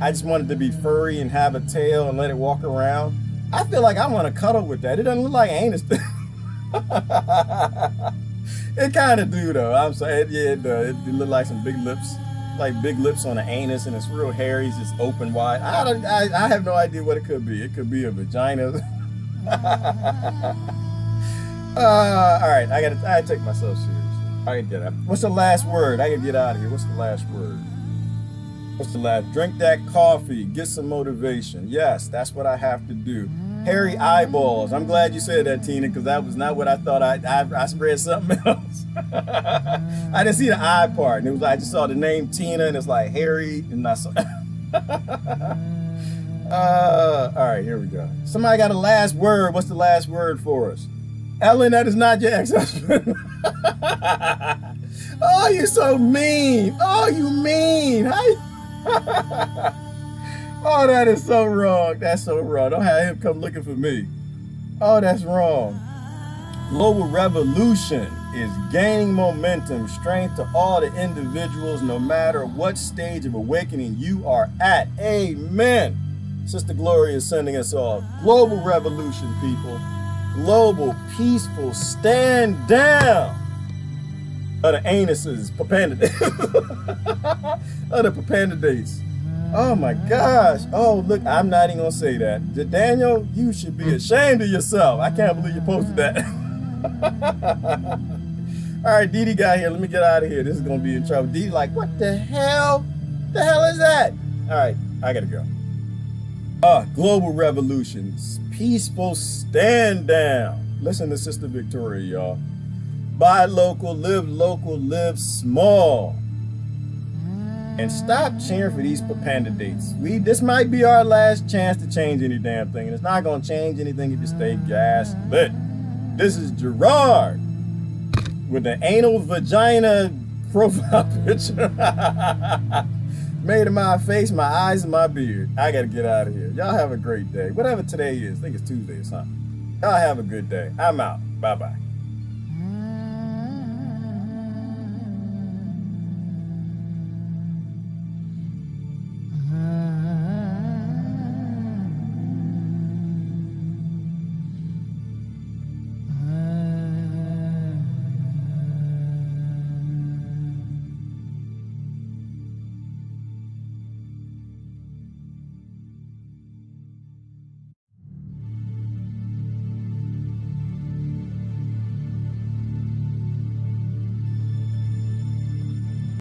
I just want it to be furry and have a tail and let it walk around. I feel like I want to cuddle with that. It doesn't look like anus. It kind of do though. I'm sorry. Yeah, it does. It look like some big lips. Like big lips on an anus, and it's real hairy, it's just open wide. I have no idea what it could be. It could be a vagina. All right, I gotta take myself seriously. I can get out. What's the last word? I can get out of here. What's the last word? What's the last? Drink that coffee. Get some motivation. Yes, that's what I have to do. Hairy eyeballs. I'm glad you said that, Tina, because that was not what I thought. I read something else. I didn't see the eye part, and it was I just saw the name Tina, and it's like Harry, and I saw. All right, here we go. Somebody got a last word. What's the last word for us? Ellen, that is not your ex-husband. Oh, you so mean. Oh, you mean. Oh, that is so wrong. That's so wrong. Don't have him come looking for me. Oh, that's wrong. Global revolution is gaining momentum, strength to all the individuals, no matter what stage of awakening you are at. Amen. Sister Gloria is sending us off. Global revolution, people. Global, peaceful, stand down of the anuses, puppandidates. Of the puppandidates. Oh my gosh. Oh, look, I'm not even gonna say that. Daniel, you should be ashamed of yourself. I can't believe you posted that. All right, Dee Dee got here. Let me get out of here. This is gonna be in trouble. Dee Dee like, what the hell? The hell is that? All right, I gotta go. Global revolutions. Peaceful stand down. Listen to Sister Victoria, y'all. Buy local, live small. And stop cheering for these puppandidates. This might be our last chance to change any damn thing. And it's not gonna change anything if you stay gas lit. This is Gerard with the anal vagina profile picture. Made of my face, my eyes, and my beard. I gotta get out of here. Y'all have a great day. Whatever today is. I think it's Tuesday or something. Y'all have a good day. I'm out. Bye-bye.